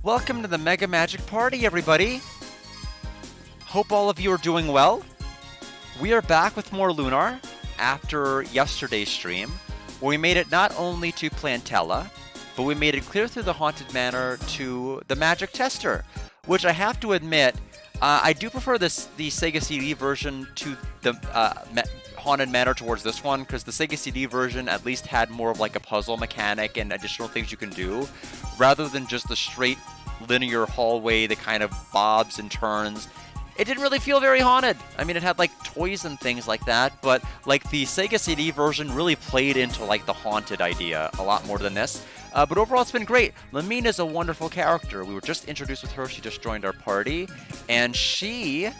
Welcome to the Mega Magic Party, everybody! Hope all of you are doing well. We are back with more Lunar after yesterday's stream, where we made it not only to Plantella, but we made it clear through the Haunted Manor to the Magic Tester, which I have to admit, I do prefer the Sega CD version to the Haunted Manor towards this one, because the Sega CD version at least had more of like a puzzle mechanic and additional things you can do, rather than just the straight linear hallway that kind of bobs and turns. It didn't really feel very haunted. I mean, it had like toys and things like that, but like the Sega CD version really played into like the haunted idea a lot more than this. But overall, it's been great. Lamina's a wonderful character. We were just introduced with her. She just joined our party, and she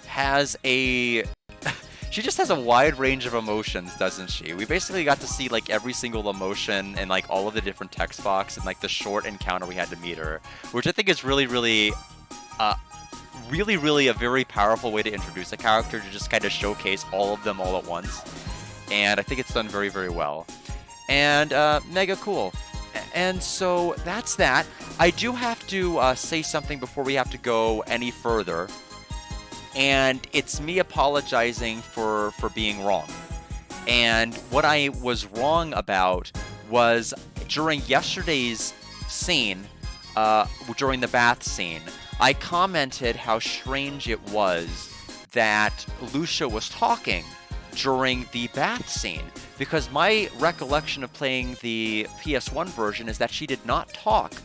has a she just has a wide range of emotions, doesn't she? We basically got to see like every single emotion and like all of the different text box and like the short encounter we had to meet her, which I think is really a very powerful way to introduce a character, to just kind of showcase all of them all at once. And I think it's done very, very well. And mega cool. And so that's that. I do have to say something before we have to go any further. And it's me apologizing for being wrong. And what I was wrong about was during yesterday's scene, during the bath scene, I commented how strange it was that Lucia was talking during the bath scene, because my recollection of playing the PS1 version is that she did not talk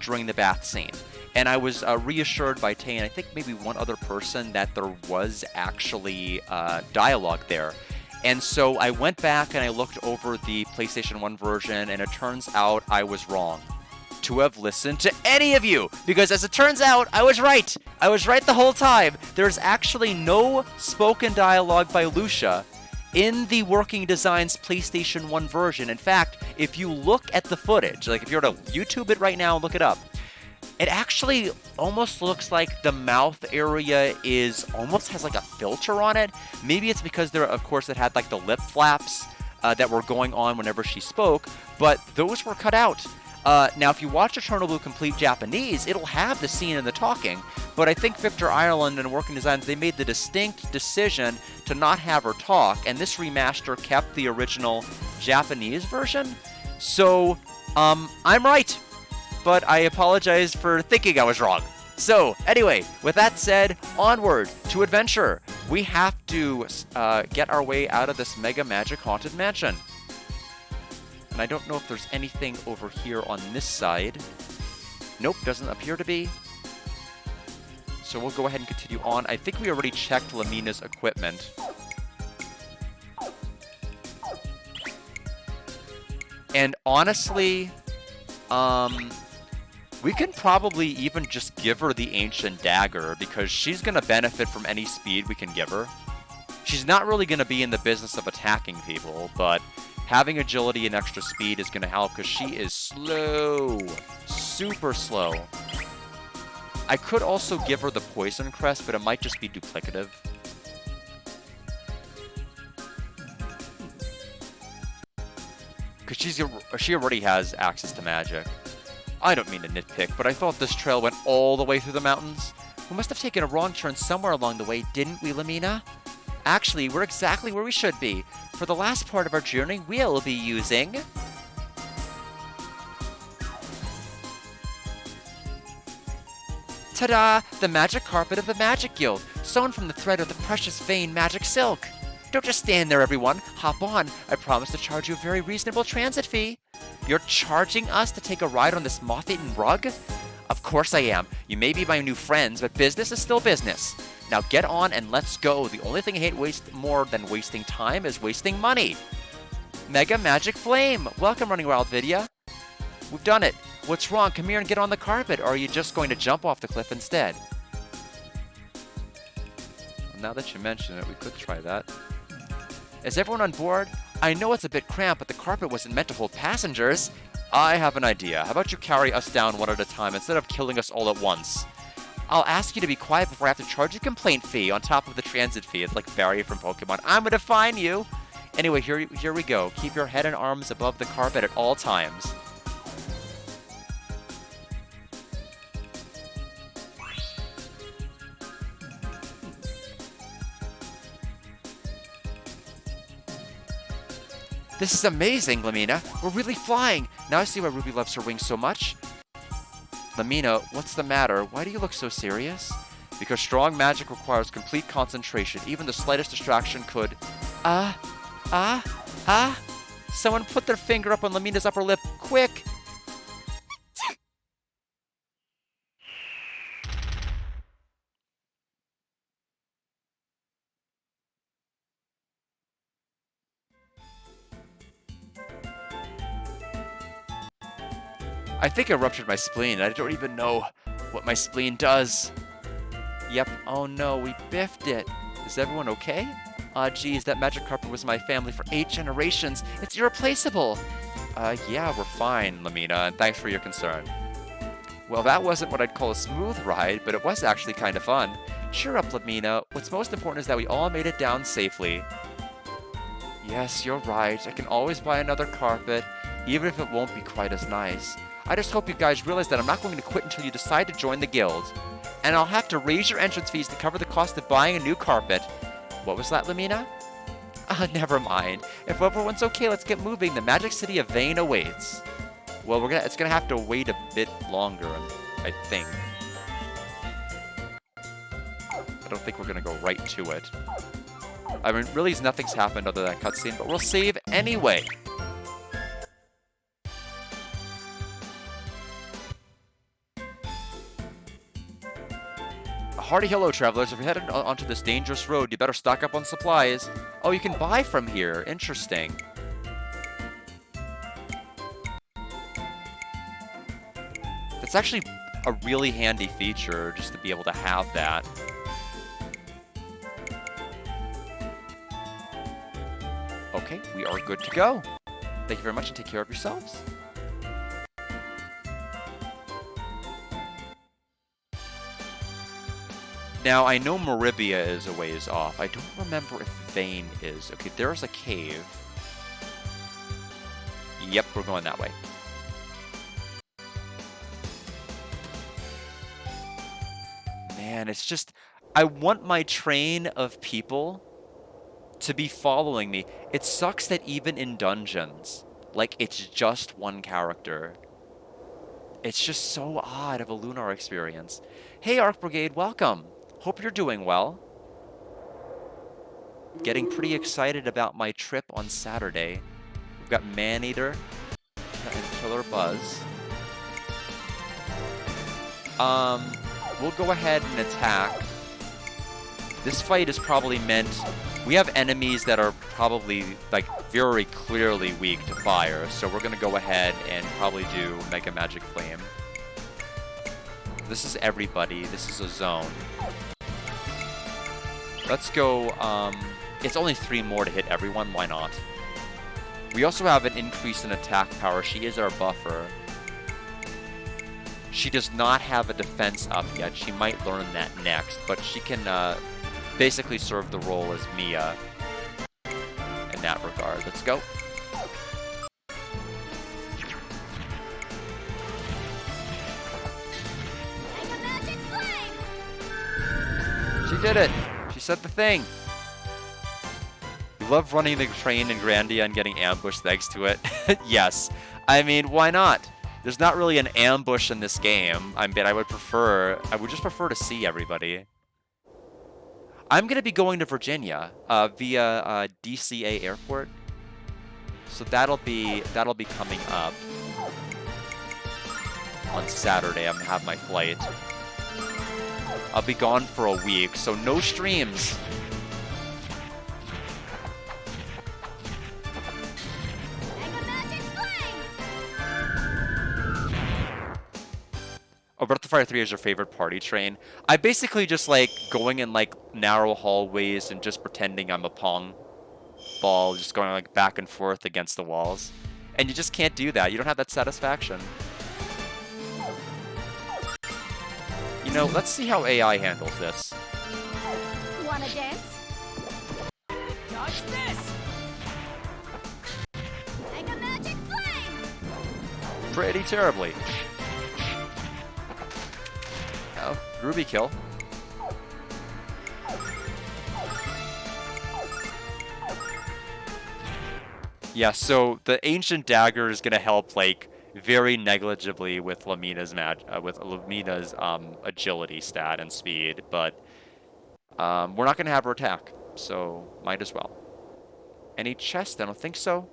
during the bath scene. And I was reassured by Tay and I think maybe one other person that there was actually dialogue there. And so I went back and I looked over the PlayStation 1 version, and it turns out I was wrong to have listened to any of you, because as it turns out, I was right. I was right the whole time. There's actually no spoken dialogue by Lucia in the Working Designs PlayStation 1 version. In fact, if you look at the footage, like if you were to YouTube it right now and look it up, it actually almost looks like the mouth area almost has like a filter on it. Maybe it's because there, of course, it had like the lip flaps that were going on whenever she spoke, but those were cut out. Now, if you watch Eternal Blue Complete Japanese, it'll have the scene and the talking, but I think Victor Ireland and Working Designs, they made the distinct decision to not have her talk, and this remaster kept the original Japanese version. So, I'm right, but I apologize for thinking I was wrong. So, anyway, with that said, onward to adventure. We have to get our way out of this Mega Magic Haunted Mansion. And I don't know if there's anything over here on this side. Nope, doesn't appear to be. So we'll go ahead and continue on. I think we already checked Lamina's equipment. And honestly, we can probably even just give her the Ancient Dagger, because she's going to benefit from any speed we can give her. She's not really going to be in the business of attacking people, but having agility and extra speed is going to help, because she is slow. Super slow. I could also give her the Poison Crest, but it might just be duplicative. Because she already has access to magic. I don't mean to nitpick, but I thought this trail went all the way through the mountains. We must have taken a wrong turn somewhere along the way, didn't we, Lamina? Actually, we're exactly where we should be. For the last part of our journey, we'll be using... Ta-da! The magic carpet of the Magic Guild, sewn from the thread of the precious vein magic silk. Don't just stand there, everyone. Hop on. I promise to charge you a very reasonable transit fee. You're charging us to take a ride on this moth-eaten rug? Of course I am. You may be my new friends, but business is still business. Now get on and let's go. The only thing I hate more than wasting time is wasting money. Mega Magic Flame. Welcome, Running Wild Vidya. We've done it. What's wrong? Come here and get on the carpet, or are you just going to jump off the cliff instead? Well, now that you mention it, we could try that. Is everyone on board? I know it's a bit cramped, but the carpet wasn't meant to hold passengers. I have an idea. How about you carry us down one at a time instead of killing us all at once? I'll ask you to be quiet before I have to charge a complaint fee on top of the transit fee. It's like Barry from Pokemon. I'm going to fine you. Anyway, here we go. Keep your head and arms above the carpet at all times. This is amazing, Lamina. We're really flying. Now I see why Ruby loves her wings so much. Lamina, what's the matter? Why do you look so serious? Because strong magic requires complete concentration. Even the slightest distraction could... Someone put their finger up on Lamina's upper lip. Quick! I think I ruptured my spleen. I don't even know what my spleen does. Yep. Oh no, we biffed it. Is everyone okay? Aw, geez, that magic carpet was my family for 8 generations. It's irreplaceable. Yeah, we're fine, Lamina, and thanks for your concern. Well, that wasn't what I'd call a smooth ride, but it was actually kind of fun. Cheer up, Lamina. What's most important is that we all made it down safely. Yes, you're right. I can always buy another carpet, even if it won't be quite as nice. I just hope you guys realize that I'm not going to quit until you decide to join the guild. And I'll have to raise your entrance fees to cover the cost of buying a new carpet. What was that, Lamina? Never mind. If everyone's okay, let's get moving. The Magic City of Vane awaits. Well, it's gonna have to wait a bit longer, I think. I don't think we're gonna go right to it. I mean, really, nothing's happened other than that cutscene, but we'll save anyway. Hearty hello, travelers. If you're headed onto this dangerous road, you better stock up on supplies. Oh, you can buy from here. Interesting. That's actually a really handy feature, just to be able to have that. Okay, we are good to go. Thank you very much and take care of yourselves. Now, I know Maribia is a ways off. I don't remember if Vane is. Okay, there's a cave. Yep, we're going that way. Man, it's just... I want my train of people to be following me. It sucks that even in dungeons, like, it's just one character. It's just so odd of a Lunar experience. Hey, Arc Brigade, welcome. Hope you're doing well. Getting pretty excited about my trip on Saturday. We've got Maneater and Killer Buzz. We'll go ahead and attack. This fight is probably meant... We have enemies that are probably, like, very clearly weak to fire, so we're gonna go ahead and probably do Mega Magic Flame. This is everybody. This is a zone. Let's go, it's only 3 more to hit everyone, why not? We also have an increase in attack power. She is our buffer. She does not have a defense up yet. She might learn that next, but she can basically serve the role as Mia in that regard. Let's go. She did it! She said the thing! You love running the train in Grandia and getting ambushed thanks to it. Yes. I mean, why not? There's not really an ambush in this game. I mean, I would just prefer to see everybody. I'm going to be going to Virginia via DCA Airport. So that'll be coming up on Saturday. I'm going to have my flight. I'll be gone for a week, so no streams. Oh, Breath of Fire 3 is your favorite party train. I basically just like going in like narrow hallways and just pretending I'm a pong ball, just going like back and forth against the walls. And you just can't do that. You don't have that satisfaction. You know, let's see how AI handles this. Wanna dance? Dodge this! pretty terribly. Oh, Ruby kill. Yeah, so the Ancient Dagger is gonna help like very negligibly with Lamina's agility stat and speed, but we're not gonna have her attack, so might as well. Any chest? I don't think so.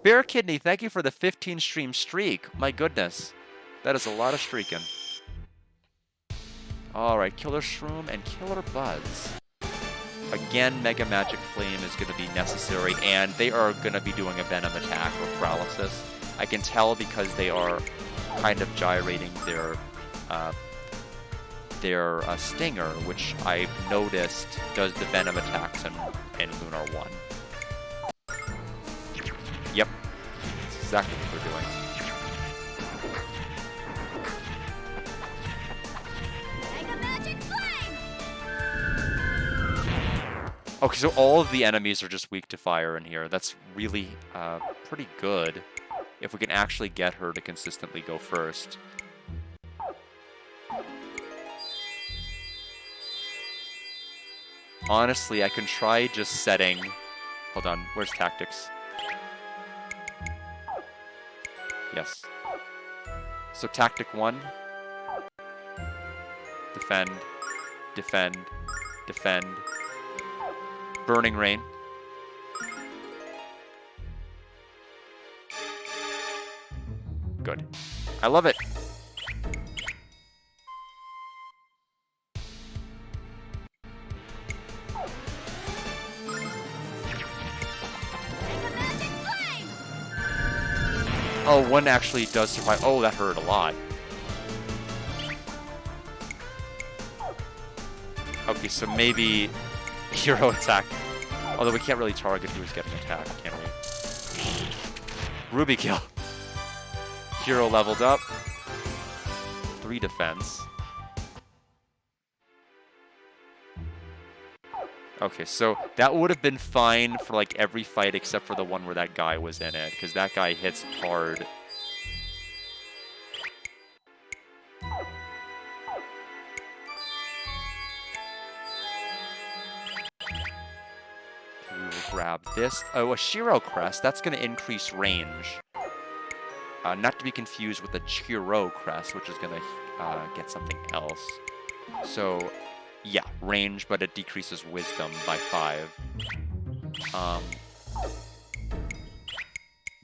Bear Kidney, thank you for the 15 stream streak. My goodness, that is a lot of streaking. All right, Killer Shroom and Killer Buzz. Again, Mega Magic Flame is going to be necessary, and they are going to be doing a Venom attack or Paralysis. I can tell because they are kind of gyrating their Stinger, which I've noticed does the Venom attacks in Lunar 1. Yep, that's exactly what they're doing. Okay, so all of the enemies are just weak to fire in here. That's really pretty good if we can actually get her to consistently go first. Honestly, I can try just setting... Hold on, where's Tactics? Yes. So Tactic 1. Defend. Defend. Defend. Burning Rain. Good. I love it. Oh, one actually does survive. Oh, that hurt a lot. Okay, so maybe hero attack. Although we can't really target who's getting attacked, can we? Ruby kill. Hero leveled up. 3 defense. Okay, so that would have been fine for like every fight except for the one where that guy was in it, because that guy hits hard. We will grab this. Oh, a Shiro Crest. That's going to increase range. Not to be confused with the Chiro Crest, which is going to get something else. So, yeah, range, but it decreases wisdom by 5.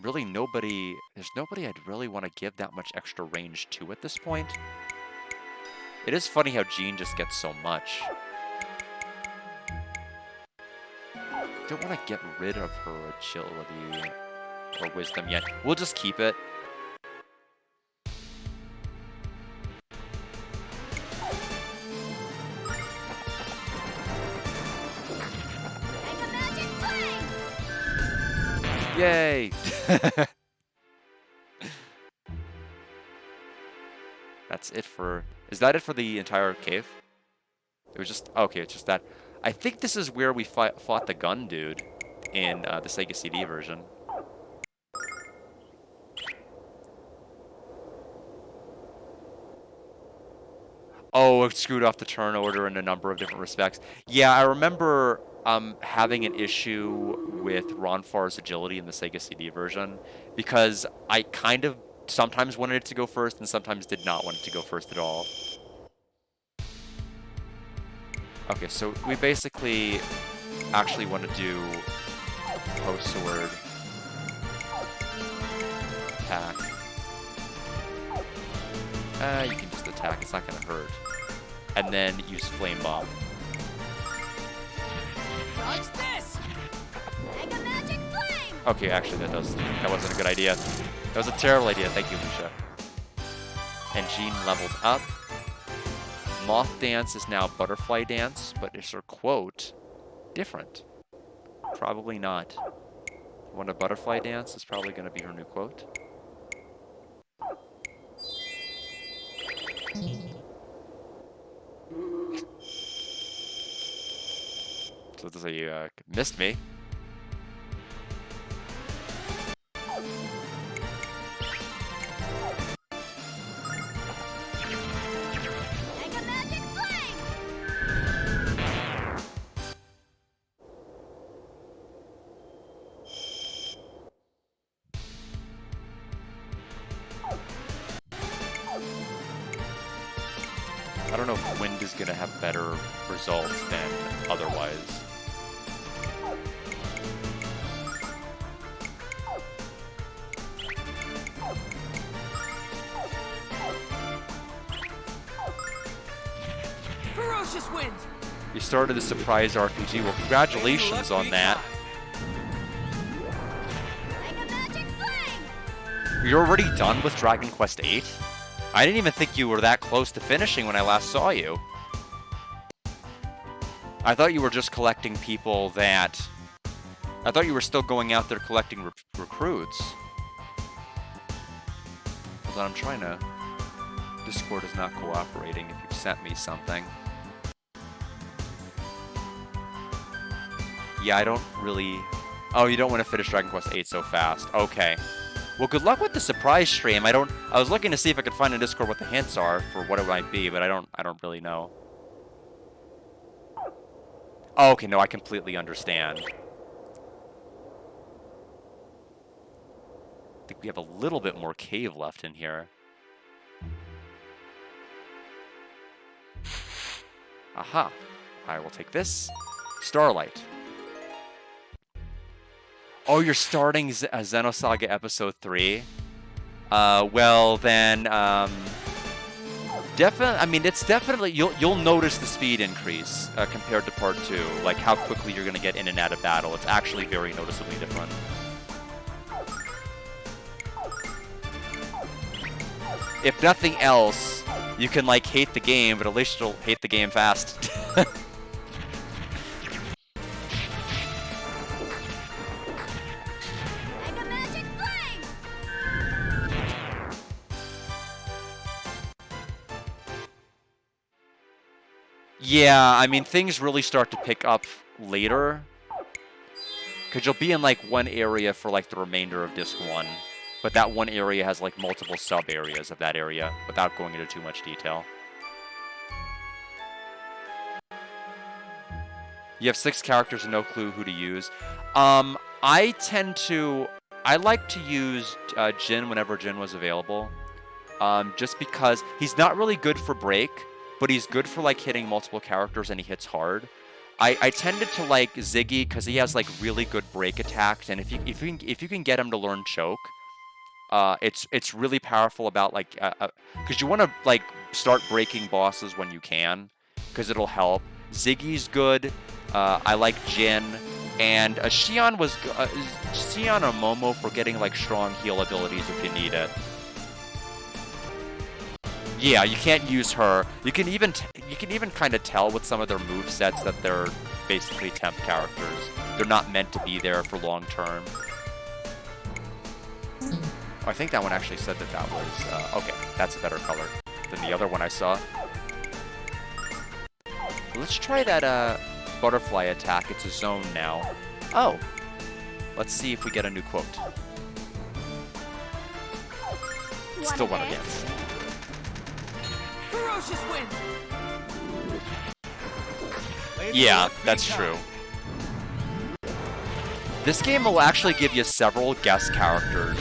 Really nobody... There's nobody I'd really want to give that much extra range to at this point. It is funny how Jean just gets so much. Don't want to get rid of her agility or wisdom yet. We'll just keep it. Yay! That's it for... Is that it for the entire cave? It was just... Okay, it's just that. I think this is where we fought the gun dude in the Sega CD version. Oh, it screwed off the turn order in a number of different respects. Yeah, I remember having an issue with Ronfar's agility in the Sega CD version because I kind of sometimes wanted it to go first and sometimes did not want it to go first at all. Okay, so we basically actually want to do post sword attack. You can just attack, it's not going to hurt. And then use Flame Bomb. Watch this! Mega Magic Flame! Okay, actually that wasn't a good idea. That was a terrible idea, thank you, Lucia. And Jean leveled up. Moth Dance is now Butterfly Dance, but is her quote different? Probably not. When a Butterfly Dance is probably going to be her new quote. So does you missed me. I don't know if wind is going to have better results than otherwise. Ferocious wind. You started the surprise RPG. Well, congratulations on that. Mega Magic Flame! You're already done with Dragon Quest VIII? I didn't even think you were that close to finishing when I last saw you. I thought you were just collecting people that... I thought you were still going out there collecting recruits. Hold on, I'm trying to... Discord is not cooperating if you've sent me something. Yeah, I don't really... Oh, you don't want to finish Dragon Quest VIII so fast. Okay. Well, good luck with the surprise stream. I was looking to see if I could find in Discord what the hints are for what it might be, but I don't really know. Oh, okay, no, I completely understand. I think we have a little bit more cave left in here. Aha. I will take this. Starlight. Oh, you're starting Xenosaga Episode 3? Well, then, definitely, I mean, it's definitely, you'll notice the speed increase compared to Part 2. Like, how quickly you're going to get in and out of battle. It's actually very noticeably different. If nothing else, you can, like, hate the game, but at least you'll hate the game fast. Yeah, I mean, things really start to pick up later. Because you'll be in, like, one area for, like, the remainder of Disc 1. But that one area has, like, multiple sub-areas of that area, without going into too much detail. You have 6 characters and no clue who to use. I like to use Jin whenever Jin was available. Just because he's not really good for break, but he's good for, like, hitting multiple characters and he hits hard. I tended to like Ziggy because he has, like, really good break attacks, and if you can get him to learn choke, it's really powerful about, like, because you want to, like, start breaking bosses when you can, because it'll help. Ziggy's good. I like Jin, and Xion was Xion or Momo for getting, like, strong heal abilities if you need it. Yeah, you can't use her. You can even kind of tell with some of their movesets that they're basically temp characters. They're not meant to be there for long term. Oh, I think that one actually said that was okay. That's a better color than the other one I saw. Let's try that butterfly attack. It's a zone now. Oh, let's see if we get a new quote. Still one again. Ferocious wind. Yeah, that's true. This game will actually give you several guest characters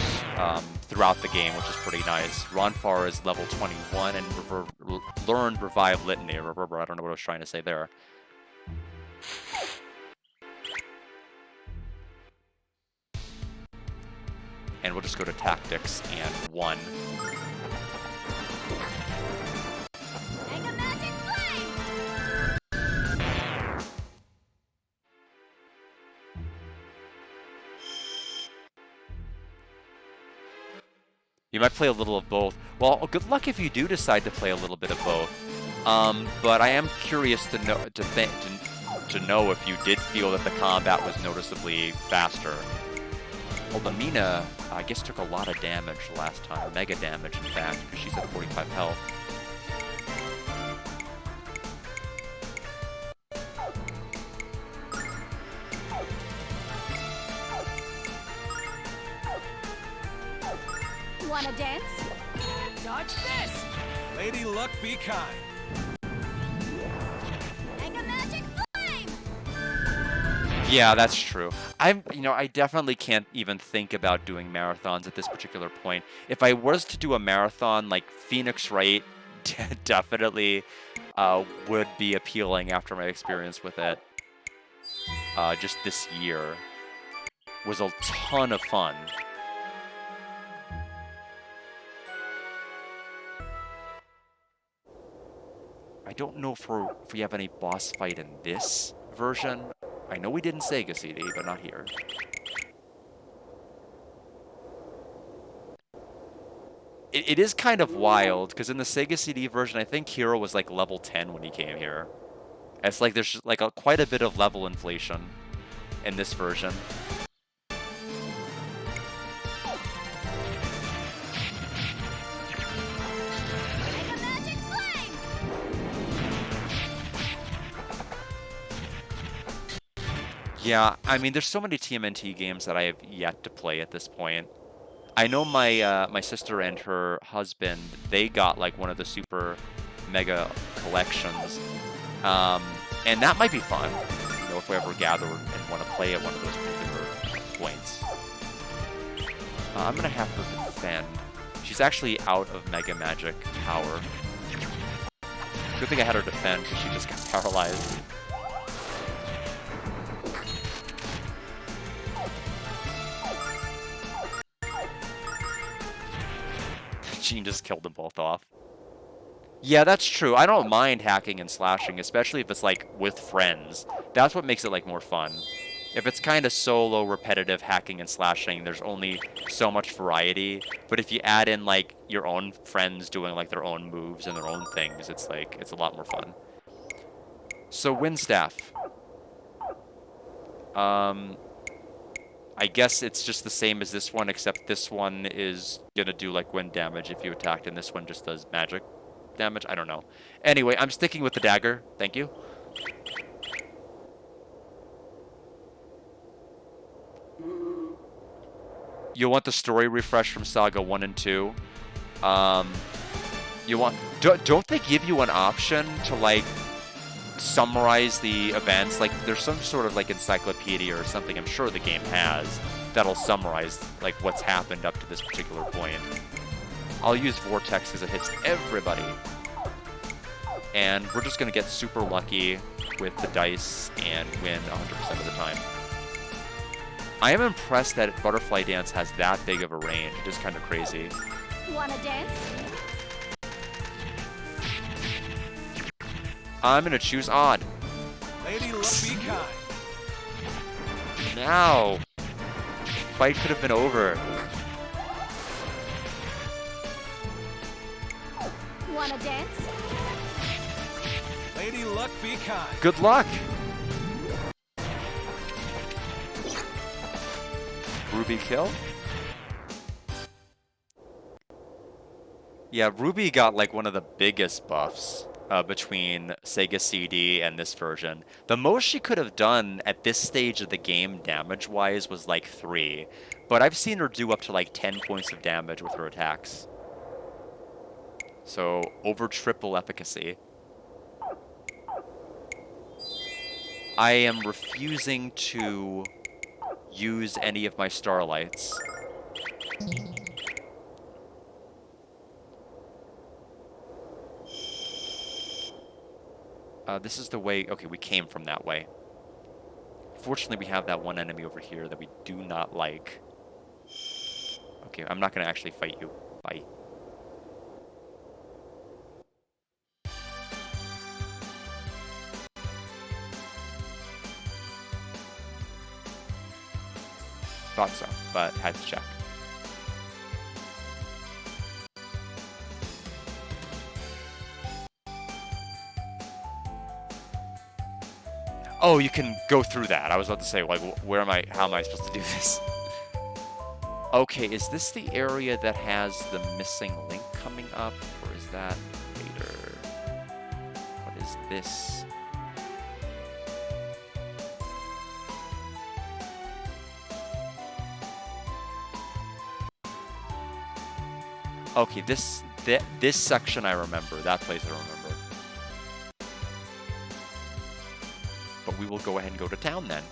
throughout the game, which is pretty nice. Ronfar is level 21 and learned Revive Litany. I don't know what I was trying to say there. And we'll just go to Tactics and 1. You might play a little of both. Well, good luck if you do decide to play a little bit of both. But I am curious to know if you did feel that the combat was noticeably faster. Well, the Mina, I guess, took a lot of damage last time. Mega damage, in fact, because she's at 45 health. Wanna dance? Dodge this! Lady Luck, be kind. Mega Magic Flame! Yeah, that's true. I definitely can't even think about doing marathons at this particular point. If I was to do a marathon, like, Phoenix Wright definitely would be appealing after my experience with it just this year. Was a ton of fun. I don't know if we have any boss fight in this version. I know we did in Sega CD, but not here. It is kind of wild, because in the Sega CD version, I think Hero was like level 10 when he came here. It's like there's like quite a bit of level inflation in this version. Mega Magic Flame! Yeah, I mean, there's so many TMNT games that I have yet to play at this point. I know my sister and her husband, they got like one of the Super Mega collections, and that might be fun. You know, if we ever gather and want to play at one of those particular points. I'm gonna have her defend. She's actually out of Mega Magic power. Good thing I had her defend because she just got paralyzed. Jean just killed them both off. Yeah, that's true. I don't mind hacking and slashing, especially if it's like with friends. That's what makes it like more fun. If it's kind of solo, repetitive hacking and slashing, there's only so much variety. But if you add in like your own friends doing like their own moves and their own things, it's like it's a lot more fun. So Wind Staff. I guess it's just the same as this one, except this one is gonna do like wind damage if you attacked, and this one just does magic damage. I don't know. Anyway, I'm sticking with the dagger. Thank you. You'll want the story refresh from Saga 1 and 2. You want... Don't they give you an option to, like, summarize the events? Like, there's some sort of, like, encyclopedia or something I'm sure the game has that'll summarize, like, what's happened up to this particular point. I'll use Vortex because it hits everybody. And we're just going to get super lucky with the dice and win 100% of the time. I am impressed that Butterfly Dance has that big of a range. It is kind of crazy. Wanna dance? I'm going to choose Odd. Lady, look, be kind. Now. Fight could have been over. Wanna dance? Lady, look, be kind. Good luck. Ruby kill? Yeah, Ruby got like one of the biggest buffs between Sega CD and this version. The most she could have done at this stage of the game damage-wise was like 3. But I've seen her do up to like 10 points of damage with her attacks. So, over triple efficacy. I am refusing to use any of my starlights. This is the way... Okay, we came from that way. Fortunately, we have that one enemy over here that we do not like. Okay, I'm not going to actually fight you. Bye. Thought so, but had to check. Oh, you can go through that. I was about to say, like, where am I? How am I supposed to do this? Okay, is this the area that has the missing link coming up, or is that later? What is this? Okay, this section I remember. That place I remember. But we will go ahead and go to town then.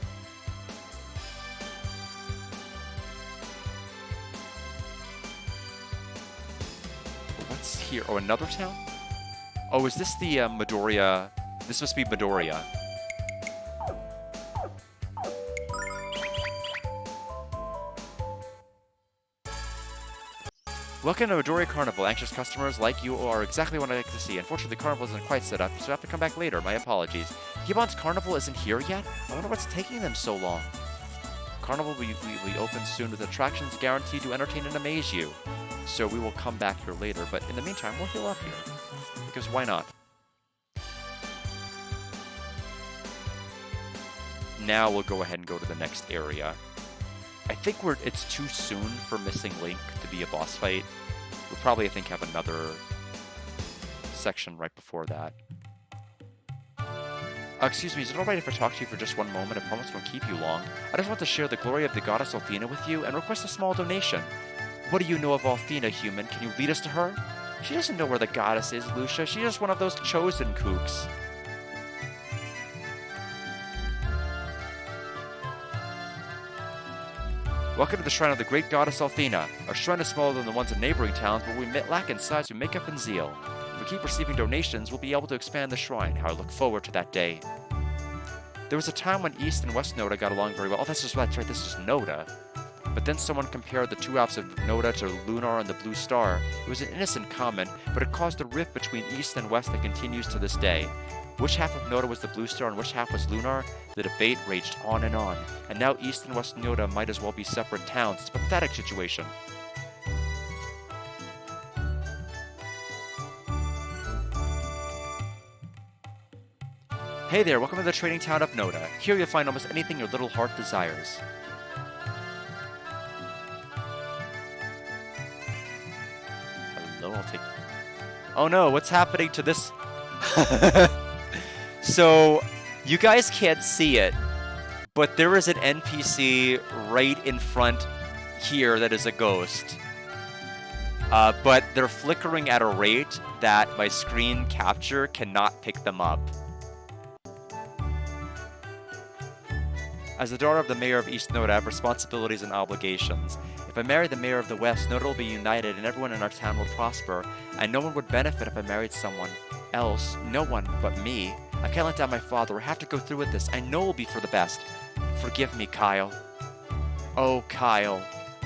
What's here? Oh, another town? Oh, is this the Midoriya? This must be Midoriya. Welcome to Midoriya Carnival. Anxious customers like you are exactly what I like to see. Unfortunately, the carnival isn't quite set up, so I have to come back later. My apologies. Gibbon's carnival isn't here yet? I wonder what's taking them so long. Carnival will be open soon with attractions guaranteed to entertain and amaze you. So we will come back here later, but in the meantime, we'll heal up here. Because why not? Now we'll go ahead and go to the next area. I think it's too soon for Missing Link to be a boss fight. We'll probably, I think, have another section right before that. Excuse me, is it alright if I talk to you for just one moment? I promise I won't keep you long. I just want to share the glory of the goddess Althena with you and request a small donation. What do you know of Althena, human? Can you lead us to her? She doesn't know where the goddess is, Lucia. She's just one of those chosen kooks. Welcome to the shrine of the great goddess Althena. Our shrine is smaller than the ones in neighboring towns, but we lack in size, we make up in zeal. If we keep receiving donations, we'll be able to expand the shrine. How I look forward to that day. There was a time when East and West Noda got along very well. Oh, that's right, this is Noda. But then someone compared the two halves of Noda to Lunar and the Blue Star. It was an innocent comment, but it caused a rift between East and West that continues to this day. Which half of Noda was the Blue Star and which half was Lunar? The debate raged on, and now East and West Noda might as well be separate towns. It's a pathetic situation. Hey there, welcome to the trading town of Noda. Here you'll find almost anything your little heart desires. Hello, I'll take... Oh no, what's happening to this... So, you guys can't see it, but there is an NPC right in front here that is a ghost. But they're flickering at a rate that my screen capture cannot pick them up. As the daughter of the mayor of East Noda, I have responsibilities and obligations. If I marry the mayor of the West, Noda will be united and everyone in our town will prosper, and no one would benefit if I married someone else. No one but me. I can't let down my father. I have to go through with this. I know it will be for the best. Forgive me, Kyle. Oh, Kyle.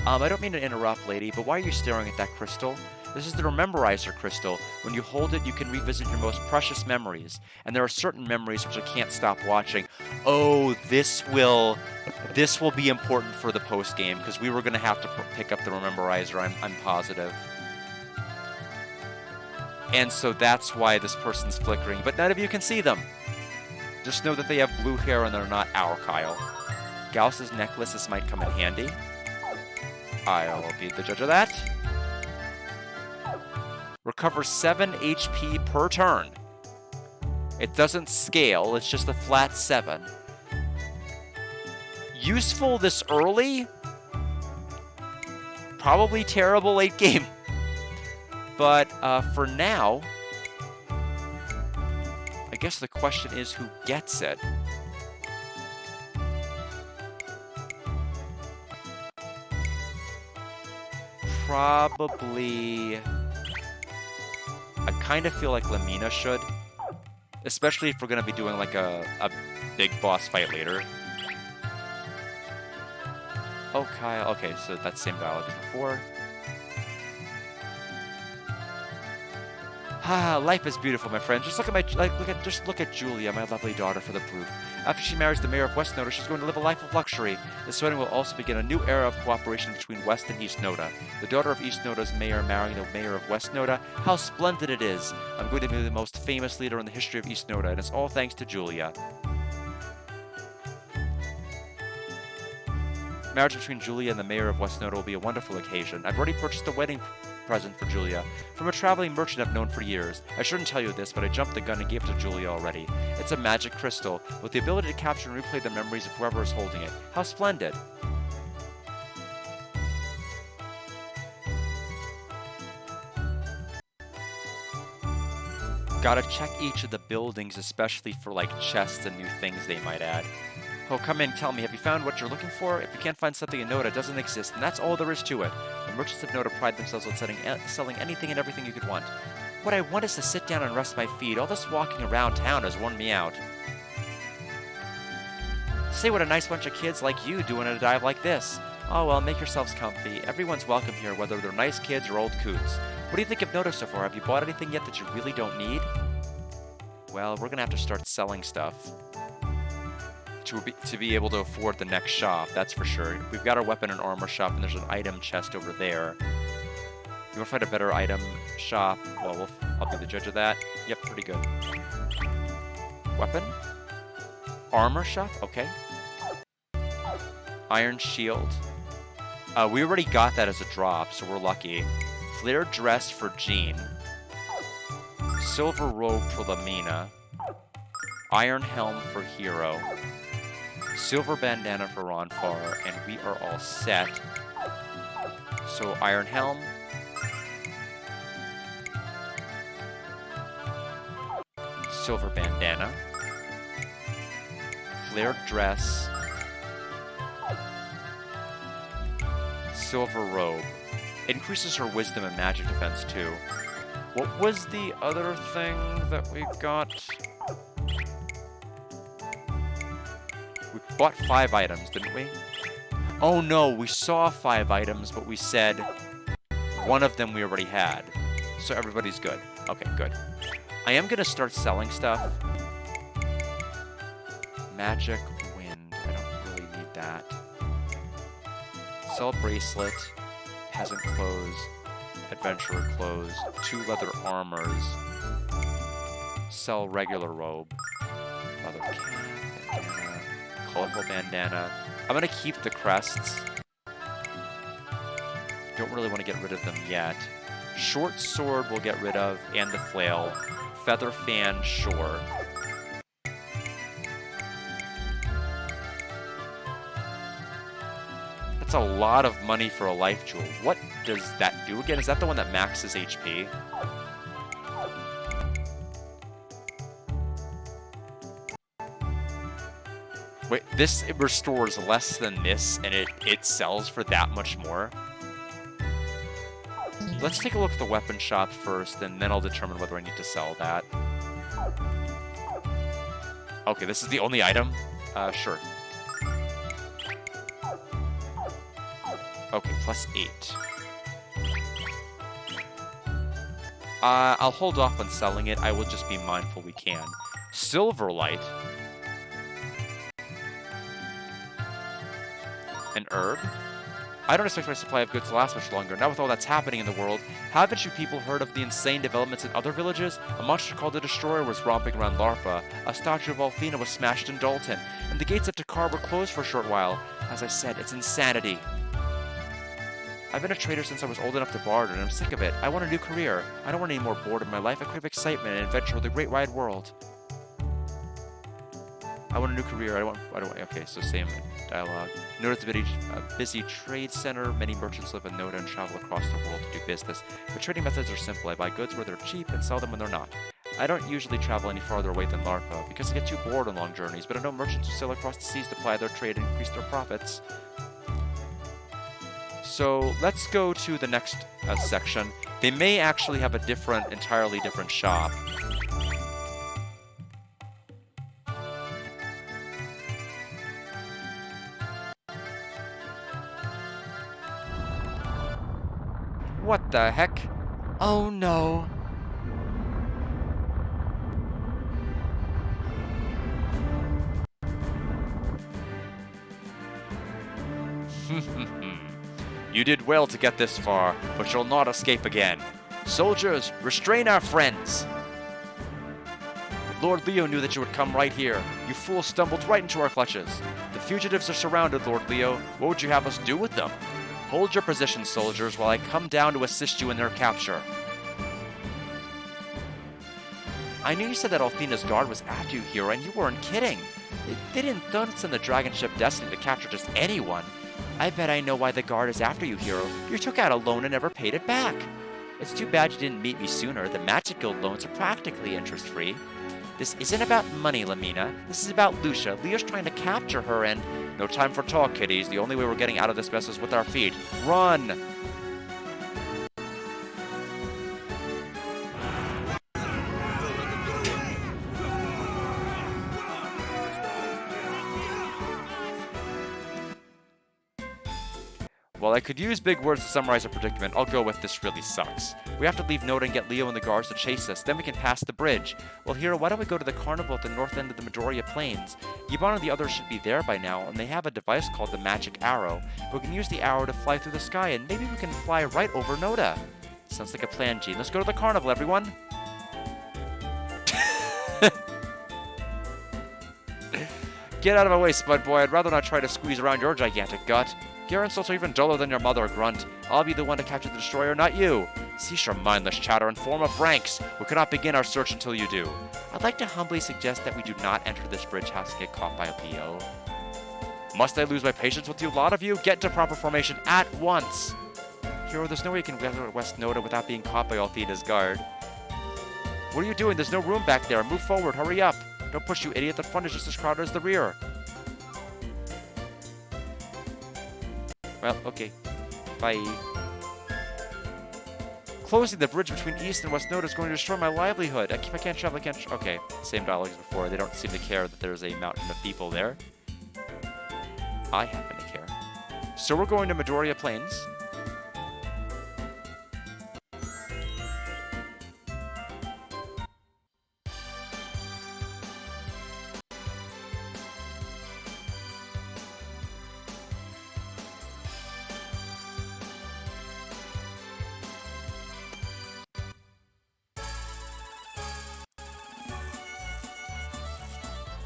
I don't mean to interrupt, lady, but why are you staring at that crystal? This is the Rememberizer crystal. When you hold it, you can revisit your most precious memories. And there are certain memories which I can't stop watching. Oh, this will be important for the post-game, because we were going to have to pick up the Rememberizer, I'm positive. And so that's why this person's flickering, but none of you can see them. Just know that they have blue hair and they're not our Kyle. Gauss's necklace, this might come in handy. I'll be the judge of that. Recover 7 HP per turn. It doesn't scale, it's just a flat 7. Useful this early? Probably terrible late game. But for now, I guess the question is who gets it. Probably... I kind of feel like Lamina should. Especially if we're going to be doing like a big boss fight later. Oh, Kyle. Okay, so that's the same dialogue as before. Ah, life is beautiful, my friend. Just look at Julia, my lovely daughter, for the proof. After she marries the mayor of West Noda, she's going to live a life of luxury. This wedding will also begin a new era of cooperation between West and East Noda. The daughter of East Noda's mayor marrying the mayor of West Noda. How splendid it is! I'm going to be the most famous leader in the history of East Noda, and it's all thanks to Julia. Marriage between Julia and the mayor of West Noda will be a wonderful occasion. I've already purchased a wedding present for Julia from a traveling merchant I've known for years. I shouldn't tell you this, but I jumped the gun and gave it to Julia already. It's a magic crystal with the ability to capture and replay the memories of whoever is holding it. How splendid! Gotta check each of the buildings, especially for like chests and new things they might add. Oh, come in, tell me, have you found what you're looking for? If you can't find something in Noda, it doesn't exist, and that's all there is to it. The merchants of Noda pride themselves on selling anything and everything you could want. What I want is to sit down and rest my feet. All this walking around town has worn me out. Say what a nice bunch of kids like you do in a dive like this. Oh well, make yourselves comfy. Everyone's welcome here, whether they're nice kids or old coots. What do you think you've noticed so far? Have you bought anything yet that you really don't need? Well, we're gonna have to start selling stuff to be able to afford the next shop, that's for sure. We've got our weapon and armor shop, and there's an item chest over there. You wanna find a better item shop? Well, I'll be the judge of that. Yep, pretty good. Weapon? Armor shop? Okay. Iron shield. We already got that as a drop, so we're lucky. Flare dress for Jean. Silver robe for Lamina. Iron helm for Hero. Silver bandana for Ronfar, and we are all set. So iron helm. Silver bandana. Flared dress. Silver robe. Increases her wisdom and magic defense too. What was the other thing that we got? We bought 5 items, didn't we? Oh no, we saw 5 items, but we said one of them we already had. So everybody's good. Okay, good. I am gonna start selling stuff. Magic wind. I don't really need that. Sell bracelet. Peasant clothes. Adventurer clothes. 2 leather armors. Sell regular robe. Leather cap. Bandana. Colorful bandana. I'm gonna keep the crests. Don't really want to get rid of them yet. Short sword we'll get rid of, and the flail. Feather fan, sure. That's a lot of money for a life jewel. What does that do again? Is that the one that maxes HP? Wait, this restores less than this, and it sells for that much more? Let's take a look at the weapon shop first, and then I'll determine whether I need to sell that. Okay, this is the only item? Sure. Okay, +8. I'll hold off on selling it. I will just be mindful we can. Silverlight. An herb? I don't expect my supply of goods to last much longer. Now with all that's happening in the world, haven't you people heard of the insane developments in other villages? A monster called the Destroyer was romping around Larpa. A statue of Althena was smashed in Dalton. And the gates of Takar were closed for a short while. As I said, it's insanity. I've been a trader since I was old enough to barter, and I'm sick of it. I want a new career. I don't want any more boredom in my life. I crave excitement and adventure with the great wide world. I want a new career. I don't want, okay, so same dialogue. Notice a busy trade center. Many merchants live in Noda and travel across the world to do business. But trading methods are simple. I buy goods where they're cheap and sell them when they're not. I don't usually travel any farther away than Larpa because I get too bored on long journeys, but I know merchants who sail across the seas to ply their trade and increase their profits. So let's go to the next section. They may actually have a entirely different shop. What the heck? Oh no. You did well to get this far, but you'll not escape again. Soldiers, restrain our friends! Lord Leo knew that you would come right here. You fools stumbled right into our clutches. The fugitives are surrounded, Lord Leo. What would you have us do with them? Hold your position, soldiers, while I come down to assist you in their capture. I knew you said that Althena's guard was after you, Hero, and you weren't kidding. They don't send the dragon ship Destiny to capture just anyone. I bet I know why the guard is after you, Hero. You took out a loan and never paid it back. It's too bad you didn't meet me sooner. The Magic Guild loans are practically interest-free. This isn't about money, Lamina. This is about Lucia. Leo's trying to capture her and... No time for talk, kiddies. The only way we're getting out of this mess is with our feet. Run! While I could use big words to summarize a predicament, I'll go with this really sucks. We have to leave Noda and get Leo and the guards to chase us, then we can pass the bridge. Well, Hero, why don't we go to the carnival at the north end of the Midoriya Plains? Gibbon and the others should be there by now, and they have a device called the Magic Arrow. We can use the arrow to fly through the sky, and maybe we can fly right over Noda. Sounds like a plan, Gene. Let's go to the carnival, everyone. Get out of my way, Spud Boy. I'd rather not try to squeeze around your gigantic gut. Your insults are even duller than your mother, Grunt. I'll be the one to capture the destroyer, not you. Cease your mindless chatter and form of ranks. We cannot begin our search until you do. I'd like to humbly suggest that we do not enter this bridge house and get caught by Leo. Must I lose my patience with you, lot of you? Get into proper formation at once. Hero, there's no way you can get to West Noda without being caught by Althena's guard. What are you doing? There's no room back there. Move forward. Hurry up. Don't push, you idiot. The front is just as crowded as the rear. Well, okay. Bye. Closing the bridge between East and West Noda is going to destroy my livelihood. If I can't travel, I can't... Okay, same dialogue as before. They don't seem to care that there's a mountain of people there. I happen to care. So we're going to Midoriya Plains.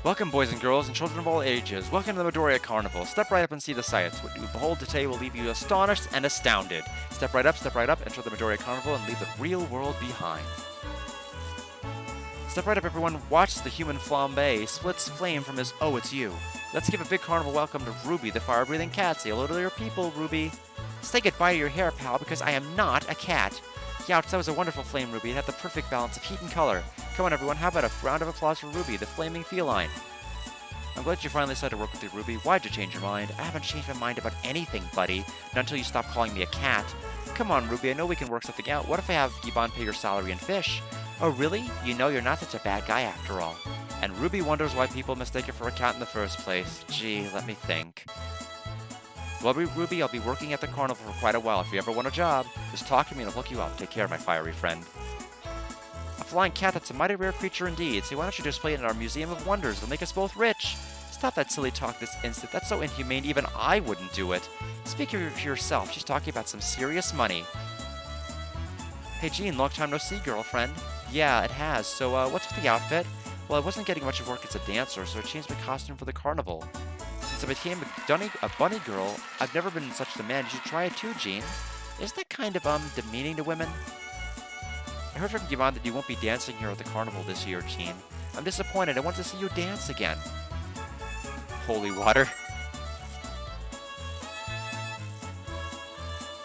Welcome, boys and girls, and children of all ages. Welcome to the Midoriya Carnival. Step right up and see the sights. What you behold today will leave you astonished and astounded. Step right up, enter the Midoriya Carnival, and leave the real world behind. Step right up, everyone. Watch the human flambe splits flame from his "Oh, it's you." Let's give a big carnival welcome to Ruby, the fire-breathing cat. Say hello to your people, Ruby. Say goodbye to your hair, pal, because I am not a cat. Youch, that was a wonderful flame, Ruby. It had the perfect balance of heat and color. Come on, everyone. How about a round of applause for Ruby, the flaming feline? I'm glad you finally decided to work with me, Ruby. Why'd you change your mind? I haven't changed my mind about anything, buddy. Not until you stop calling me a cat. Come on, Ruby. I know we can work something out. What if I have Gibbon pay your salary in fish? Oh, really? You know you're not such a bad guy after all. And Ruby wonders why people mistake her for a cat in the first place. Gee, let me think. Well, Ruby, I'll be working at the carnival for quite a while. If you ever want a job, just talk to me and I'll hook you up. Take care, my fiery friend. A flying cat, that's a mighty rare creature indeed. So why don't you display it in our Museum of Wonders? It'll make us both rich. Stop that silly talk this instant. That's so inhumane, even I wouldn't do it. Speak for yourself. She's talking about some serious money. Hey, Jean, long time no see, girlfriend. Yeah, it has. So, what's with the outfit? Well, I wasn't getting much work as a dancer, so I changed my costume for the carnival. Since I became a bunny girl, I've never been such a demand. You should try it too, Jean. Isn't that kind of, demeaning to women? I heard from Gibbon that you won't be dancing here at the carnival this year, Jean. I'm disappointed. I want to see you dance again. Holy water.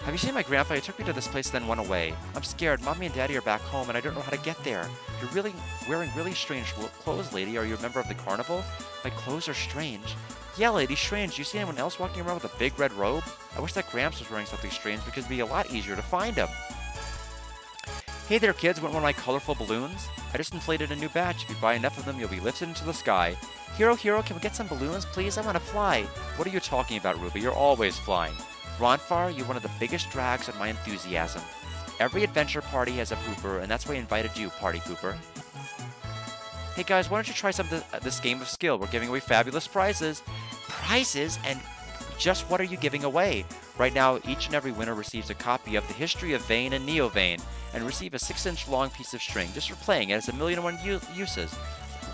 Have you seen my grandpa? He took me to this place then went away. I'm scared. Mommy and Daddy are back home and I don't know how to get there. You're really wearing really strange clothes, lady. Are you a member of the carnival? My clothes are strange. Yeah, lady, strange. Do you see anyone else walking around with a big red robe? I wish that Gramps was wearing something strange because it'd be a lot easier to find him. Hey there, kids. Want one of my colorful balloons? I just inflated a new batch. If you buy enough of them, you'll be lifted into the sky. Hero, can we get some balloons, please? I want to fly. What are you talking about, Ruby? You're always flying. Ronfar, you're one of the biggest drags on my enthusiasm. Every adventure party has a pooper, and that's why I invited you, party pooper. Hey guys, why don't you try some of this game of skill? We're giving away fabulous prizes. Prizes? And just what are you giving away? Right now, each and every winner receives a copy of The History of Vane and Neovane, and receive a 6-inch long piece of string just for playing. It has 1,000,001 uses.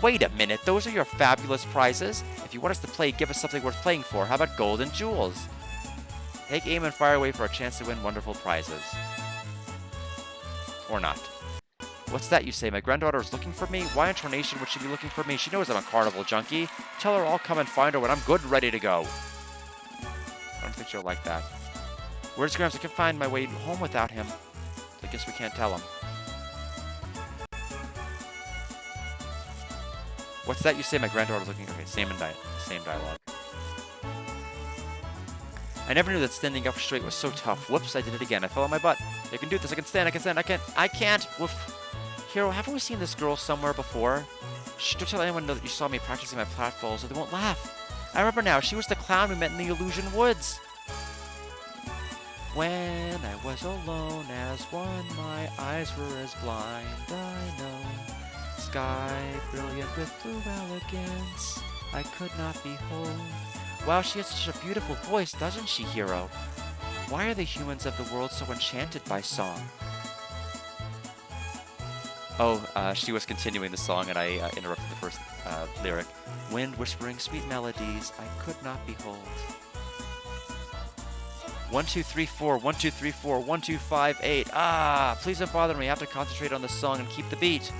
Wait a minute, those are your fabulous prizes? If you want us to play, give us something worth playing for. How about gold and jewels? Take aim and fire away for a chance to win wonderful prizes. Or not. What's that you say? My granddaughter is looking for me? Why in tarnation would she be looking for me? She knows I'm a carnival junkie. Tell her I'll come and find her when I'm good and ready to go. I don't think she'll like that. Where's Gramps? I can find my way home without him. I guess we can't tell him. What's that you say? My granddaughter's looking... Okay, same dialogue. I never knew that standing up straight was so tough. Whoops, I did it again. I fell on my butt. I can do this. I can stand. I can't. Woof. Hero, haven't we seen this girl somewhere before? Shh, don't tell anyone that you saw me practicing my pratfalls or they won't laugh. I remember now. She was the clown we met in the Illusion Woods. When I was alone as one, my eyes were as blind, I know. Sky brilliant with blue elegance, I could not behold. Wow, she has such a beautiful voice, doesn't she, Hero? Why are the humans of the world so enchanted by song? Oh, she was continuing the song and I interrupted the first lyric. Wind whispering sweet melodies, I could not behold. 1, 2, 3, 4, 1, 2, 3, 4, 1, 2, 5, 8. Ah, please don't bother me. I have to concentrate on the song and keep the beat.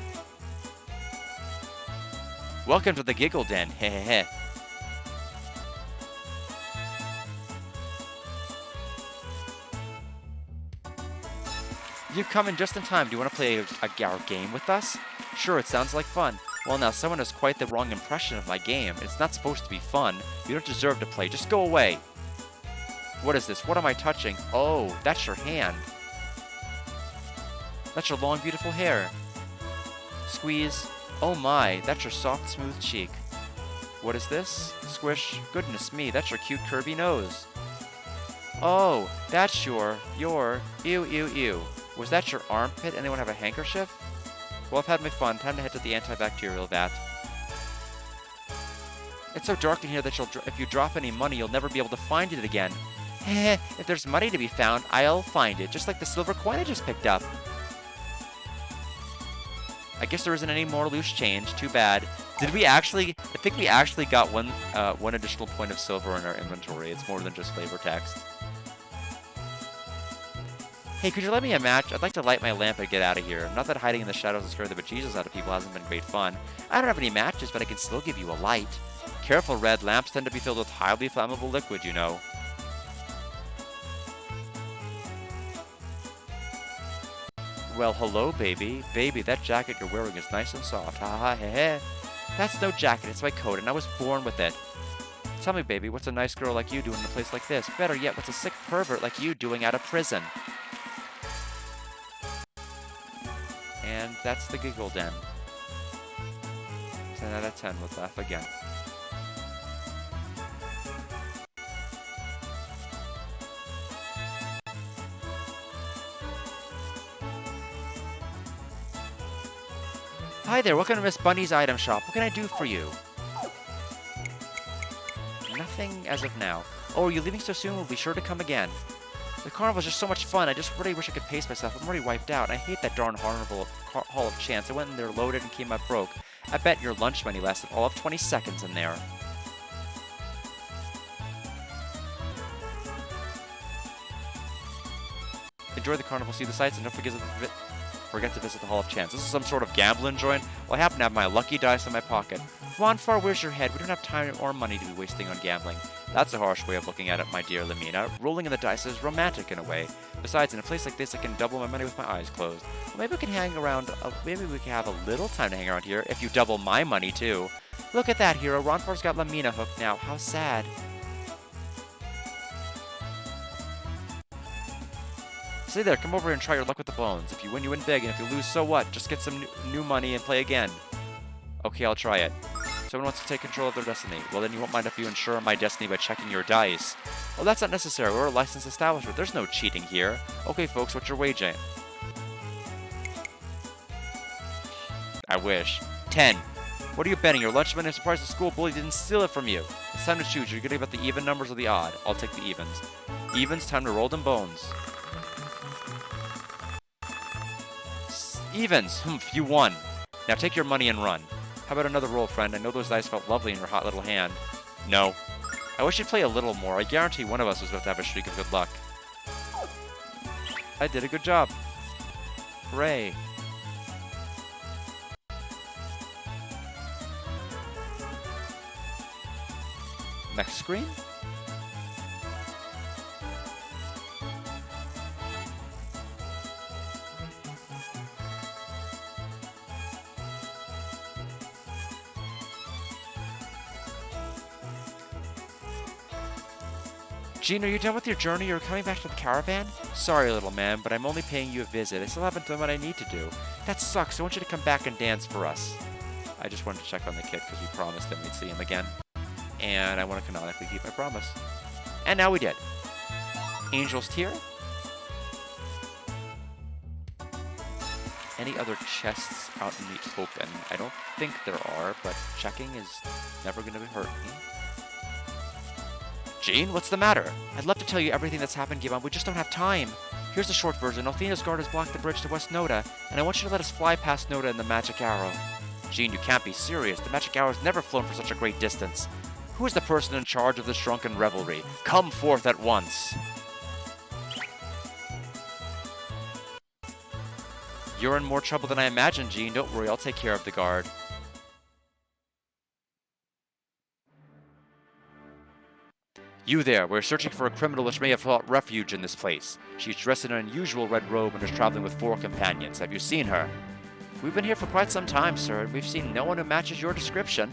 Welcome to the Giggle Den. Hehehe. You've come in just in time. Do you want to play our game with us? Sure, it sounds like fun. Well, now, someone has quite the wrong impression of my game. It's not supposed to be fun. You don't deserve to play. Just go away. What is this? What am I touching? Oh, that's your hand. That's your long, beautiful hair. Squeeze. Oh my, that's your soft, smooth cheek. What is this? Squish. Goodness me, that's your cute, curvy nose. Oh, that's your, ew, ew, ew. Was that your armpit? Anyone have a handkerchief? Well, I've had my fun. Time to head to the antibacterial vat. It's so dark in here that if you drop any money, you'll never be able to find it again. Heh, if there's money to be found, I'll find it, just like the silver coin I just picked up. I guess there isn't any more loose change. Too bad. Did we actually... I think we actually got one additional point of silver in our inventory. It's more than just flavor text. Hey, could you let me a match? I'd like to light my lamp and get out of here. Not that hiding in the shadows and scaring the bejesus out of people hasn't been great fun. I don't have any matches, but I can still give you a light. Careful, Red. Lamps tend to be filled with highly flammable liquid, you know. Well, hello, baby. Baby, that jacket you're wearing is nice and soft. Ha ha he he. That's no jacket, it's my coat, and I was born with it. Tell me, baby, what's a nice girl like you doing in a place like this? Better yet, what's a sick pervert like you doing out of prison? And that's the Giggle Den. 10 out of 10, we'll laugh again. Hi there, welcome to Miss Bunny's item shop. What can I do for you? Nothing as of now. Oh, are you leaving so soon? We'll be sure to come again. The carnival's just so much fun. I just really wish I could pace myself. I'm already wiped out. I hate that darn Hall of Chance. I went in there loaded and came out broke. I bet your lunch money lasted all of 20 seconds in there. Enjoy the carnival, see the sights, and don't forget to visit the Hall of Chance. This is some sort of gambling joint? Well, I happen to have my lucky dice in my pocket. Ronfar, where's your head? We don't have time or money to be wasting on gambling. That's a harsh way of looking at it, my dear Lamina. Rolling in the dice is romantic in a way. Besides, in a place like this, I can double my money with my eyes closed. Well, maybe we can hang around. Maybe we can have a little time to hang around here if you double my money too. Look at that, hero. Ronfar's got Lamina hooked now. How sad. Stay there. Come over and try your luck with the bones. If you win, you win big, and if you lose, so what? Just get some new money and play again. Okay, I'll try it. Someone wants to take control of their destiny. Well, then you won't mind if you ensure my destiny by checking your dice. Well, that's not necessary. We're a licensed establishment. There's no cheating here. Okay, folks, what's your wager? I wish. 10. What are you betting? Your lunch money? I'm surprised the school bully didn't steal it from you. It's time to choose. You're getting about the even numbers or the odd. I'll take the evens. Evens, time to roll them bones. Evens. You won. Now take your money and run. How about another roll, friend? I know those dice felt lovely in your hot little hand. No. I wish you'd play a little more. I guarantee one of us was about to have a streak of good luck. I did a good job. Hooray. Next screen? Gene, are you done with your journey? You're coming back to the caravan? Sorry, little man, but I'm only paying you a visit. I still haven't done what I need to do. That sucks. I want you to come back and dance for us. I just wanted to check on the kid because we promised him we'd see him again. And I want to canonically keep my promise. And now we did. Angel's Tear. any other chests out in the open? I don't think there are, but checking is never going to hurt me. Jean, what's the matter? I'd love to tell you everything that's happened, Gibbon. We just don't have time. Here's the short version. Athena's guard has blocked the bridge to West Noda, and I want you to let us fly past Noda in the magic arrow. Jean, you can't be serious. The magic arrow's never flown for such a great distance. Who is the person in charge of this drunken revelry? Come forth at once. You're in more trouble than I imagined, Jean. Don't worry, I'll take care of the guard. You there, we're searching for a criminal which may have sought refuge in this place. She's dressed in an unusual red robe and is traveling with 4 companions. Have you seen her? We've been here for quite some time, sir, and we've seen no one who matches your description.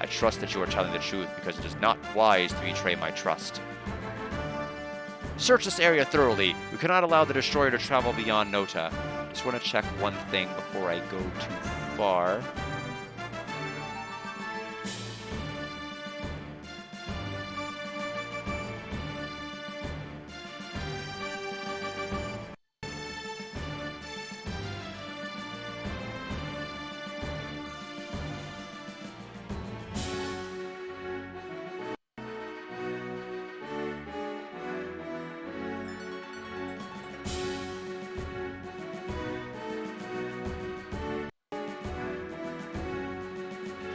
I trust that you are telling the truth, because it is not wise to betray my trust. Search this area thoroughly. We cannot allow the destroyer to travel beyond Nota. Just want to check one thing before I go too far.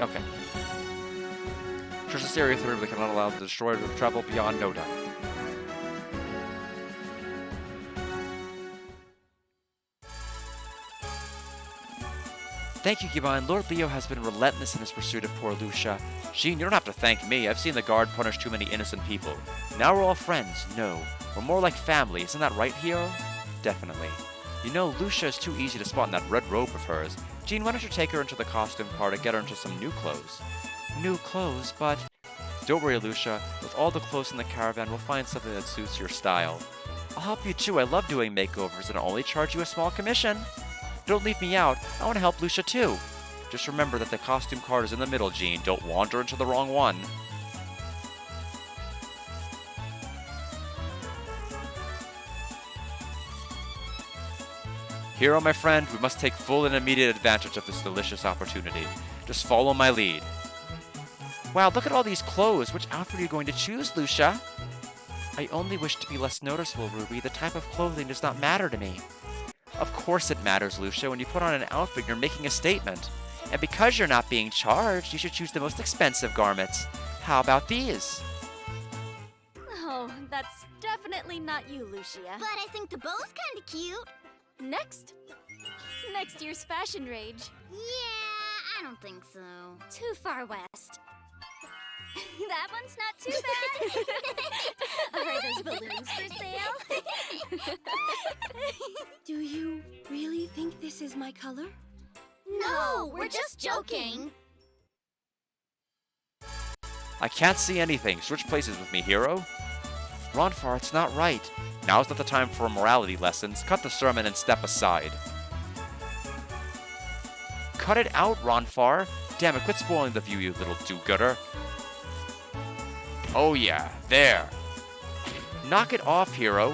Okay. Search this area thoroughly. We cannot allow the destroyer to travel beyond Noda. Thank you, Gibbon. Lord Leo has been relentless in his pursuit of poor Lucia. Jean, you don't have to thank me. I've seen the guard punish too many innocent people. Now we're all friends. No, we're more like family. Isn't that right, hero? Definitely. You know, Lucia is too easy to spot in that red robe of hers. Jean, why don't you take her into the costume car to get her into some new clothes? New clothes, but... Don't worry, Lucia. With all the clothes in the caravan, we'll find something that suits your style. I'll help you too. I love doing makeovers, and I'll only charge you a small commission. Don't leave me out. I want to help Lucia too. Just remember that the costume cart is in the middle, Jean. Don't wander into the wrong one. Hero, my friend, we must take full and immediate advantage of this delicious opportunity. Just follow my lead. Wow, look at all these clothes. Which outfit are you going to choose, Lucia? I only wish to be less noticeable, Ruby. The type of clothing does not matter to me. Of course it matters, Lucia. When you put on an outfit, you're making a statement. And because you're not being charged, you should choose the most expensive garments. How about these? Oh, that's definitely not you, Lucia. But I think the bow's kind of cute. Next year's fashion rage. Yeah, I don't think so. Too far west. That one's not too bad. Are those balloons for sale? Do you really think this is my color? No, we're just joking. I can't see anything. Switch places with me, hero. Ronfar, it's not right. Now's not the time for morality lessons. Cut the sermon and step aside. Cut it out, Ronfar. Damn it, quit spoiling the view, you little do-gooder. Oh yeah, there. Knock it off, hero.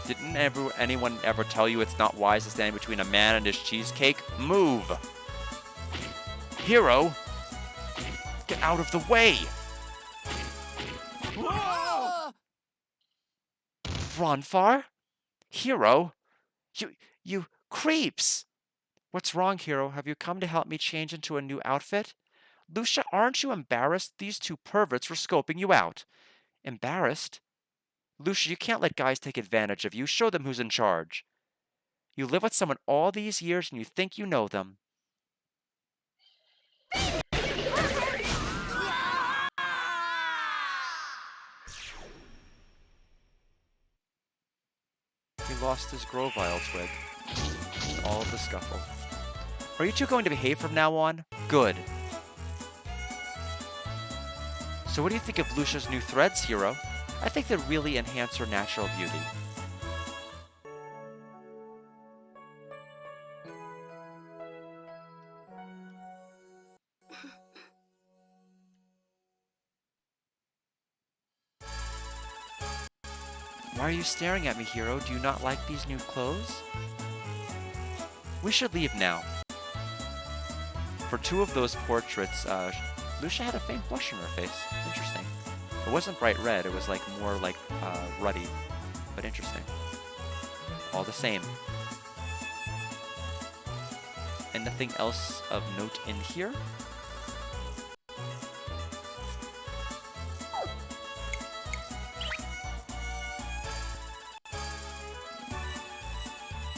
Didn't anyone ever tell you it's not wise to stand between a man and his cheesecake? Move! Hero! Get out of the way! Ronfar? Hero? You creeps! What's wrong, hero? Have you come to help me change into a new outfit? Lucia, aren't you embarrassed? These 2 perverts were scoping you out. Embarrassed? Lucia, you can't let guys take advantage of you. Show them who's in charge. You live with someone all these years and you think you know them. He lost his Grovile twig. All of the scuffle. Are you 2 going to behave from now on? Good. So what do you think of Lucia's new threads, hero? I think they really enhance her natural beauty. Why are you staring at me, hero? Do you not like these new clothes? We should leave now. For 2 of those portraits, Lucia had a faint blush on her face. Interesting. It wasn't bright red, it was like more like ruddy, but interesting. All the same. And nothing else of note in here?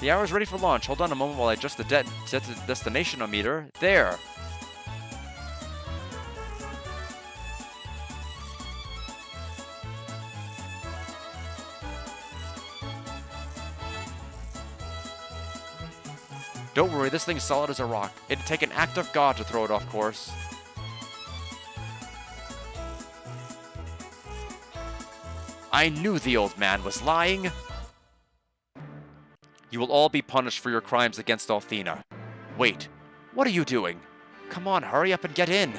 The hour is ready for launch. Hold on a moment while I adjust the destination meter. There. Don't worry, this thing's solid as a rock. It'd take an act of God to throw it off course. I knew the old man was lying. You will all be punished for your crimes against Althena. Wait, what are you doing? Come on, hurry up and get in.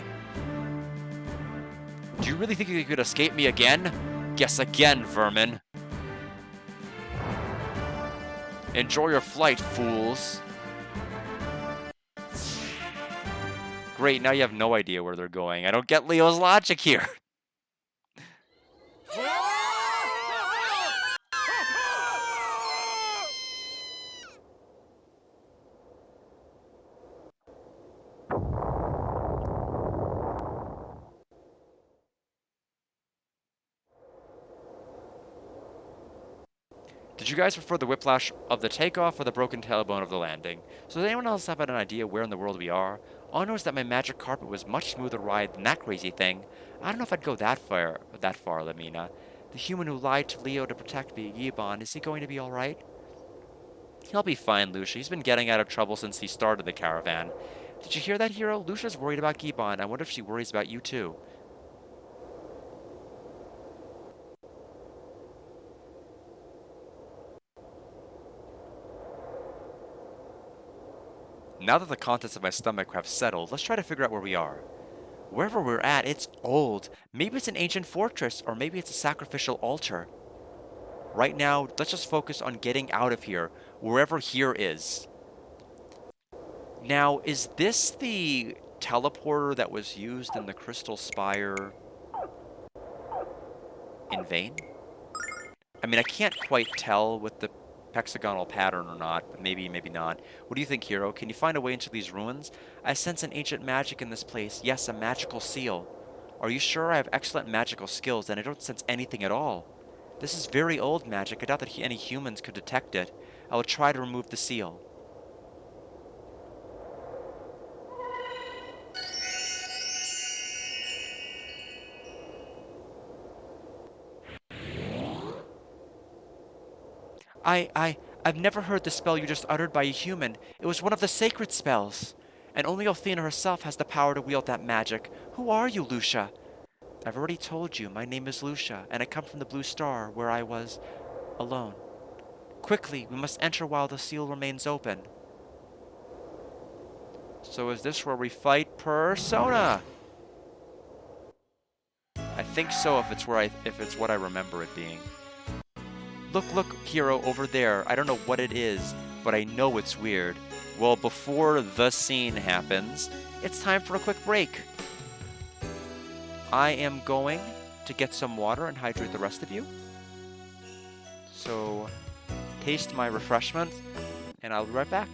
Do you really think you could escape me again? Guess again, vermin. Enjoy your flight, fools. Great, now you have no idea where they're going. I don't get Leo's logic here. Did you guys prefer the whiplash of the takeoff or the broken tailbone of the landing? So does anyone else have an idea where in the world we are? All I know is that my magic carpet was much smoother ride than that crazy thing. I don't know if I'd go that far, Lamina. The human who lied to Leo to protect me, Giban, is he going to be alright? He'll be fine, Lucia. He's been getting out of trouble since he started the caravan. Did you hear that, Hero? Lucia's worried about Giban. I wonder if she worries about you too. Now that the contents of my stomach have settled, let's try to figure out where we are. Wherever we're at, it's old. Maybe it's an ancient fortress, or maybe it's a sacrificial altar. Right now, let's just focus on getting out of here, wherever here is. Now, is this the teleporter that was used in the Crystal Spire in vain? I mean, I can't quite tell with the hexagonal pattern or not, but maybe not. What do you think, Hero? Can you find a way into these ruins? I sense an ancient magic in this place. Yes, a magical seal. Are you sure? I have excellent magical skills, and I don't sense anything at all. This is very old magic. I doubt that any humans could detect it. I will try to remove the seal. I've never heard the spell you just uttered by a human. It was one of the sacred spells. And only Althena herself has the power to wield that magic. Who are you, Lucia? I've already told you, my name is Lucia, and I come from the Blue Star, where I was alone. Quickly, we must enter while the seal remains open. So is this where we fight Persona? I think so if it's what I remember it being. Look, Hero, over there. I don't know what it is, but I know it's weird. Well, before the scene happens, it's time for a quick break. I am going to get some water and hydrate the rest of you. So, taste my refreshment, and I'll be right back.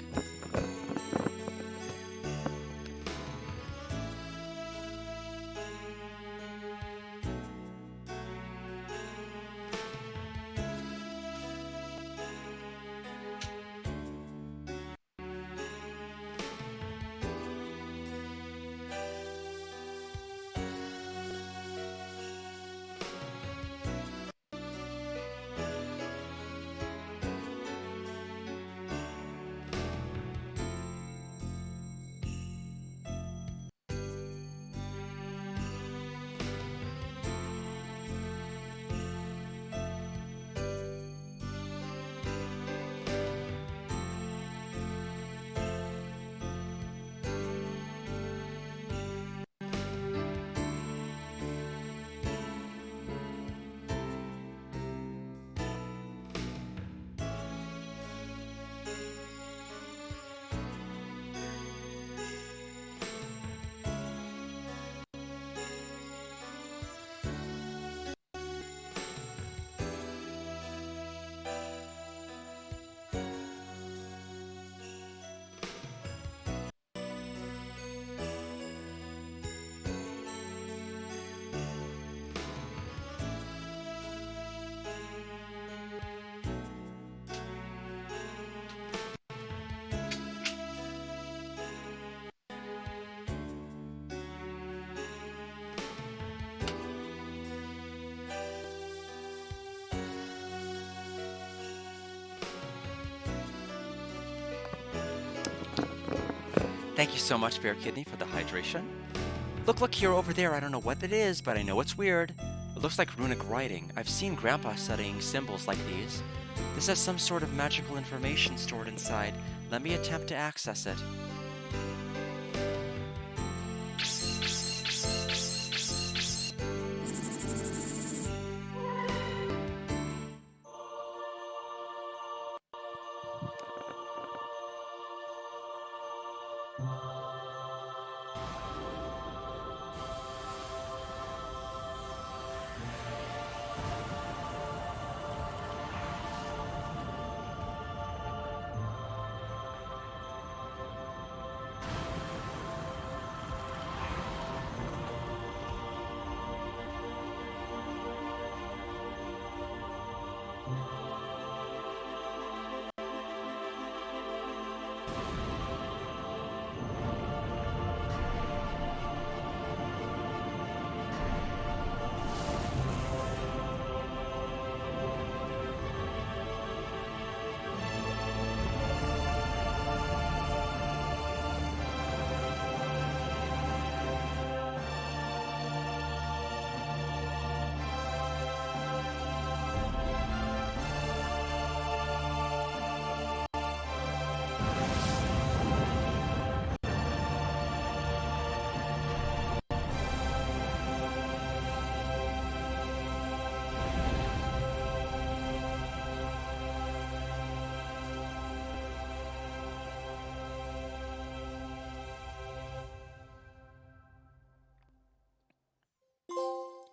Thank you so much, Bear Kidney, for the hydration. Look here over there. I don't know what it is, but I know it's weird. It looks like runic writing. I've seen Grandpa studying symbols like these. This has some sort of magical information stored inside. Let me attempt to access it.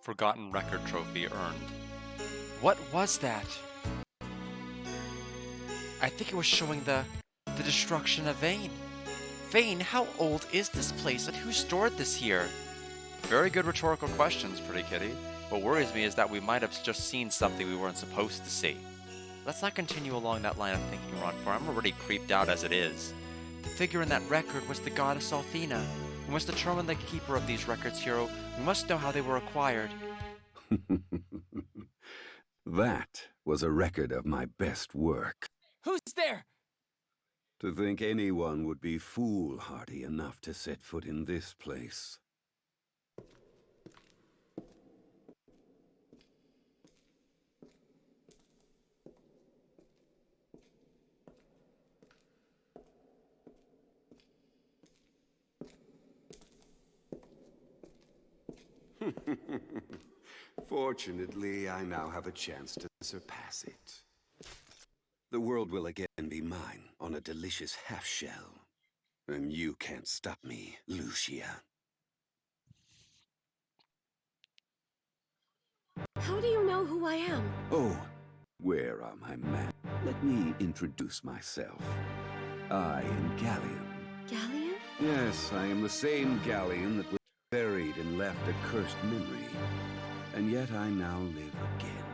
Forgotten record trophy earned. What was that? I think it was showing the destruction of Vane. Vane, how old is this place and who stored this here? Very good rhetorical questions, Pretty Kitty. What worries me is that we might have just seen something we weren't supposed to see. Let's not continue along that line of thinking, Ron, for I'm already creeped out as it is. The figure in that record was the goddess Althena. We must determine the keeper of these records, Hero. We must know how they were acquired. That was a record of my best work. Who's there? To think anyone would be foolhardy enough to set foot in this place. Fortunately, I now have a chance to surpass it. The world will again be mine on a delicious half-shell. And you can't stop me, Lucia. How do you know who I am? Oh, where are my men? Let me introduce myself. I am Galleon. Galleon? Yes, I am the same Galleon that was buried and left a cursed memory. And yet I now live again.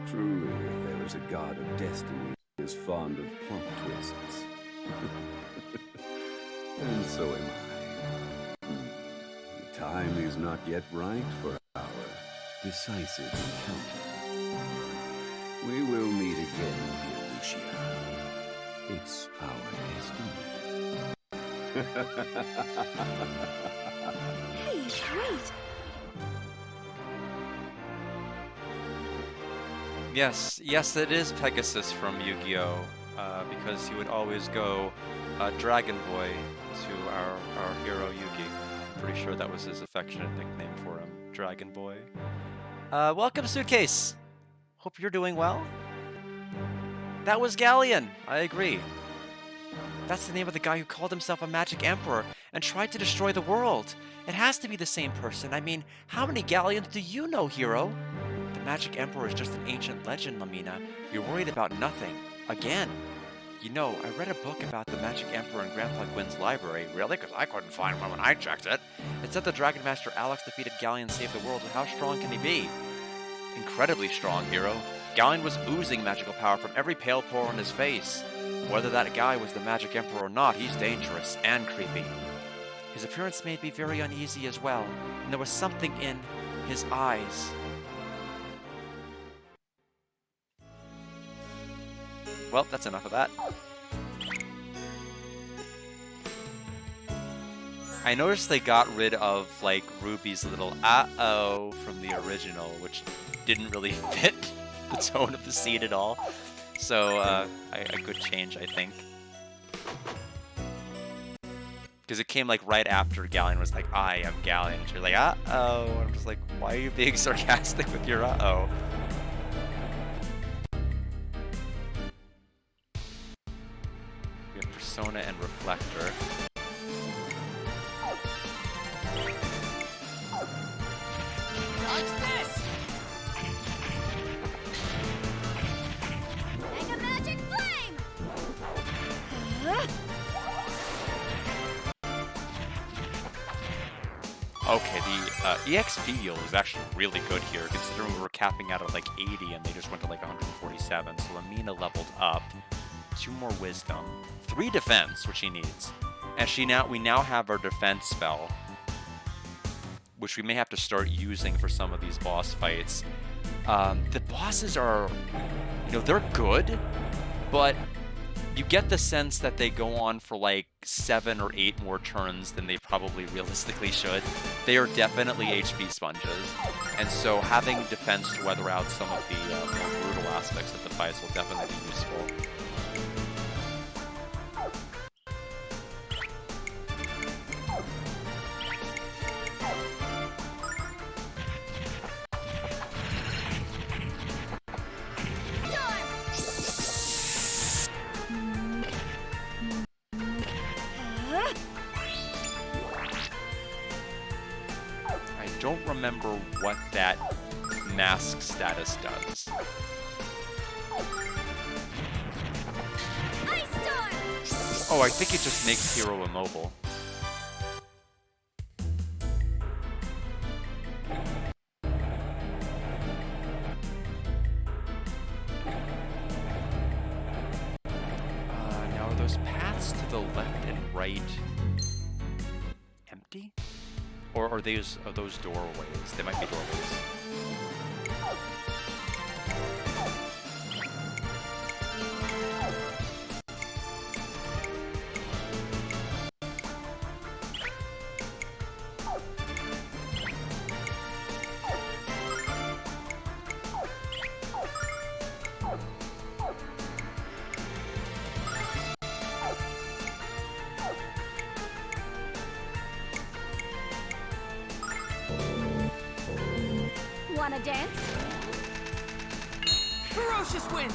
Truly, if there is a god of destiny, he is fond of plot twists. And so am I. The time is not yet right for our decisive encounter. We will meet again, dear Lucia. It's our destiny. Hey, wait! Yes, it is Pegasus from Yu-Gi-Oh! Because he would always go Dragon Boy to our hero Yugi. I'm pretty sure that was his affectionate nickname for him, Dragon Boy. Welcome, Suitcase! Hope you're doing well. That was Galleon, I agree. That's the name of the guy who called himself a magic emperor and tried to destroy the world. It has to be the same person. I mean, how many Galleons do you know, hero? The magic emperor is just an ancient legend, Lamina. You're worried about nothing. Again. You know, I read a book about the magic emperor in Grandpa Gwyn's library. Really? Because I couldn't find one when I checked it. It said the Dragon Master Alex defeated Galleon and saved the world, but how strong can he be? Incredibly strong, hero. Galleon was oozing magical power from every pale pore on his face. Whether that guy was the magic emperor or not, he's dangerous and creepy. His appearance made me very uneasy as well, and there was something in his eyes. Well, that's enough of that. I noticed they got rid of, like, Ruby's little uh-oh from the original, which didn't really fit the tone of the scene at all. So, a good change, I think. Because it came, like, right after Galleon was like, I am Galleon, and she's like, uh-oh. And I'm just like, why are you being sarcastic with your uh-oh? We have Persona and Reflector. Dodge this! Mega Magic Flame! Okay, the EXP yield is actually really good here, considering we were capping out at like 80 and they just went to like 147. So Amina leveled up. 2 more wisdom. 3 defense, which she needs. And we now have our defense spell, which we may have to start using for some of these boss fights. The bosses are, they're good, but you get the sense that they go on for like 7 or 8 more turns than they probably realistically should. They are definitely HP sponges, and so having defense to weather out some of the more brutal aspects of the fights will definitely be useful. I don't remember what that mask status does. Ice Storm! Oh, I think it just makes Hero immobile. Now are those paths to the left and right empty? Or are those doorways? They might be doorways. Wanna dance? Ferocious wind!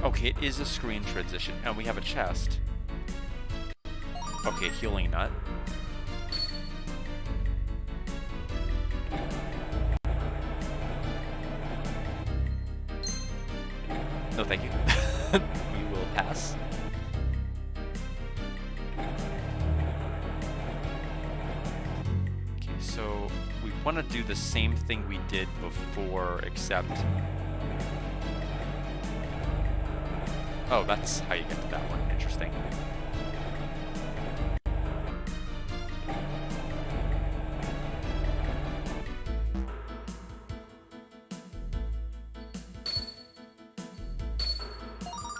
Okay, it is a screen transition, and we have a chest. Okay, healing nut. No, thank you. We will pass. Okay, so we want to do the same thing we did before, except... Oh, that's how you get to that one. Interesting.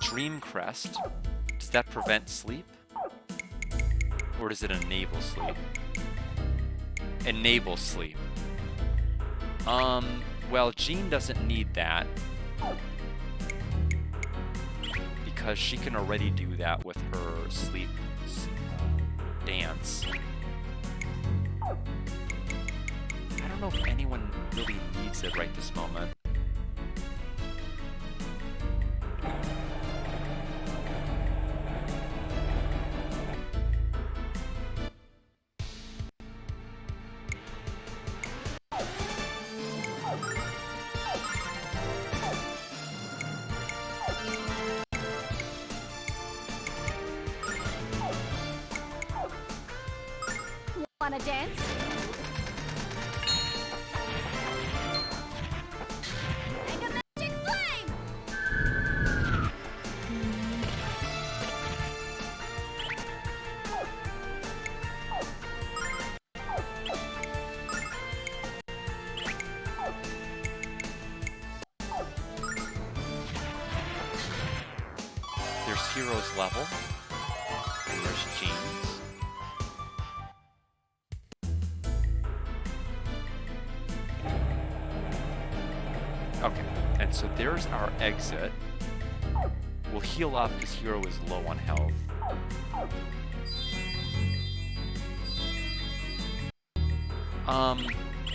Dream Crest. Does that prevent sleep? Or does it enable sleep? Enable sleep. Well, Jean doesn't need that, because she can already do that with her sleep dance. I don't know if anyone really needs it right this moment. Wanna dance? Mega Magic Hero's level. And there's Jeans. Okay, and so there's our exit. We'll heal up because Hero is low on health.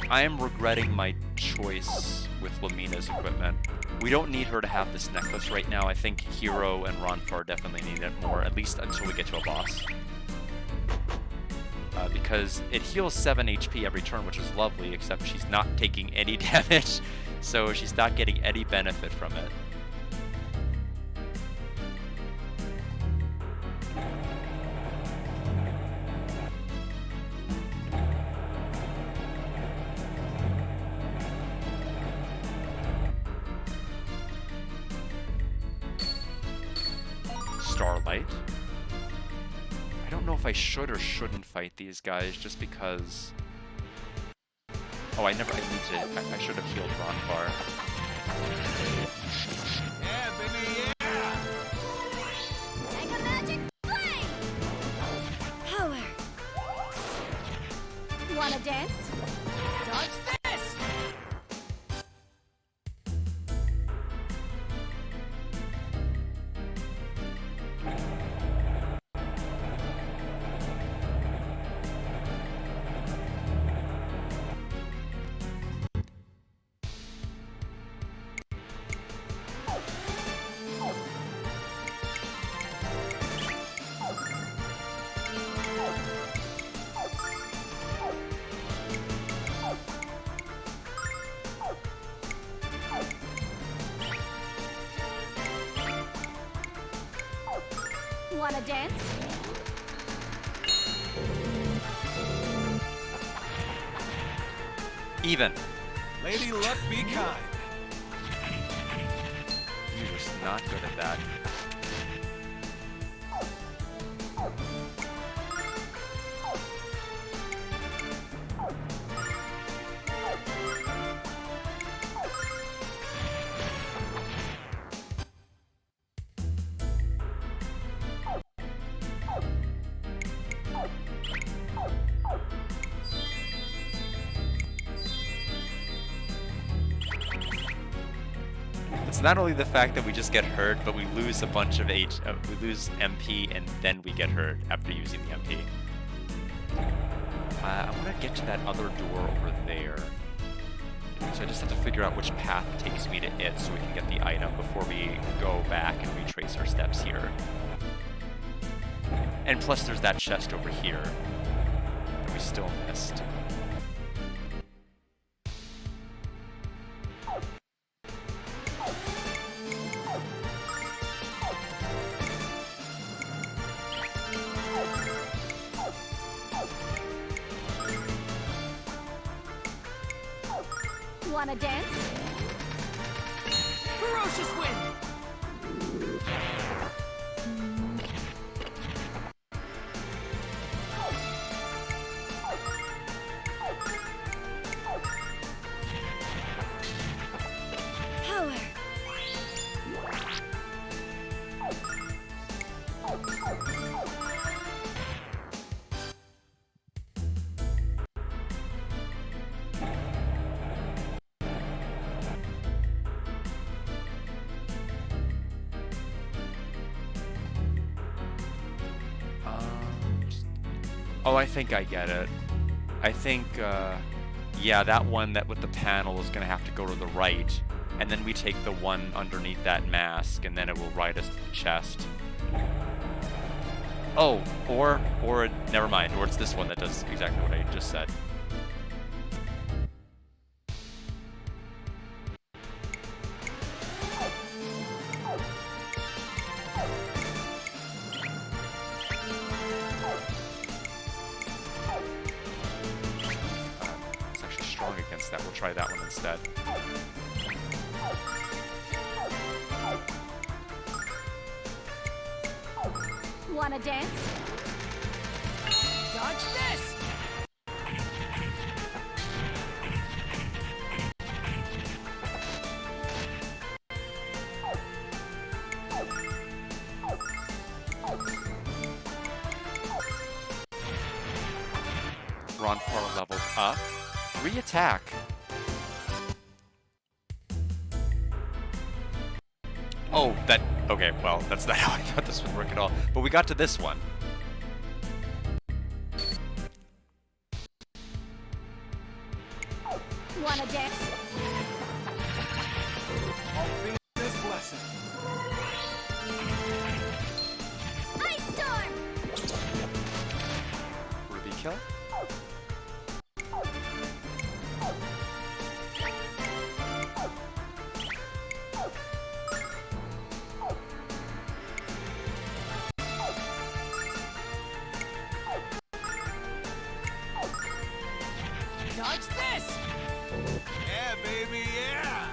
I am regretting my choice with Lamina's equipment. We don't need her to have this necklace right now. I think Hero and Ronfar definitely need it more, at least until we get to a boss. Because it heals 7 HP every turn, which is lovely, except she's not taking any damage, so she's not getting any benefit from it. Starlight. I don't know if I should or shouldn't fight these guys just because... Oh, I should have healed Ronfar. Yeah, baby, yeah! Mega Magic Flame! Power. Wanna dance? Dodge this! Wanna dance? Even. Lady Luck, be kind. He was not good at that. It's not only the fact that we just get hurt, but we lose a bunch of we lose MP and then we get hurt after using the MP. I want to get to that other door over there. So I just have to figure out which path takes me to it so we can get the item before we go back and retrace our steps here. And plus there's that chest over here that we still missed. Wanna dance? Ferocious wind! Power. Oh, I think I get it. I think, yeah, that one that with the panel is gonna have to go to the right, and then we take the one underneath that mask, and then it will ride us to the chest. Oh, or never mind, or it's this one that does exactly what I just said. It's actually strong against that. We'll try that one instead. Wanna dance? Dodge this! Ronfar leveled up. Re-attack. Oh, that... Okay, well, that's not how I thought this would work at all. But we got to this one. Wanna dance? All things this blessing. Ice storm! Ruby kill. Dodge this! Yeah, baby, yeah!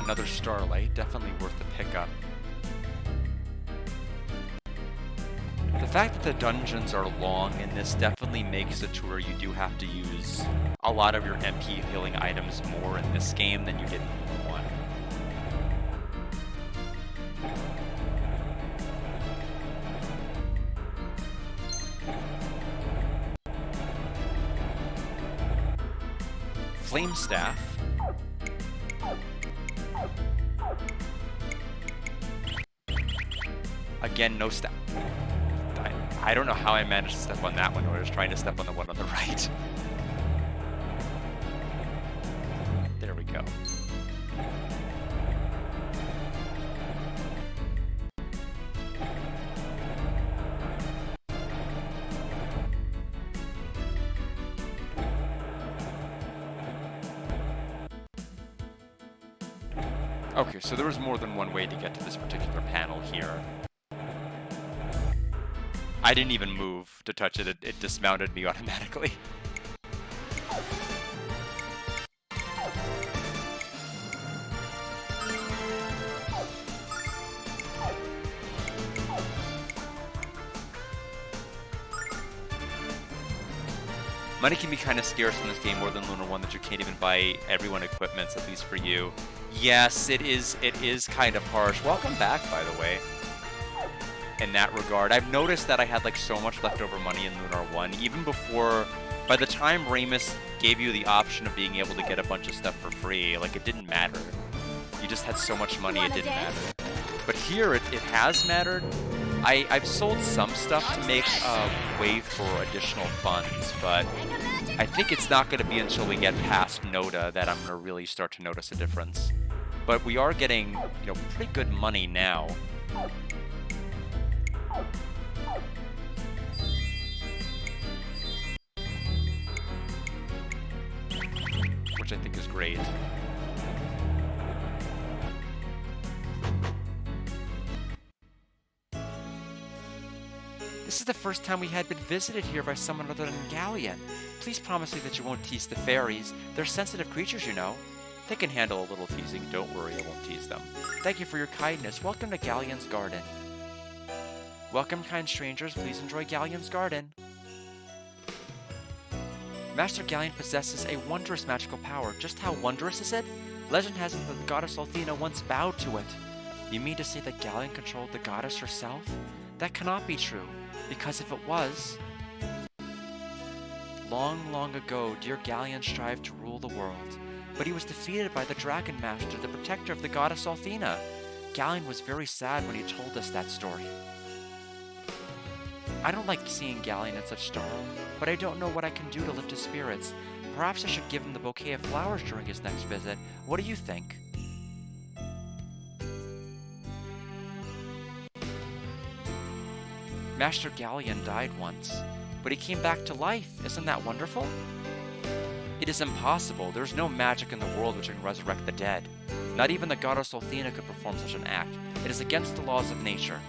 Another Starlight, definitely worth the pickup. The fact that the dungeons are long in this definitely makes it to where you do have to use a lot of your MP healing items more in this game than you did in Lunar 1. Flame Staff. Again, no step. I don't know how I managed to step on that one, or I was trying to step on the one on the right. There we go. Okay, so there was more than one way to get to this particular panel here. I didn't even move to touch it, it dismounted me automatically. Money can be kind of scarce in this game, more than Lunar 1, that you can't even buy everyone equipments, at least for you. Yes, it is kind of harsh. Welcome back, by the way. In that regard, I've noticed that I had like so much leftover money in Lunar 1, even before, by the time Ramus gave you the option of being able to get a bunch of stuff for free, like it didn't matter. You just had so much money, it didn't matter. But here, it has mattered. I've sold some stuff to make way for additional funds, but I think it's not going to be until we get past Noda that I'm going to really start to notice a difference. But we are getting, you know, pretty good money now. Which I think is great. This is the first time we had been visited here by someone other than Galleon. Please promise me that you won't tease the fairies. They're sensitive creatures, you know. They can handle a little teasing. Don't worry, I won't tease them. Thank you for your kindness. Welcome to Galleon's garden. Welcome, kind strangers. Please enjoy Galleon's garden. Master Galleon possesses a wondrous magical power. Just how wondrous is it? Legend has it that the goddess Althena once bowed to it. You mean to say that Galleon controlled the goddess herself? That cannot be true, because if it was... Long, long ago, dear Galleon strived to rule the world, but he was defeated by the Dragon Master, the protector of the goddess Althena. Galleon was very sad when he told us that story. I don't like seeing Galleon in such sorrow, but I don't know what I can do to lift his spirits. Perhaps I should give him the bouquet of flowers during his next visit. What do you think? Master Galleon died once, but he came back to life. Isn't that wonderful? It is impossible. There's no magic in the world which can resurrect the dead. Not even the goddess Althena could perform such an act. It is against the laws of nature.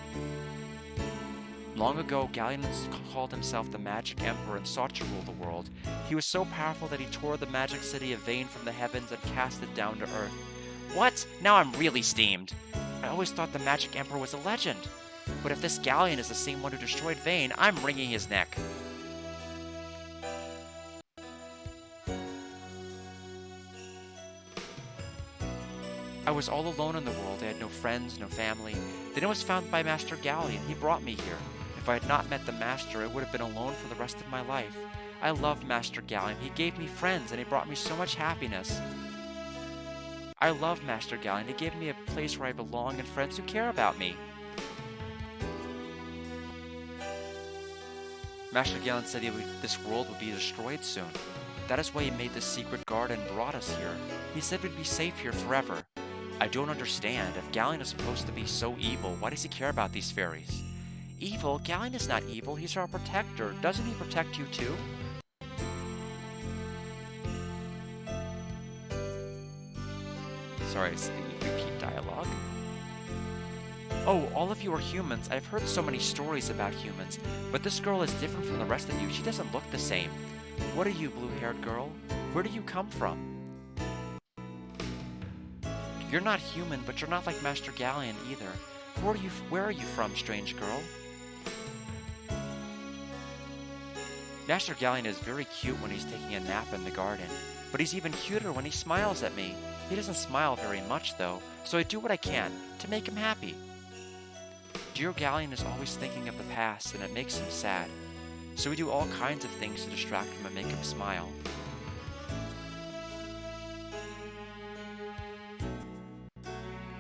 Long ago, Galleon called himself the Magic Emperor and sought to rule the world. He was so powerful that he tore the magic city of Vane from the heavens and cast it down to earth. What? Now I'm really steamed. I always thought the Magic Emperor was a legend. But if this galleon is the same one who destroyed Vane, I'm wringing his neck. I was all alone in the world. I had no friends, no family. Then I was found by Master Galleon. He brought me here. If I had not met the Master, I would have been alone for the rest of my life. I loved Master Galleon. He gave me friends, and he brought me so much happiness. I love Master Galleon. He gave me a place where I belong and friends who care about me. Master Galleon said this world would be destroyed soon. That is why he made this secret garden and brought us here. He said we'd be safe here forever. I don't understand. If Galleon is supposed to be so evil, why does he care about these fairies? Evil? Galleon is not evil. He's our protector. Doesn't he protect you too? Sorry, it's the repeat dialogue. Oh, all of you are humans. I've heard so many stories about humans, but this girl is different from the rest of you. She doesn't look the same. What are you, blue-haired girl? Where do you come from? You're not human, but you're not like Master Galleon either. Where are you from, strange girl? Master Galleon is very cute when he's taking a nap in the garden, but he's even cuter when he smiles at me. He doesn't smile very much, though, so I do what I can to make him happy. Dear Galleon is always thinking of the past, and it makes him sad. So we do all kinds of things to distract him and make him smile.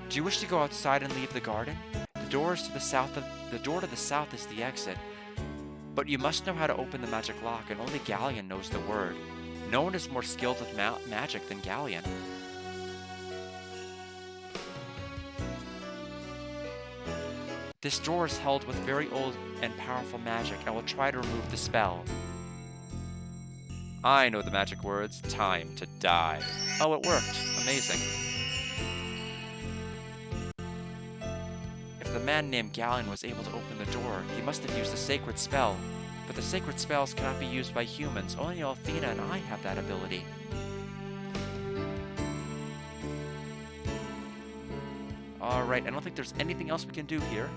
Do you wish to go outside and leave the garden? The door to the south is the exit. But you must know how to open the magic lock, and only Galleon knows the word. No one is more skilled with magic than Galleon. This door is held with very old and powerful magic. I will try to remove the spell. I know the magic words. Time to die. Oh, it worked. Amazing. If the man named Galleon was able to open the door, he must have used a sacred spell. But the sacred spells cannot be used by humans. Only Althena and I have that ability. Alright, I don't think there's anything else we can do here.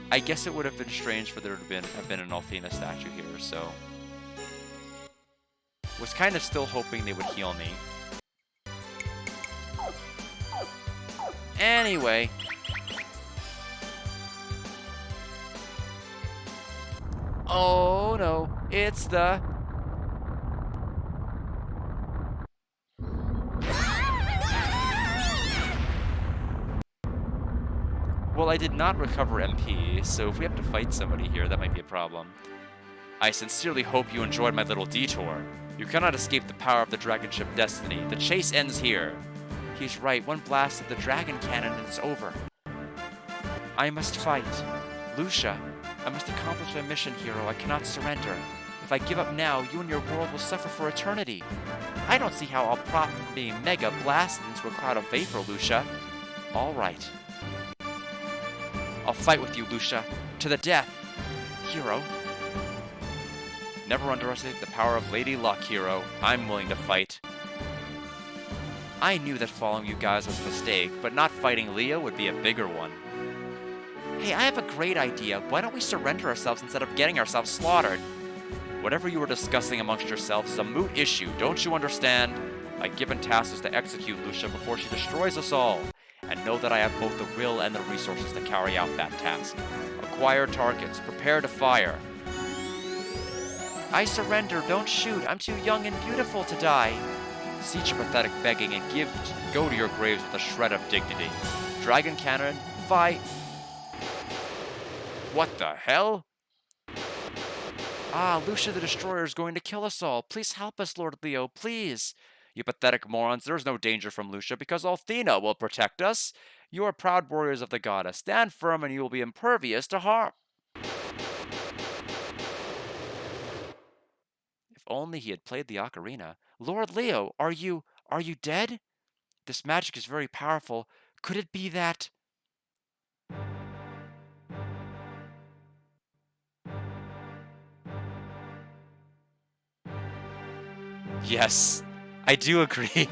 I guess it would have been strange for there to have been an Althena statue here, so... Was kind of still hoping they would heal me. Anyway. Oh no, it's the... Well, I did not recover MP, so if we have to fight somebody here, that might be a problem. I sincerely hope you enjoyed my little detour. You cannot escape the power of the dragon ship Destiny. The chase ends here. He's right, one blast of the dragon cannon and it's over. I must fight. Lucia, I must accomplish my mission, hero. I cannot surrender. If I give up now, you and your world will suffer for eternity. I don't see how I'll profit from being mega blasted into a cloud of vapor, Lucia. All right. I'll fight with you, Lucia. To the death. Hero. Never underestimate the power of Lady Luck, hero. I'm willing to fight. I knew that following you guys was a mistake, but not fighting Leo would be a bigger one. Hey, I have a great idea. Why don't we surrender ourselves instead of getting ourselves slaughtered? Whatever you were discussing amongst yourselves is a moot issue, don't you understand? My given task is to execute Lucia before she destroys us all. And know that I have both the will and the resources to carry out that task. Acquire targets. Prepare to fire. I surrender. Don't shoot. I'm too young and beautiful to die. Cease your pathetic begging and go to your graves with a shred of dignity. Dragon cannon, fight. What the hell? Ah, Lucia the Destroyer is going to kill us all. Please help us, Lord Leo, please. You pathetic morons, there is no danger from Lucia because Althena will protect us. You are proud warriors of the goddess. Stand firm and you will be impervious to harm. If only he had played the ocarina. Lord Leo, are you dead? This magic is very powerful. Could it be that... Yes, I do agree.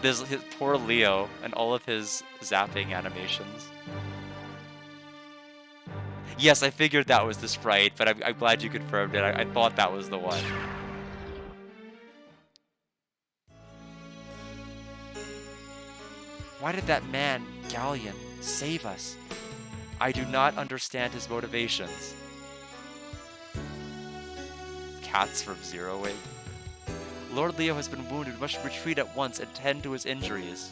This his poor Leo and all of his zapping animations. Yes, I figured that was the sprite, but I'm glad you confirmed it. I thought that was the one. Why did that man, Galleon, save us? I do not understand his motivations. Cats from Zero Wing. Lord Leo has been wounded. Must retreat at once and tend to his injuries.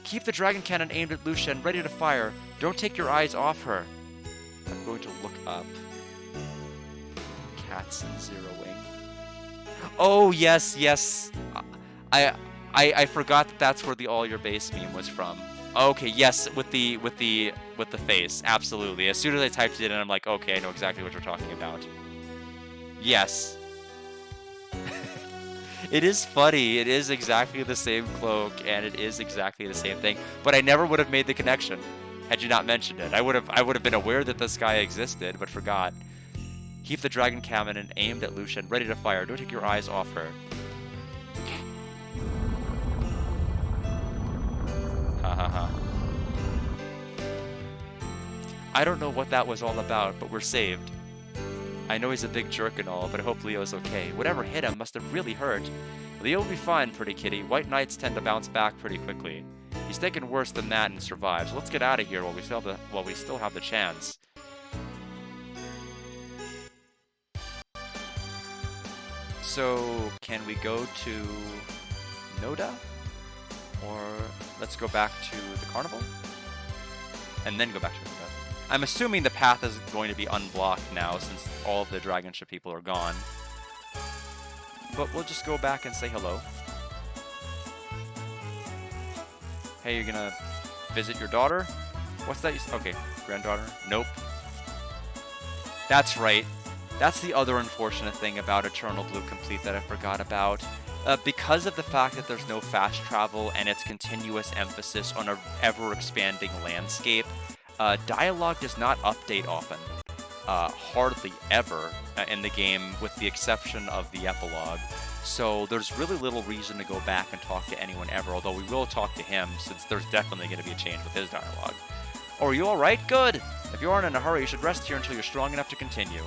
Keep the dragon cannon aimed at Lucia and ready to fire. Don't take your eyes off her. I'm going to look up cats in Zero Wing. Oh yes, yes. I forgot that that's where the all your base meme was from. Okay, yes, with the face, absolutely. As soon as I typed it in, I'm like, okay, I know exactly what you're talking about. Yes. It is funny. It is exactly the same cloak, and it is exactly the same thing. But I never would have made the connection had you not mentioned it. I would have been aware that this guy existed, but forgot. Keep the dragon cannon aimed at Lucian, ready to fire. Don't take your eyes off her. Ha ha ha. I don't know what that was all about, but we're saved. I know he's a big jerk and all, but I hope Leo's okay. Whatever hit him must have really hurt. Leo will be fine, pretty kitty. White knights tend to bounce back pretty quickly. He's taken worse than that and survived. So let's get out of here while we still have the chance. So, can we go to Noda? Or let's go back to the carnival? And then go back to Noda. I'm assuming the path is going to be unblocked now since all of the dragon ship people are gone. But we'll just go back and say hello. Hey, you're gonna visit your daughter? What's that? Okay, granddaughter? Nope. That's right. That's the other unfortunate thing about Eternal Blue Complete that I forgot about. Because of the fact that there's no fast travel and its continuous emphasis on an ever-expanding landscape, dialogue does not update often. Hardly ever in the game, with the exception of the epilogue. So there's really little reason to go back and talk to anyone ever, although we will talk to him since there's definitely going to be a change with his dialogue. Oh, are you alright? Good! If you aren't in a hurry, you should rest here until you're strong enough to continue.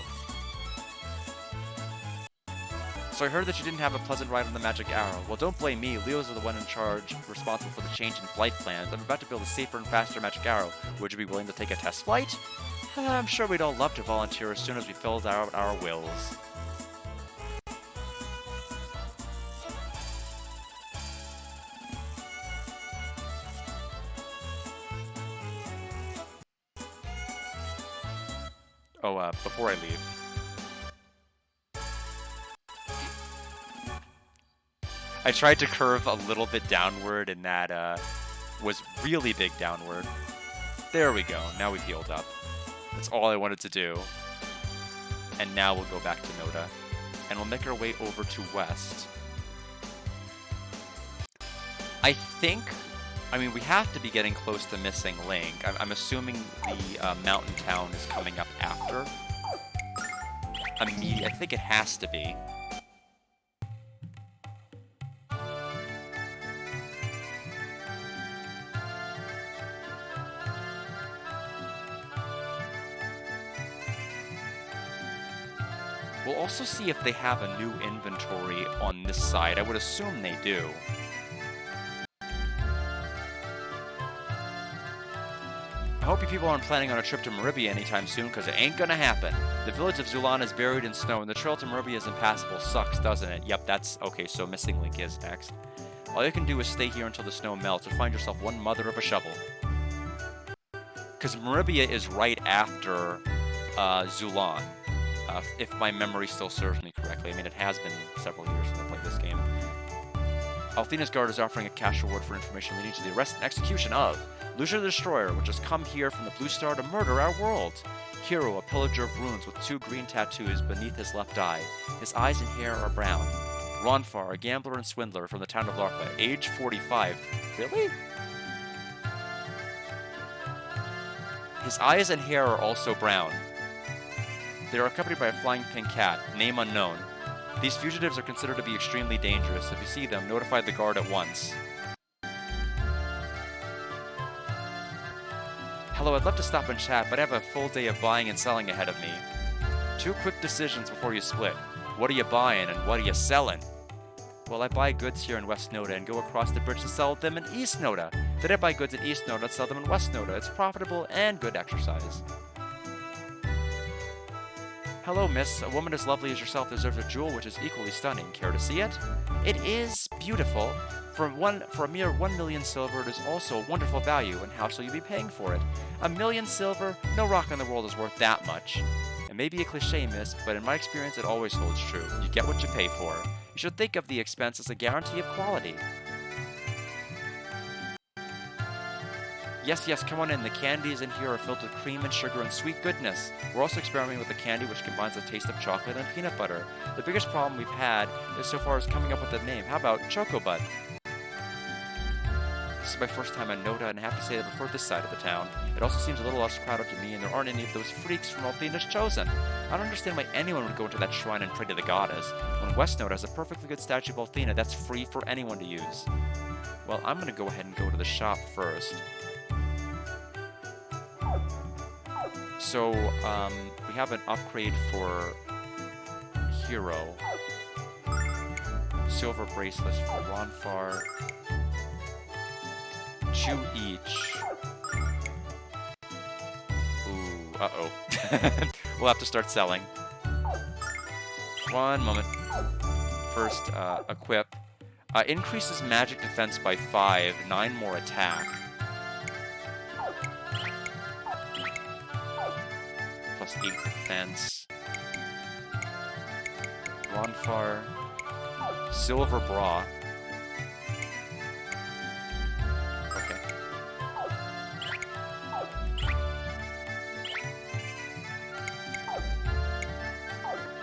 So I heard that you didn't have a pleasant ride on the Magic Arrow. Well, don't blame me. Leo's the one in charge, responsible for the change in flight plans. I'm about to build a safer and faster Magic Arrow. Would you be willing to take a test flight? I'm sure we'd all love to volunteer as soon as we filled out our wills. Oh, before I leave. I tried to curve a little bit downward, and that was really big downward. There we go. Now we've healed up. That's all I wanted to do. And now we'll go back to Noda. And we'll make our way over to West. I mean, we have to be getting close to Missing Link. I'm assuming the mountain town is coming up after. I think it has to be. We'll also see if they have a new inventory on this side. I would assume they do. I hope you people aren't planning on a trip to Maribia anytime soon, because it ain't gonna happen. The village of Zulan is buried in snow, and the trail to Maribia is impassable. Sucks, doesn't it? Yep, that's... Okay, so Missing Link is next. All you can do is stay here until the snow melts and find yourself one mother of a shovel. Because Maribia is right after Zulan. If my memory still serves me correctly. I mean, it has been several years since I played this game. Althena's Guard is offering a cash reward for information leading to the arrest and execution of Lucia the Destroyer, which has come here from the Blue Star to murder our world. Hero, a pillager of runes with 2 green tattoos beneath his left eye. His eyes and hair are brown. Ronfar, a gambler and swindler from the town of Larpa, age 45. Really? His eyes and hair are also brown. They are accompanied by a flying pink cat, name unknown. These fugitives are considered to be extremely dangerous. If you see them, notify the guard at once. Hello, I'd love to stop and chat, but I have a full day of buying and selling ahead of me. 2 quick decisions before you split. What are you buying and what are you selling? Well, I buy goods here in West Noda and go across the bridge to sell them in East Noda. Then I buy goods in East Noda and sell them in West Noda. It's profitable and good exercise. Hello, miss. A woman as lovely as yourself deserves a jewel which is equally stunning. Care to see it? It is beautiful. For a mere 1 million silver, it is also a wonderful value, and how shall you be paying for it? 1 million silver? No rock in the world is worth that much. It may be a cliche, miss, but in my experience it always holds true. You get what you pay for. You should think of the expense as a guarantee of quality. Yes, come on in. The candies in here are filled with cream and sugar and sweet goodness. We're also experimenting with a candy which combines the taste of chocolate and peanut butter. The biggest problem we've had is so far as coming up with a name. How about Chocobud? This is my first time on Noda, and I have to say that I prefer this side of the town. It also seems a little less crowded to me, and there aren't any of those freaks from Althena's Chosen. I don't understand why anyone would go into that shrine and pray to the goddess. When West Noda has a perfectly good statue of Althena that's free for anyone to use. Well, I'm gonna go ahead and go to the shop first. So, we have an upgrade for Hero. Silver bracelets for Ronfar. 2 each. Ooh, uh-oh. We'll have to start selling. One moment. First, equip. Increases magic defense by 5, 9 more attack. Plus 8 defense. Ronfar. Silver bra. Okay.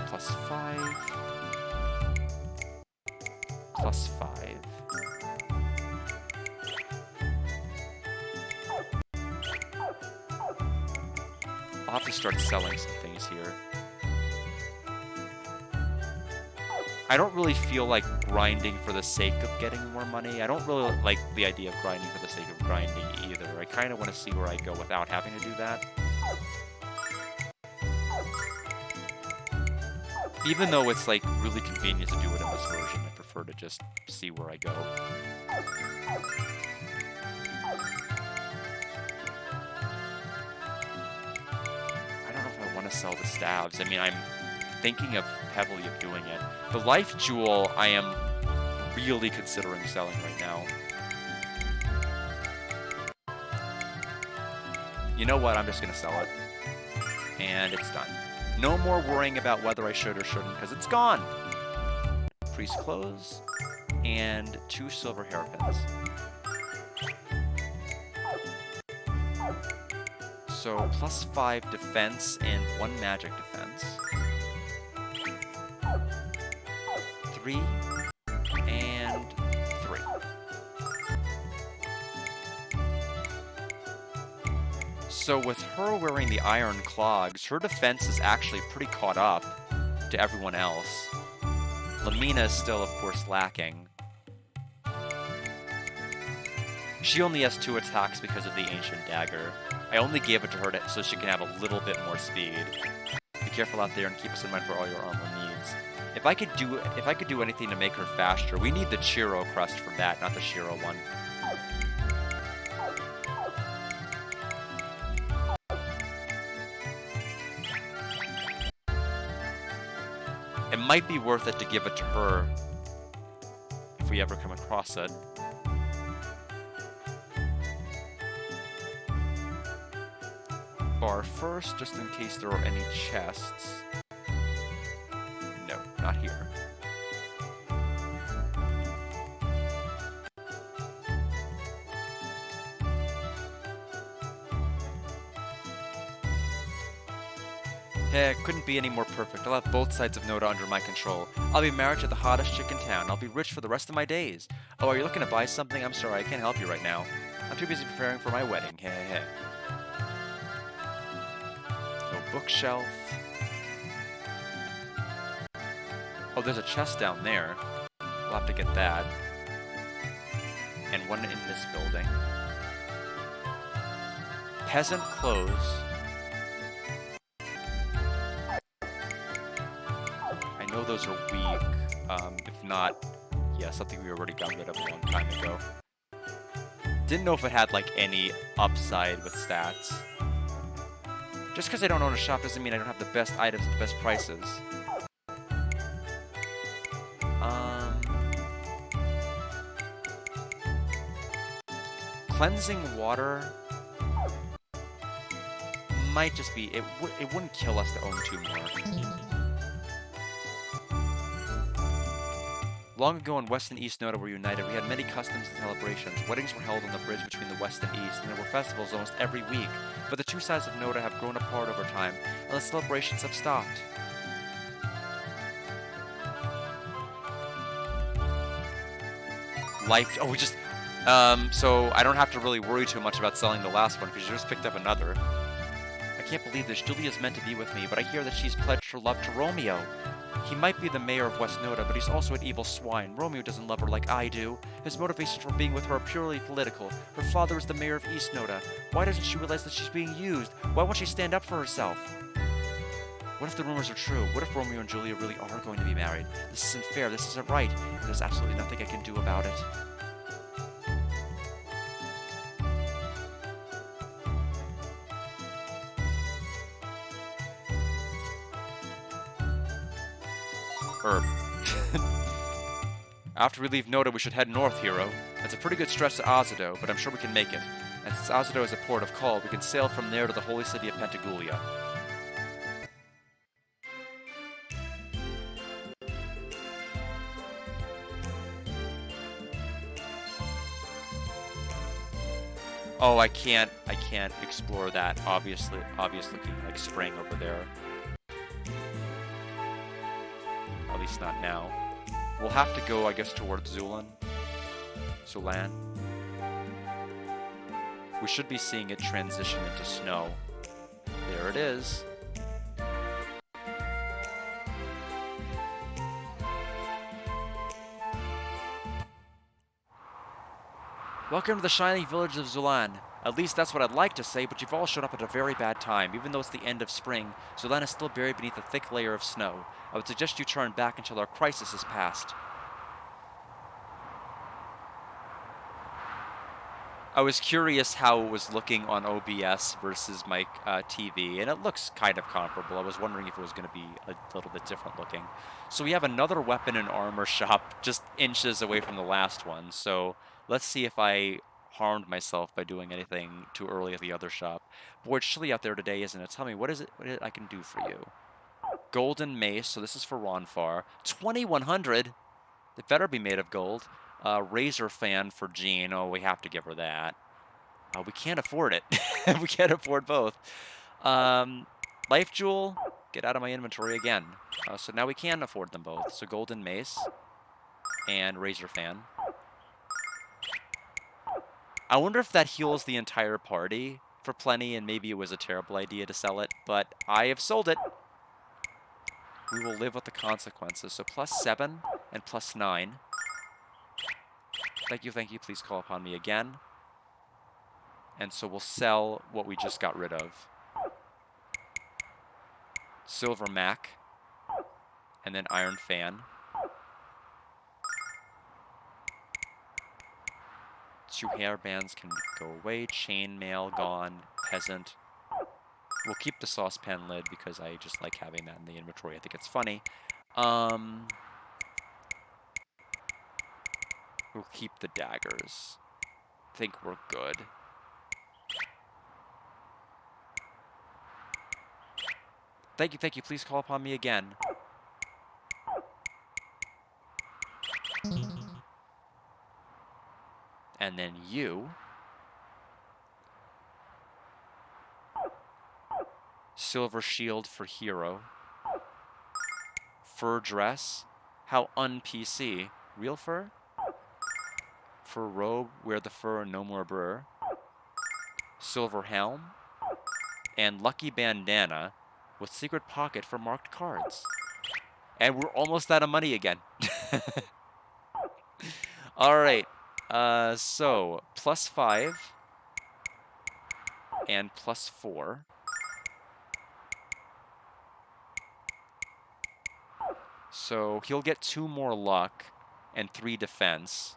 Plus 5. Plus 5. I'll have to start selling some things here. I don't really feel like grinding for the sake of getting more money. I don't really like the idea of grinding for the sake of grinding either. I kind of want to see where I go without having to do that. Even though it's like really convenient to do it in this version, I prefer to just see where I go. I don't know if I want to sell the stabs. I mean, I'm thinking of heavily of doing it. The life jewel I am really considering selling right now. You know what? I'm just gonna sell it. And it's done. No more worrying about whether I should or shouldn't, because it's gone. Priest clothes and 2 silver hairpins. So plus 5 defense and 1 magic defense. 3 and 3. So with her wearing the iron clogs, her defense is actually pretty caught up to everyone else. Lamina is still, of course, lacking. She only has 2 attacks because of the ancient dagger. I only gave it to her so she can have a little bit more speed. Be careful out there and keep us in mind for all your armor needs. If I could do anything to make her faster, we need the Chiro crust for that, not the Shiro one. It might be worth it to give it to her if we ever come across it. Bar first, just in case there are any chests. No, not here. It couldn't be any more perfect. I'll have both sides of Noda under my control. I'll be married to the hottest chick in town. I'll be rich for the rest of my days. Oh, are you looking to buy something? I'm sorry, I can't help you right now. I'm too busy preparing for my wedding. Heh heh heh. No bookshelf. Oh, there's a chest down there. We'll have to get that. And one in this building. Peasant clothes. I know those are weak. If not, yeah, something we already got rid of a long time ago. Didn't know if it had, like, any upside with stats. Just because I don't own a shop doesn't mean I don't have the best items at the best prices. Cleansing water might just be... It wouldn't kill us to own 2 more. Long ago when West and East Noda were united, we had many customs and celebrations. Weddings were held on the bridge between the West and East, and there were festivals almost every week. But the two sides of Noda have grown apart over time, and the celebrations have stopped. Life... Oh, we just... so I don't have to really worry too much about selling the last one, because you just picked up another. I can't believe this. Julia's meant to be with me, but I hear that she's pledged her love to Romeo. He might be the mayor of West Noda, but he's also an evil swine. Romeo doesn't love her like I do. His motivations for being with her are purely political. Her father is the mayor of East Noda. Why doesn't she realize that she's being used? Why won't she stand up for herself? What if the rumors are true? What if Romeo and Julia really are going to be married? This isn't fair. This isn't right. And there's absolutely nothing I can do about it. After we leave Noda, we should head north, hero. It's a pretty good stretch to Azudo, but I'm sure we can make it. And since Azudo is a port of call, we can sail from there to the holy city of Pentagoulia. Oh, I can't explore that obvious looking like spring over there. At least not now. We'll have to go, I guess, towards Zulan. We should be seeing it transition into snow. There it is. Welcome to the shining village of Zulan. At least that's what I'd like to say, but you've all showed up at a very bad time. Even though it's the end of spring, Zulan is still buried beneath a thick layer of snow. I would suggest you turn back until our crisis is past. I was curious how it was looking on OBS versus my TV, and it looks kind of comparable. I was wondering if it was going to be a little bit different looking. So we have another weapon and armor shop just inches away from the last one. So let's see if I harmed myself by doing anything too early at the other shop. Boy, it's chilly out there today, isn't it? Tell me, what is it I can do for you? Golden mace, so this is for Ronfar. 2100. It better be made of gold. Razor fan for Jean. Oh, we have to give her that. We can't afford it. We can't afford both. Life Jewel, get out of my inventory again. So now we can afford them both. So Golden Mace and Razor fan. I wonder if that heals the entire party for plenty, and maybe it was a terrible idea to sell it, but I have sold it. We will live with the consequences. So +7 and +9. Thank you, please call upon me again. And so we'll sell what we just got rid of. Silver Mac. And then Iron Fan. 2 hairbands can go away. Chainmail gone. Peasant. We'll keep the saucepan lid because I just like having that in the inventory. I think it's funny. We'll keep the daggers. I think we're good. Thank you, please call upon me again. And then you. Silver shield for hero. Fur dress. How un-PC. Real fur? Fur robe, wear the fur, no more burr. Silver helm. And lucky bandana with secret pocket for marked cards. And we're almost out of money again. All right. So +5 and +4. So he'll get 2 more luck and 3 defense.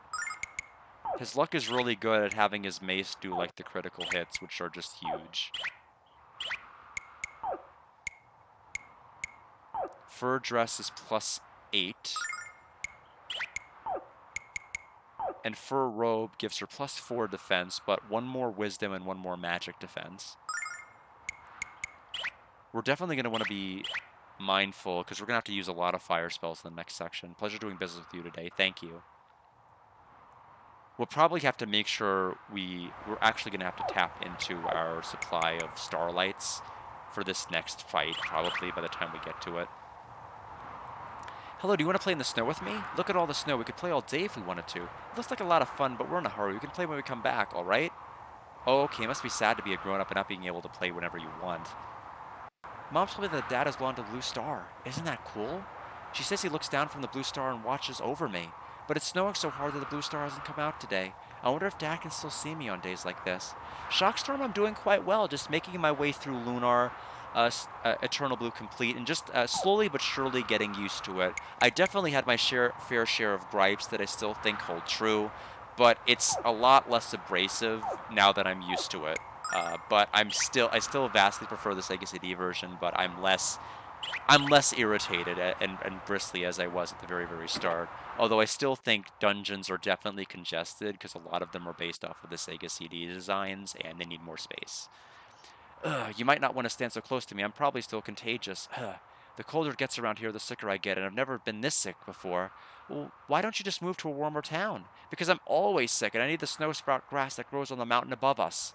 His luck is really good at having his mace do like the critical hits, which are just huge. Fur dress is +8. And fur robe gives her +4 defense, but 1 more wisdom and 1 more magic defense. We're definitely going to want to be mindful because we're going to have to use a lot of fire spells in the next section. Pleasure doing business with you today. Thank you. We'll probably have to make sure we're actually going to have to tap into our supply of starlights for this next fight, probably by the time we get to it. Hello, do you want to play in the snow with me? Look at all the snow. We could play all day if we wanted to. It looks like a lot of fun, but we're in a hurry. We can play when we come back, all right? Oh, okay. It must be sad to be a grown-up and not being able to play whenever you want. Mom told me that Dad has belonged to the Blue Star. Isn't that cool? She says he looks down from the Blue Star and watches over me. But it's snowing so hard that the Blue Star hasn't come out today. I wonder if Dad can still see me on days like this. Shockstorm, I'm doing quite well, just making my way through Lunar, Eternal Blue Complete, and just slowly but surely getting used to it. I definitely had my fair share of gripes that I still think hold true, but it's a lot less abrasive now that I'm used to it. But I still vastly prefer the Sega CD version, but I'm less irritated and bristly as I was at the very, very start. Although I still think dungeons are definitely congested because a lot of them are based off of the Sega CD designs and they need more space. You might not want to stand so close to me. I'm probably still contagious. The colder it gets around here, the sicker I get, and I've never been this sick before. Well, why don't you just move to a warmer town? Because I'm always sick and I need the snow sprout grass that grows on the mountain above us.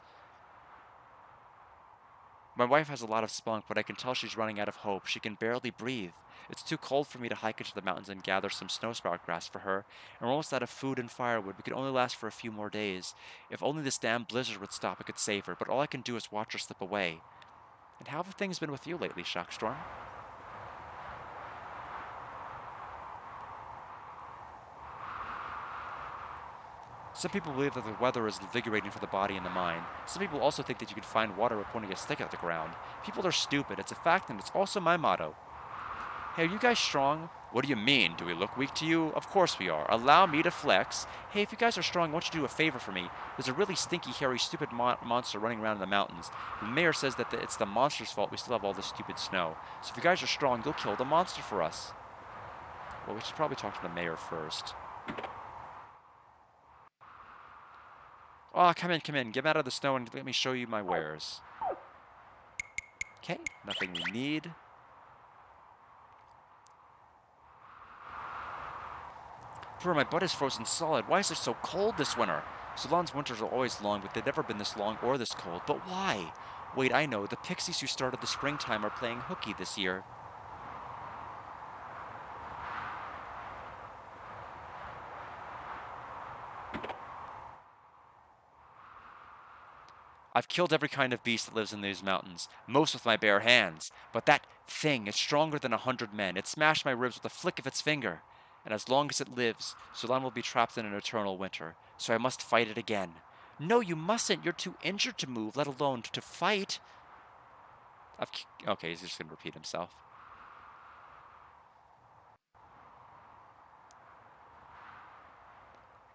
My wife has a lot of spunk, but I can tell she's running out of hope. She can barely breathe. It's too cold for me to hike into the mountains and gather some snowsprout grass for her, and we're almost out of food and firewood. We can only last for a few more days. If only this damn blizzard would stop, I could save her, but all I can do is watch her slip away. And how have things been with you lately, Shockstorm? Some people believe that the weather is invigorating for the body and the mind. Some people also think that you can find water by pointing a stick at the ground. People are stupid. It's a fact, and it's also my motto. Hey, are you guys strong? What do you mean? Do we look weak to you? Of course we are. Allow me to flex. Hey, if you guys are strong, why don't you do a favor for me? There's a really stinky, hairy, stupid monster running around in the mountains. The mayor says that it's the monster's fault we still have all this stupid snow. So if you guys are strong, you'll kill the monster for us. Well, we should probably talk to the mayor first. Oh, come in, come in. Get out of the snow and let me show you my wares. Okay, nothing we need. Bro, my butt is frozen solid. Why is it so cold this winter? Solon's winters are always long, but they've never been this long or this cold. But why? Wait, I know. The pixies who started the springtime are playing hooky this year. I've killed every kind of beast that lives in these mountains, most with my bare hands. But that thing is stronger than 100 men. It smashed my ribs with a flick of its finger. And as long as it lives, Solon will be trapped in an eternal winter. So I must fight it again. No, you mustn't. You're too injured to move, let alone to fight. Okay, he's just going to repeat himself.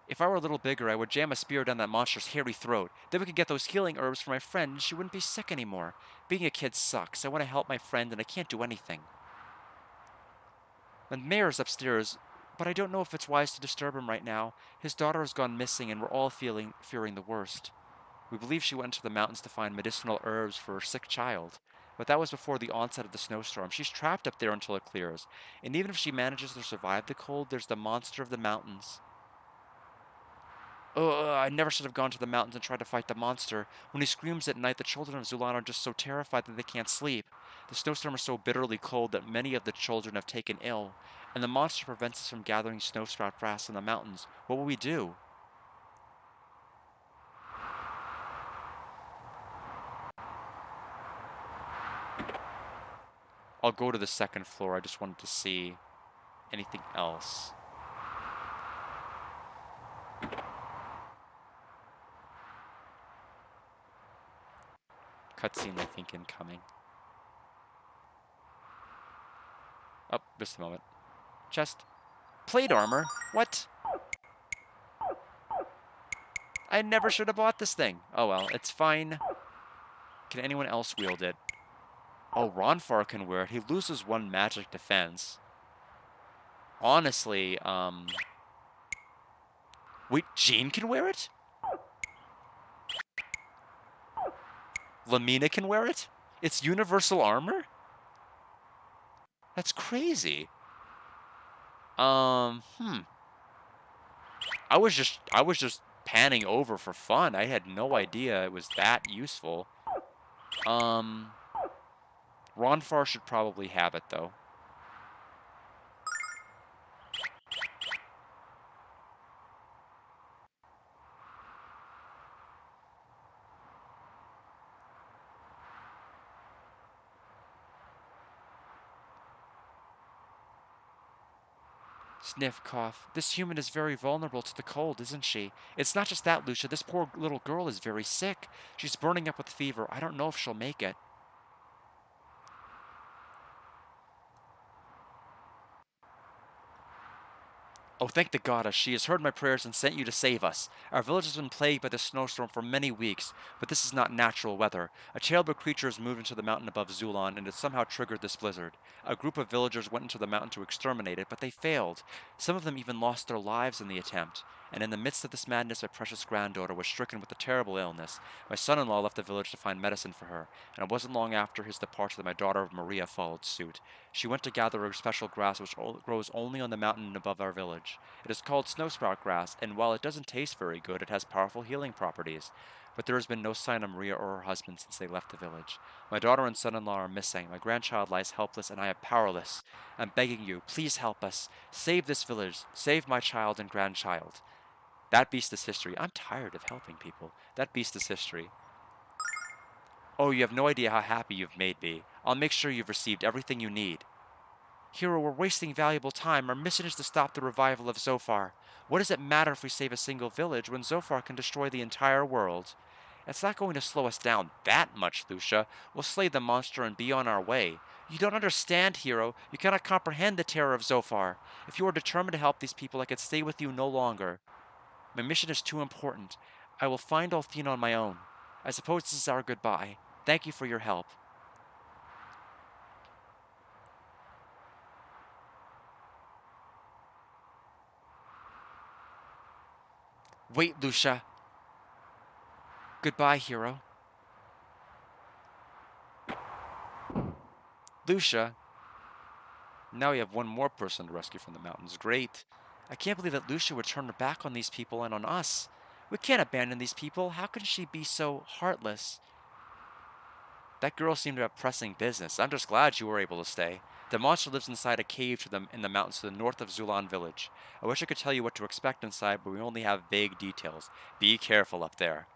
If I were a little bigger, I would jam a spear down that monster's hairy throat. Then we could get those healing herbs for my friend, and she wouldn't be sick anymore. Being a kid sucks. I want to help my friend, and I can't do anything. The mayor's upstairs, but I don't know if it's wise to disturb him right now. His daughter has gone missing, and we're all fearing the worst. We believe she went into the mountains to find medicinal herbs for her sick child. But that was before the onset of the snowstorm. She's trapped up there until it clears. And even if she manages to survive the cold, there's the monster of the mountains. I never should have gone to the mountains and tried to fight the monster. When he screams at night, the children of Zulan are just so terrified that they can't sleep. The snowstorm is so bitterly cold that many of the children have taken ill, and the monster prevents us from gathering snowsprout grass in the mountains. What will we do? I'll go to the second floor. I just wanted to see. anything else. Cutscene, I think, incoming. Oh, just a moment. Chest. Plate armor? What? I never should have bought this thing. Oh well, it's fine. Can anyone else wield it? Oh, Ronfar can wear it. He loses 1 magic defense. Honestly, wait, Jean can wear it? Lamina can wear it? It's universal armor? That's crazy. I was just panning over for fun. I had no idea it was that useful. Ronfar should probably have it though. Sniff, cough. This human is very vulnerable to the cold, isn't she? It's not just that, Lucia. This poor little girl is very sick. She's burning up with fever. I don't know if she'll make it. Oh, thank the goddess. She has heard my prayers and sent you to save us. Our village has been plagued by the snowstorm for many weeks, but this is not natural weather. A terrible creature has moved into the mountain above Zulon, and it somehow triggered this blizzard. A group of villagers went into the mountain to exterminate it, but they failed. Some of them even lost their lives in the attempt. And in the midst of this madness, my precious granddaughter was stricken with a terrible illness. My son-in-law left the village to find medicine for her, and it wasn't long after his departure that my daughter Maria followed suit. She went to gather a special grass which grows only on the mountain above our village. It is called snowsprout grass, and while it doesn't taste very good, it has powerful healing properties. But there has been no sign of Maria or her husband since they left the village. My daughter and son-in-law are missing. My grandchild lies helpless, and I am powerless. I'm begging you, please help us. Save this village. Save my child and grandchild. That beast is history. I'm tired of helping people. That beast is history. Oh, you have no idea how happy you've made me. I'll make sure you've received everything you need. Hero, we're wasting valuable time. Our mission is to stop the revival of Zophar. What does it matter if we save a single village when Zophar can destroy the entire world? It's not going to slow us down that much, Lucia. We'll slay the monster and be on our way. You don't understand, Hero. You cannot comprehend the terror of Zophar. If you are determined to help these people, I can stay with you no longer. My mission is too important. I will find Althena on my own. I suppose this is our goodbye. Thank you for your help. Wait, Lucia. Goodbye, Hero. Lucia. Now we have one more person to rescue from the mountains. Great. I can't believe that Lucia would turn her back on these people and on us. We can't abandon these people. How can she be so heartless? That girl seemed to have pressing business. I'm just glad you were able to stay. The monster lives inside a cave in the mountains to the north of Zulon village. I wish I could tell you what to expect inside, but we only have vague details. Be careful up there.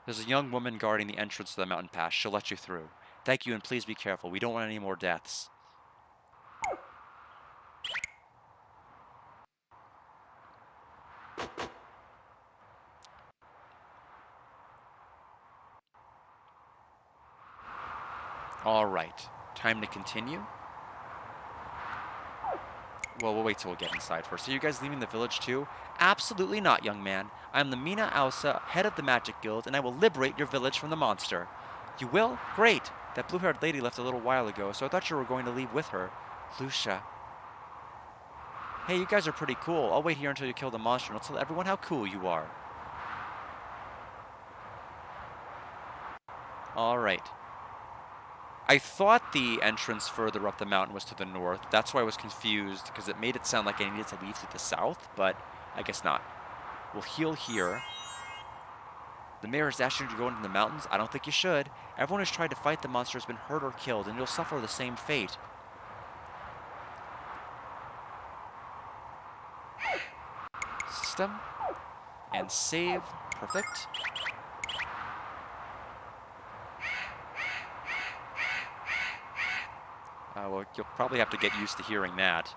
There's a young woman guarding the entrance to the mountain pass. She'll let you through. Thank you, and please be careful. We don't want any more deaths. All right. Time to continue. Well, we'll wait till we get inside first. Are you guys leaving the village too? Absolutely not, young man. I am the Mina Ausa, head of the Magic Guild, and I will liberate your village from the monster. You will? Great. That blue-haired lady left a little while ago, so I thought you were going to leave with her. Lucia. Hey, you guys are pretty cool. I'll wait here until you kill the monster, and I'll tell everyone how cool you are. All right. I thought the entrance further up the mountain was to the north. That's why I was confused, because it made it sound like I needed to leave to the south, but I guess not. We'll heal here. The mayor has asked you to go into the mountains. I don't think you should. Everyone who's tried to fight the monster has been hurt or killed, and you'll suffer the same fate. System. And save. Perfect. Well, you'll probably have to get used to hearing that.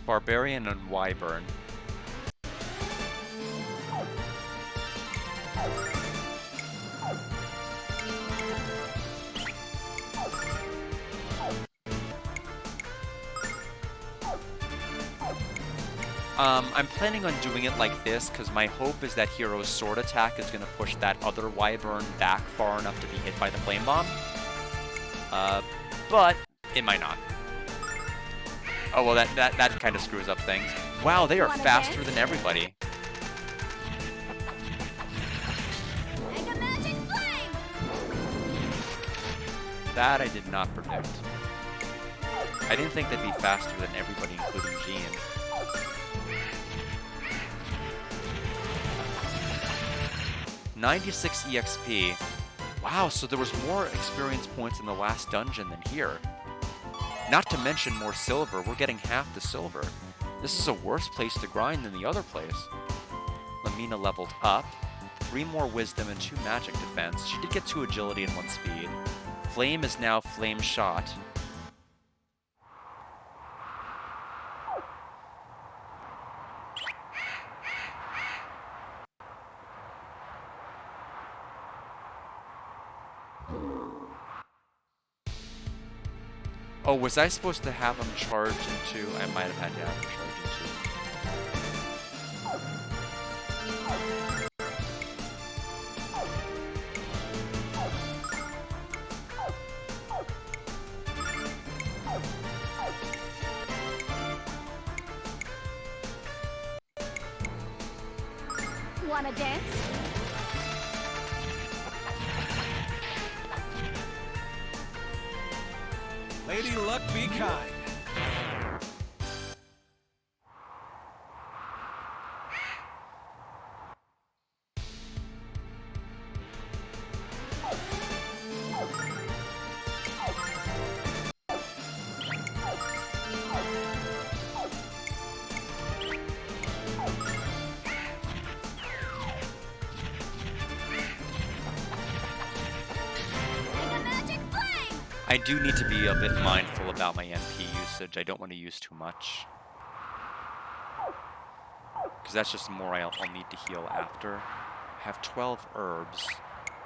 Barbarian and Wyvern. I'm planning on doing it like this because my hope is that Hero's sword attack is going to push that other Wyvern back far enough to be hit by the Flame Bomb. But it might not. Oh, well, that kind of screws up things. Wow, they are faster than everybody. Mega Magic Flame! That I did not predict. I didn't think they'd be faster than everybody, including Jean. $96 EXP. Wow, so there was more experience points in the last dungeon than here. Not to mention more silver. We're getting half the silver. This is a worse place to grind than the other place. Lamina leveled up. 3 more wisdom and 2 magic defense. She did get 2 agility and 1 speed. Flame is now flame shot. Oh, was I supposed to have him charge into... I might have had to have him charge into. Wanna dance? Lady Luck, be kind. I do need to be a bit mindful about my MP usage. I don't want to use too much. Because that's just more I'll need to heal after. I have 12 herbs.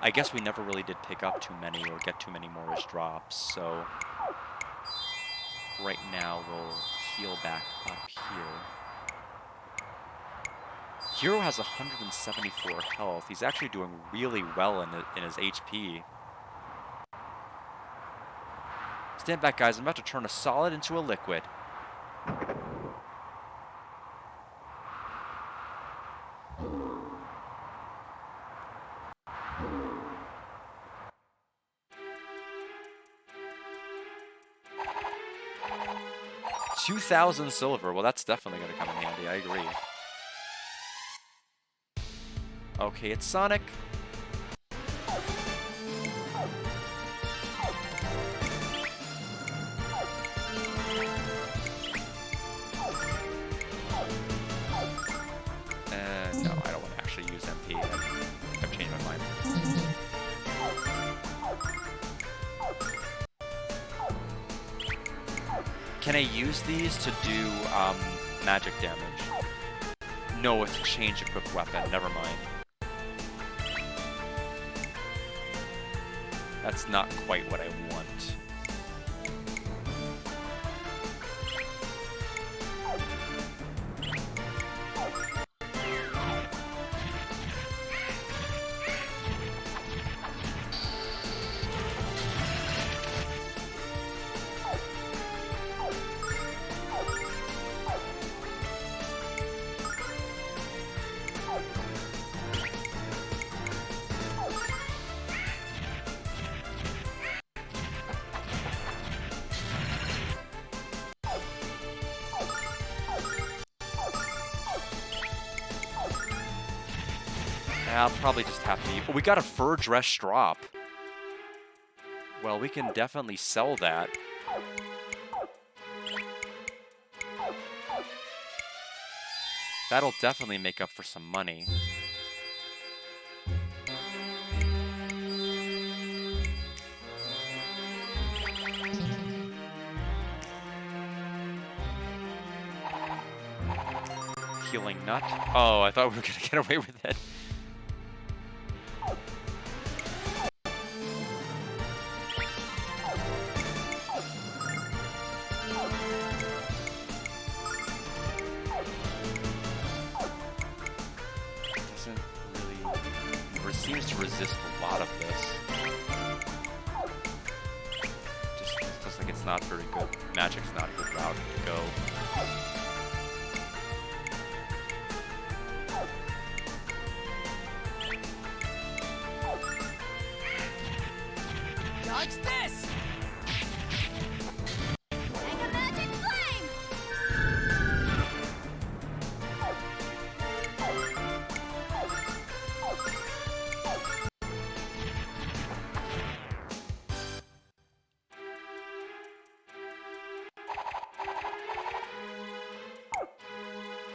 I guess we never really did pick up too many or get too many more as drops, so... Right now, we'll heal back up here. Hero has 174 health. He's actually doing really well in his HP. Stand back, guys. I'm about to turn a solid into a liquid. $2,000 silver. Well, that's definitely going to come in handy. I agree. Okay, it's Sonic. No, I don't want to actually use MP. I've changed my mind. Can I use these to do magic damage? No, it's a change equipped weapon. Never mind. That's not quite what I want. I'll probably just have to... Oh, we got a fur dress drop. Well, we can definitely sell that. That'll definitely make up for some money. Healing nut. Oh, I thought we were gonna get away with it. Doesn't really, or seems to resist a lot of this. Just looks like it's not very good. Magic's not a good route to go. Dodge this! Mega Magic Flame!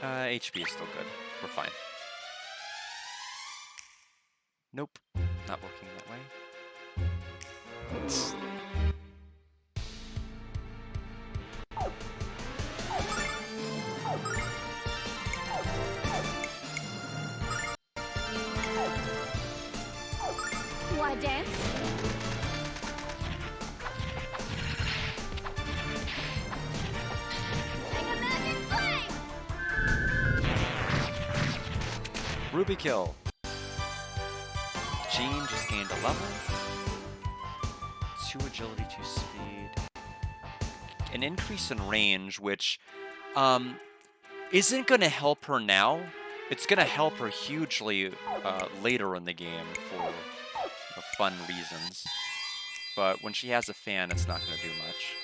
HP is still good. We're fine. Nope. Not working that way. Wanna dance? Mega Magic Flame! Ruby kill. Jean just gained a level. 2 agility, 2 speed. An increase in range, which isn't going to help her now. It's going to help her hugely later in the game for fun reasons. But when she has a fan, it's not going to do much.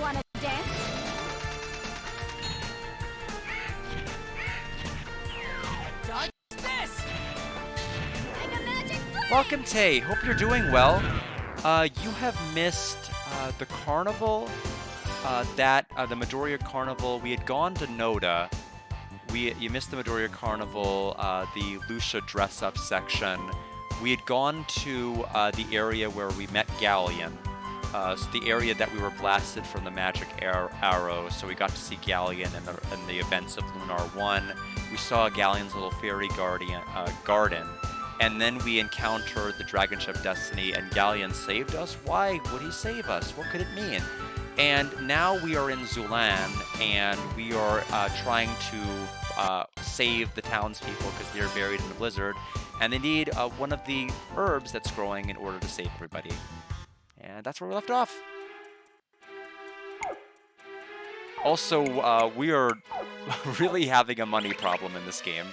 Wanna dance? Dodge this! Mega Magic Flame! Welcome, Tay. Hope you're doing well. You have missed the carnival. The Midoriya Carnival. We had gone to Noda. You missed the Midoriya Carnival, the Lucia dress-up section. We had gone to the area where we met Galleon. So the area that we were blasted from the magic arrow. So we got to see Galleon in the events of Lunar 1. We saw Galleon's little fairy garden. And then we encountered the Dragon Ship Destiny, and Galleon saved us. Why would he save us? What could it mean? And now we are in Zulan, and we are trying to save the townspeople because they're buried in the blizzard, and they need one of the herbs that's growing in order to save everybody. And that's where we left off. Also, we are really having a money problem in this game.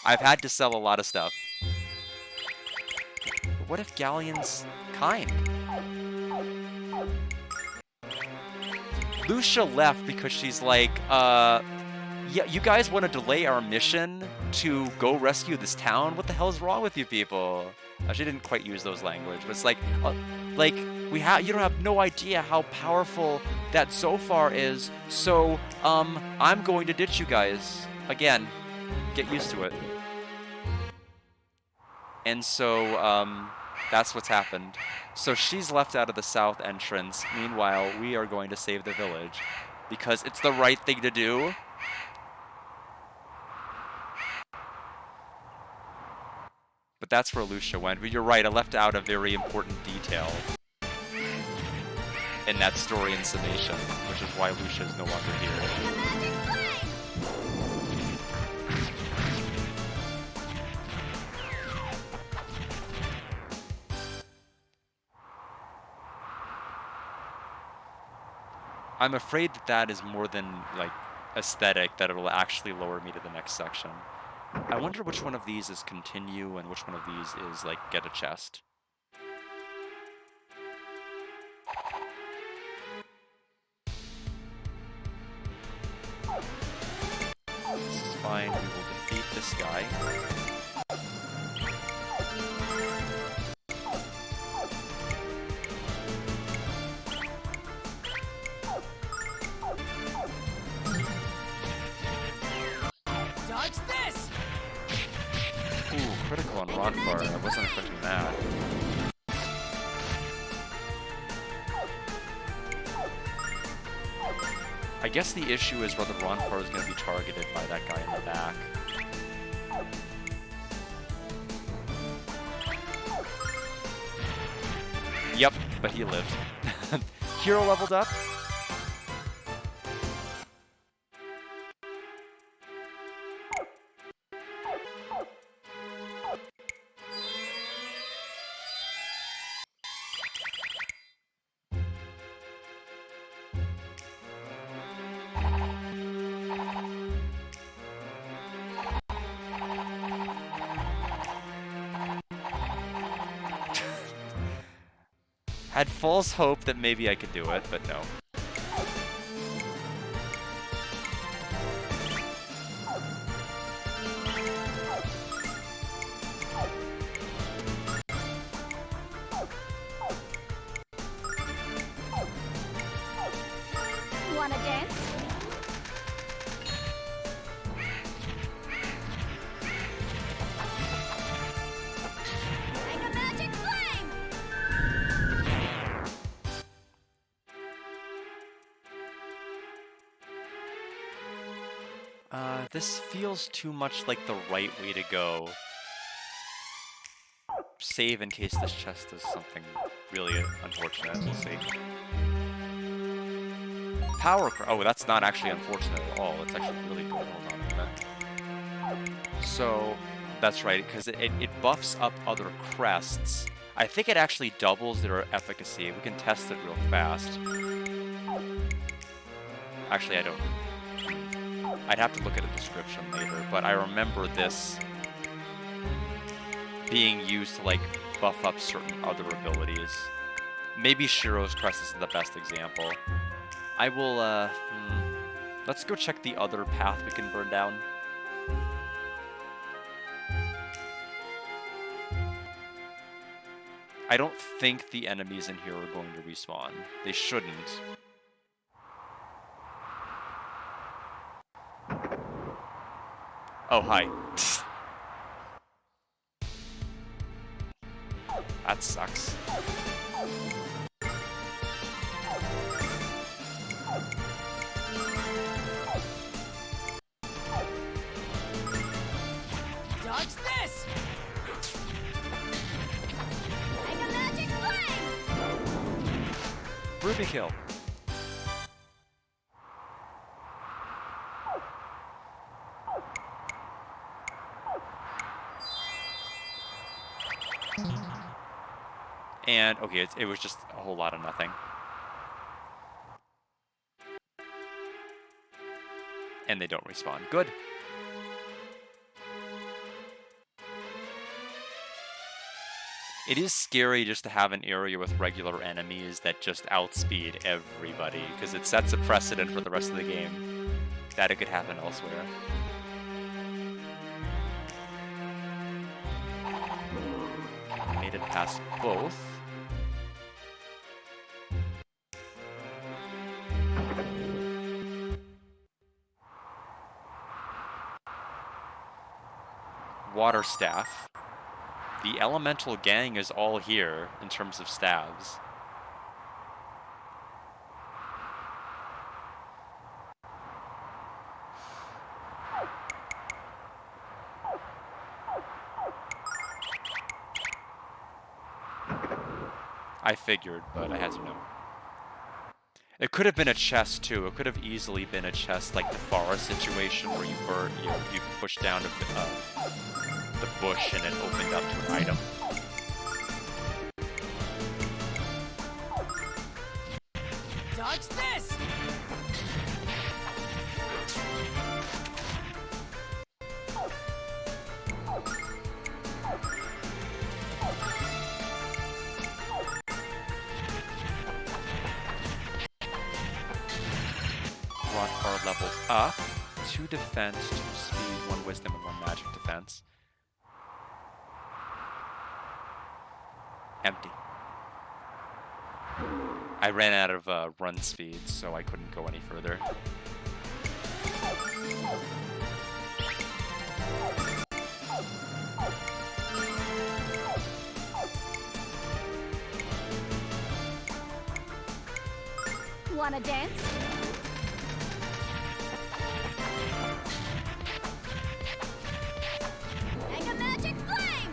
I've had to sell a lot of stuff. But what if Galleon's kind? Lucia left because she's like, yeah, you guys want to delay our mission to go rescue this town? What the hell is wrong with you people? She didn't quite use those language, but it's like you don't have no idea how powerful that Zophar is. So, I'm going to ditch you guys again. Get used to it. And so, that's what's happened. So she's left out of the south entrance. Meanwhile, we are going to save the village because it's the right thing to do. But that's where Lucia went. But you're right, I left out a very important detail in that story in summation, which is why Lucia is no longer here. I'm afraid that that is more than, like, aesthetic, that it'll actually lower me to the next section. I wonder which one of these is continue and which one of these is, like, get a chest. This is fine. We will defeat this guy. Dodge this! Ooh, critical on Ronfar. I wasn't expecting that. I guess the issue is whether Ronfar is going to be targeted by that guy in the back. Yep, but he lived. Hero leveled up. Had false hope that maybe I could do it, but no. Wanna dance? Like a magic flame! This feels too much like the right way to go. Save in case this chest does something really unfortunate. We'll see. Oh, that's not actually unfortunate at all. It's actually really good. Hold on a minute. So, that's right, because it buffs up other crests. I think it actually doubles their efficacy. We can test it real fast. Actually, I don't. I'd have to look at a description later, but I remember this being used to, like, buff up certain other abilities. Maybe Shiro's crest isn't the best example. I will, let's go check the other path we can burn down. I don't think the enemies in here are going to respawn. They shouldn't. Oh, hi. That sucks. Dodge this! Like a magic flame! Ruby kill. And, okay, it was just a whole lot of nothing. And they don't respawn. Good. It is scary just to have an area with regular enemies that just outspeed everybody, because it sets a precedent for the rest of the game that it could happen elsewhere. Made it past both. Water staff. The elemental gang is all here in terms of staves. I figured, but I had to know. It could have been a chest too. It could have easily been a chest like the forest situation where you push down the bush and it opened up to an item. Dodge this! brought far leveled up. 2 defense, 2 speed, 1 wisdom, and 1 magic defense. Empty. I ran out of run speed, so I couldn't go any further. Wanna dance? Mega Magic Flame!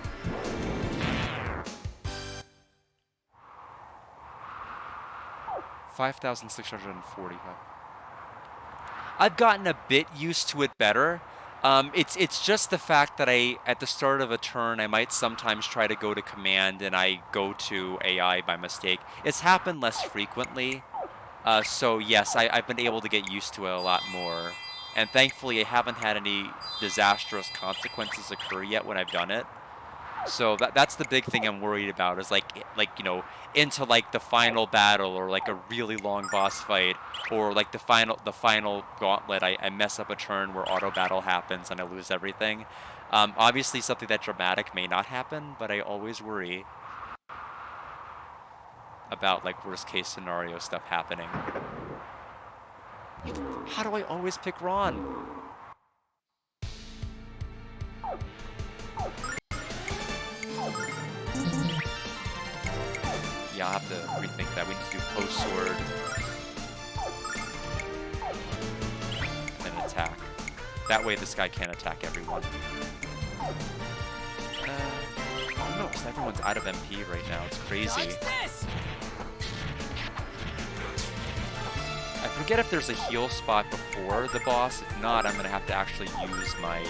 5,645. I've gotten a bit used to it better. It's just the fact that at the start of a turn, I might sometimes try to go to command and I go to AI by mistake. It's happened less frequently. So yes, I've been able to get used to it a lot more. And thankfully, I haven't had any disastrous consequences occur yet when I've done it. So that's the big thing I'm worried about is like you know, into like the final battle or like a really long boss fight or like the final gauntlet, I mess up a turn where auto battle happens and I lose everything. Obviously something that dramatic may not happen, but I always worry about like worst case scenario stuff happening. How do I always pick Ron? Yeah, I'll have to rethink that. We need to do post sword and then attack. That way this guy can't attack everyone. Oh no, because everyone's out of MP right now. It's crazy. I forget if there's a heal spot before the boss. If not, I'm going to have to actually use my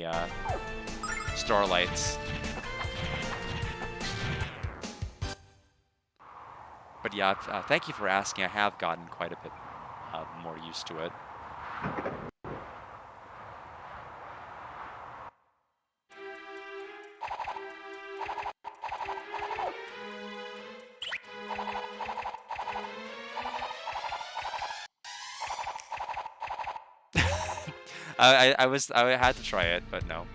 Starlights. But yeah, thank you for asking. I have gotten quite a bit more used to it. I had to try it, but no.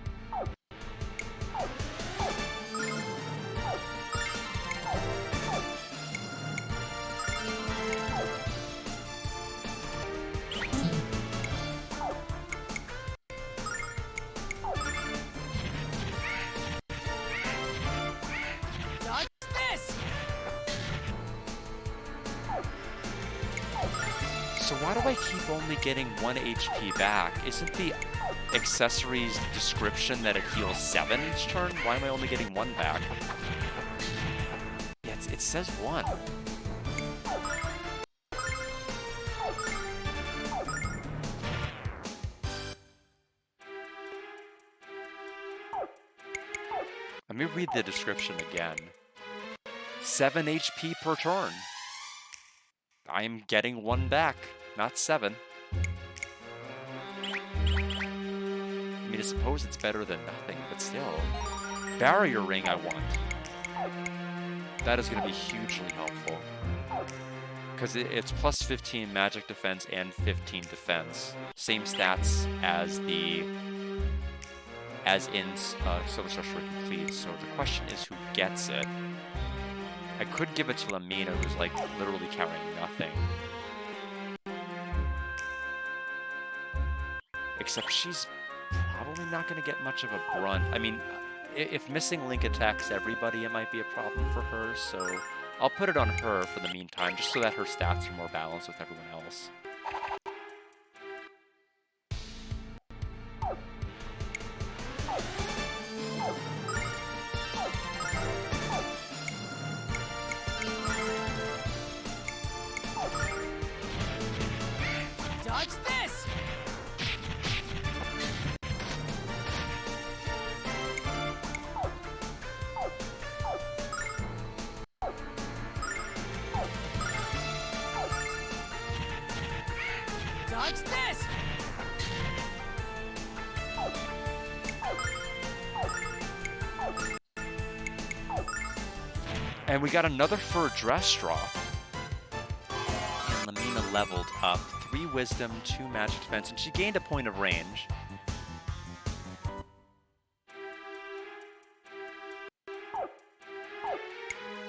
So why do I keep only getting 1 HP back? Isn't the accessories description that it heals 7 each turn? Why am I only getting 1 back? Yeah, it says 1. Let me read the description again. 7 HP per turn. I'm getting 1 back, not 7. I mean, I suppose it's better than nothing, but still. Barrier Ring I want. That is going to be hugely helpful. Because it's plus 15 magic defense and 15 defense. Same stats as in Silver Sorcerer Complete, so the question is who gets it. I could give it to Lamina, who's like literally carrying nothing. Except she's probably not going to get much of a brunt. I mean, if Missing Link attacks everybody, it might be a problem for her, so I'll put it on her for the meantime, just so that her stats are more balanced with everyone else. Dodge this! Dodge this! And we got another fur dress drop. And Lamina leveled up to 3 wisdom, 2 magic defense, and she gained a point of range.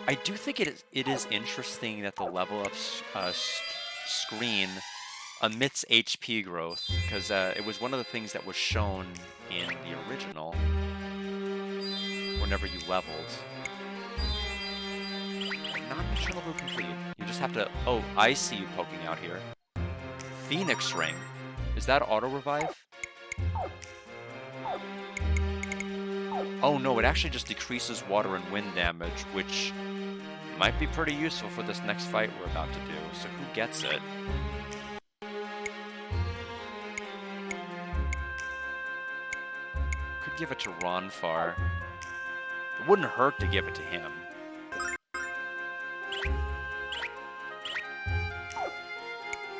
I do think it is interesting that the level up screen omits HP growth, because it was one of the things that was shown in the original whenever you leveled. Not mission level complete. You just have to... Oh, I see you poking out here. Phoenix Ring. Is that auto revive? Oh no, it actually just decreases water and wind damage, which might be pretty useful for this next fight we're about to do. So who gets it? Could give it to Ronfar. It wouldn't hurt to give it to him.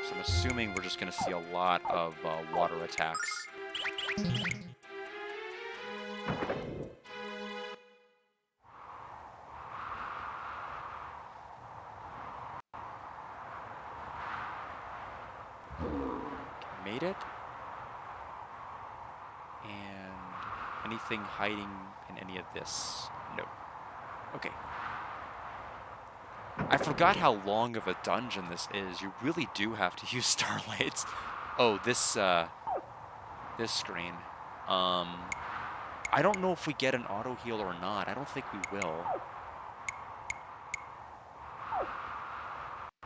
So I'm assuming we're just going to see a lot of water attacks. Made it. And anything hiding in any of this? No. Okay. I forgot how long of a dungeon this is. You really do have to use starlights. Oh, this screen. I don't know if we get an auto heal or not. I don't think we will.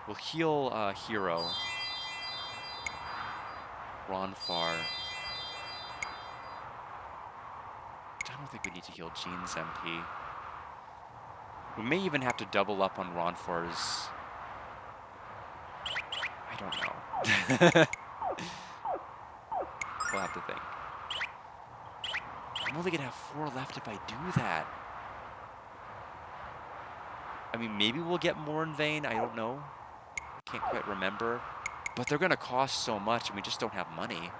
We'll heal Hero. Ronfar. I don't think we need to heal Jean's MP. We may even have to double up on Ronfar's... I don't know. We'll have to think. I'm only gonna have 4 left if I do that. I mean, maybe we'll get more in Vayne. I don't know. I can't quite remember. But they're gonna cost so much, and we just don't have money.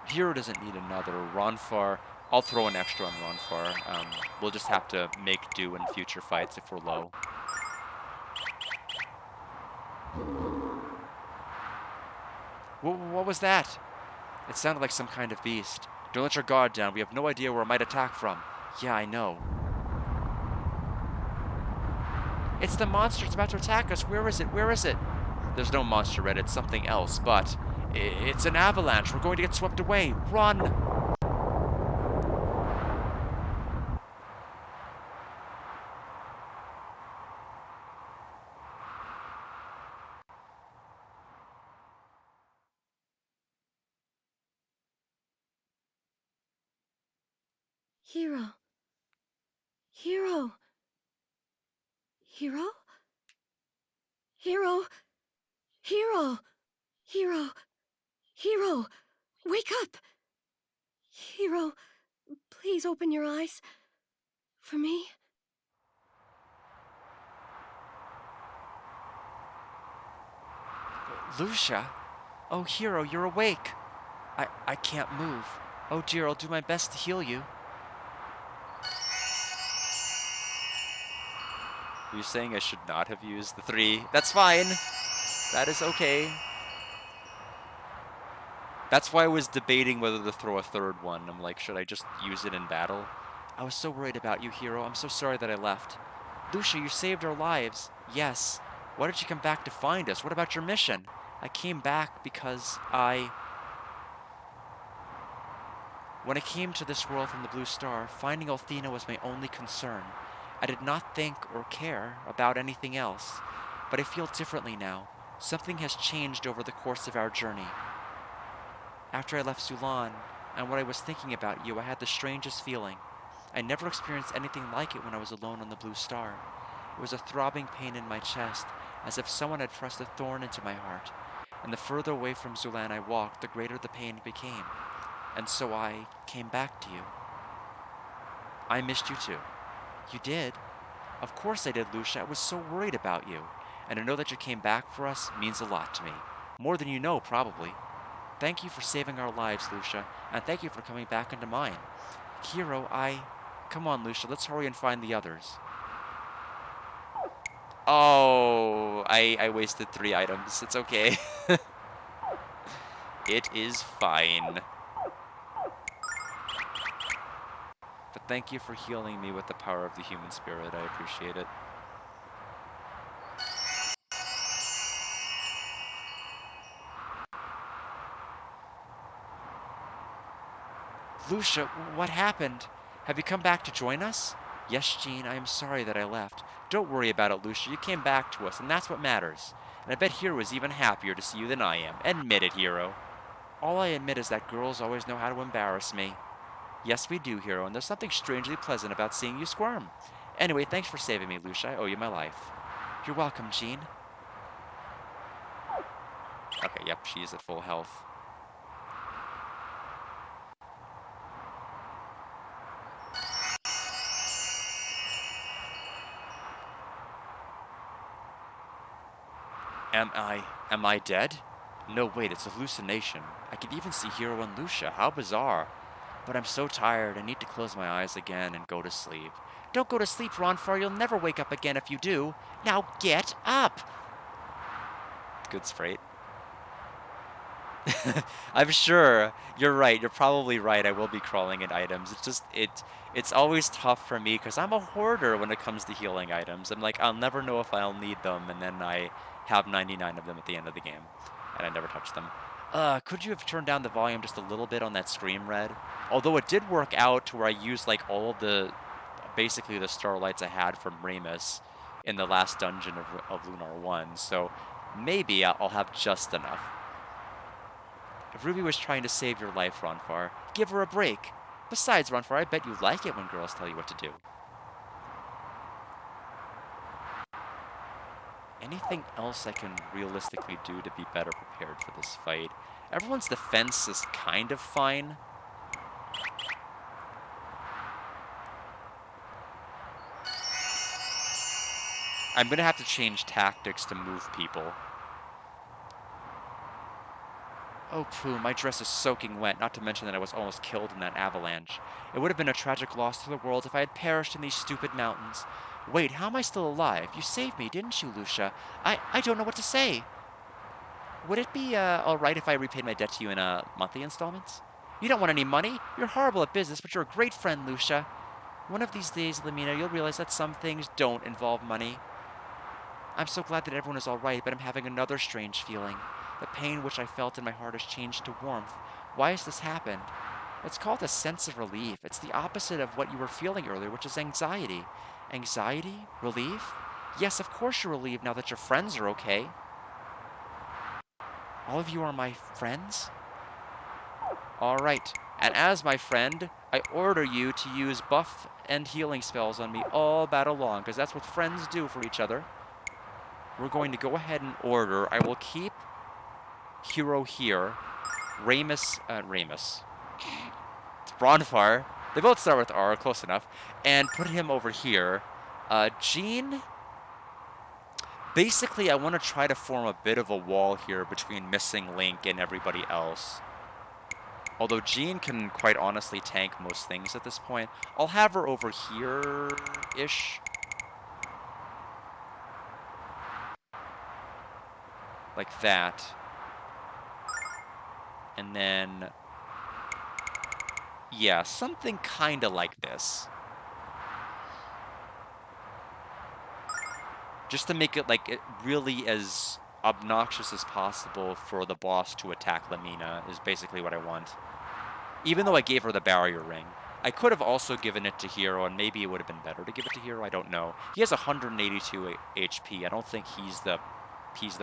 Hero doesn't need another. Ronfar, I'll throw an extra on Ronfar. We'll just have to make do in future fights if we're low. What was that? It sounded like some kind of beast. Don't let your guard down. We have no idea where it might attack from. Yeah, I know. It's the monster. It's about to attack us. Where is it? Where is it? There's no monster, Red. It's something else, but... It's an avalanche. We're going to get swept away. Run! Hero. Hero. Hero? Hero. Hero. Hero. Hero. Wake up. Hero, please open your eyes. For me? Lucia? Oh, Hero, you're awake. I can't move. Oh dear, I'll do my best to heal you. You're saying I should not have used the 3. That's fine. That is okay. That's why I was debating whether to throw a 3rd one. I'm like, should I just use it in battle? I was so worried about you, Hero. I'm so sorry that I left. Lucia, you saved our lives. Yes. Why did you come back to find us? What about your mission? I came back because When I came to this world from the Blue Star, finding Althena was my only concern. I did not think or care about anything else. But I feel differently now. Something has changed over the course of our journey. After I left Zulan, and when I was thinking about you, I had the strangest feeling. I never experienced anything like it when I was alone on the Blue Star. It was a throbbing pain in my chest, as if someone had pressed a thorn into my heart. And the further away from Zulan I walked, the greater the pain became. And so I came back to you. I missed you too. You did? Of course I did, Lucia. I was so worried about you. And to know that you came back for us means a lot to me. More than you know, probably. Thank you for saving our lives, Lucia, and thank you for coming back into mine. Hero, Come on, Lucia, let's hurry and find the others. Oh, I wasted 3 items. It's okay. It is fine. But thank you for healing me with the power of the human spirit. I appreciate it. Lucia, what happened? Have you come back to join us? Yes, Jean, I am sorry that I left. Don't worry about it, Lucia. You came back to us, and that's what matters. And I bet Hero is even happier to see you than I am. Admit it, Hero. All I admit is that girls always know how to embarrass me. Yes, we do, Hero, and there's something strangely pleasant about seeing you squirm. Anyway, thanks for saving me, Lucia. I owe you my life. You're welcome, Jean. Okay, yep, she is at full health. Am I dead? No, wait, it's a hallucination. I can even see Hero and Lucia. How bizarre. But I'm so tired, I need to close my eyes again and go to sleep. Don't go to sleep, Ronfar. You'll never wake up again if you do. Now get up! Good sprite. I'm sure. You're right. You're probably right. I will be crawling in items. It's just, it's always tough for me because I'm a hoarder when it comes to healing items. I'm like, I'll never know if I'll need them, and then I have 99 of them at the end of the game, and I never touch them. Could you have turned down the volume just a little bit on that Scream Red? Although it did work out to where I used like all of the, basically the starlights I had from Remus in the last dungeon of Lunar 1, so maybe I'll have just enough. If Ruby was trying to save your life, Ronfar, give her a break. Besides, Ronfar, I bet you like it when girls tell you what to do. Anything else I can realistically do to be better prepared for this fight? Everyone's defense is kind of fine. I'm gonna have to change tactics to move people. Oh, poo, my dress is soaking wet, not to mention that I was almost killed in that avalanche. It would have been a tragic loss to the world if I had perished in these stupid mountains. Wait, how am I still alive? You saved me, didn't you, Lucia? I don't know what to say. Would it be, alright if I repaid my debt to you in, monthly installments? You don't want any money? You're horrible at business, but you're a great friend, Lucia. One of these days, Lamina, you'll realize that some things don't involve money. I'm so glad that everyone is alright, but I'm having another strange feeling. The pain which I felt in my heart has changed to warmth. Why has this happened? It's called a sense of relief. It's the opposite of what you were feeling earlier, which is anxiety. Anxiety? Relief? Yes, of course you're relieved now that your friends are okay. All of you are my friends? Alright, and as my friend, I order you to use buff and healing spells on me all battle long, because that's what friends do for each other. We're going to go ahead and order. I will keep Hero here. Remus. Ronfar. They both start with R, close enough. And put him over here. Jean. Basically, I want to try to form a bit of a wall here between Missing Link and everybody else. Although Jean can quite honestly tank most things at this point. I'll have her over here-ish. Like that. And then, yeah, something kind of like this. Just to make it like it really as obnoxious as possible for the boss to attack Lamina is basically what I want. Even though I gave her the barrier ring. I could have also given it to Hero, and maybe it would have been better to give it to Hero, I don't know. He has 182 HP. I don't think he's the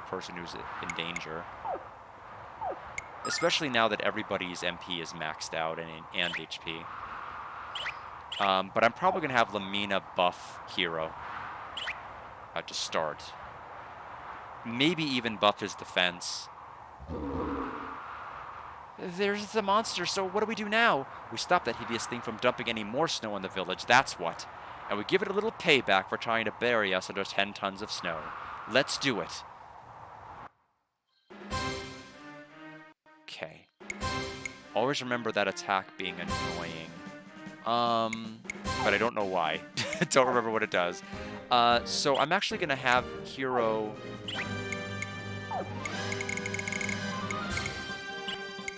person who's in danger. Especially now that everybody's MP is maxed out and HP. But I'm probably going to have Lamina buff Hero to start. Maybe even buff his defense. There's the monster, so what do we do now? We stop that hideous thing from dumping any more snow on the village, that's what. And we give it a little payback for trying to bury us under 10 tons of snow. Let's do it. Okay. Always remember that attack being annoying. But I don't know why. Don't remember what it does. So I'm actually gonna have Hero.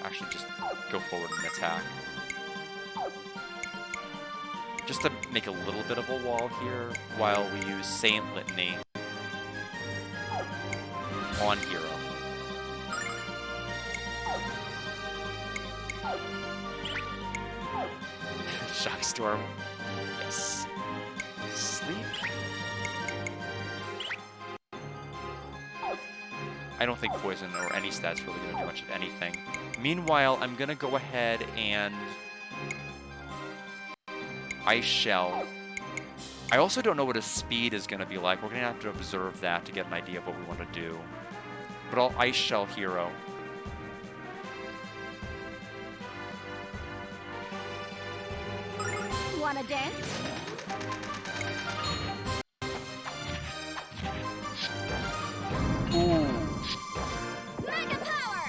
Actually, just go forward and attack. Just to make a little bit of a wall here while we use Saint Litany on Hero. Shock Storm. Yes. Sleep. I don't think Poison or any stat's really going to do much of anything. Meanwhile, I'm going to go ahead and Ice Shell. I also don't know what his speed is going to be like. We're going to have to observe that to get an idea of what we want to do. But I'll Ice Shell Hero. Wanna dance? Ooh. Mega power!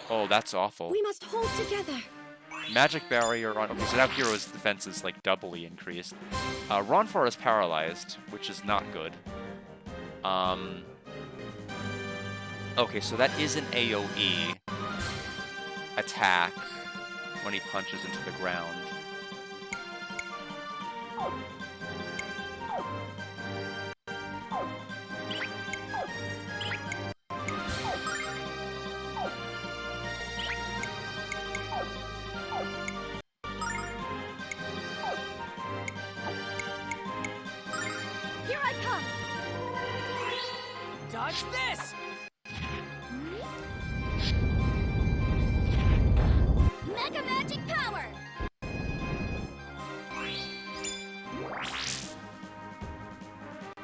Oh, that's awful. We must hold together. Magic Barrier on... Okay, so now Hero's defense is, like, doubly increased. Ronfar is paralyzed, which is not good. Okay, so that is an AoE attack when he punches into the ground. Here I come! Dodge this! Mega magic power!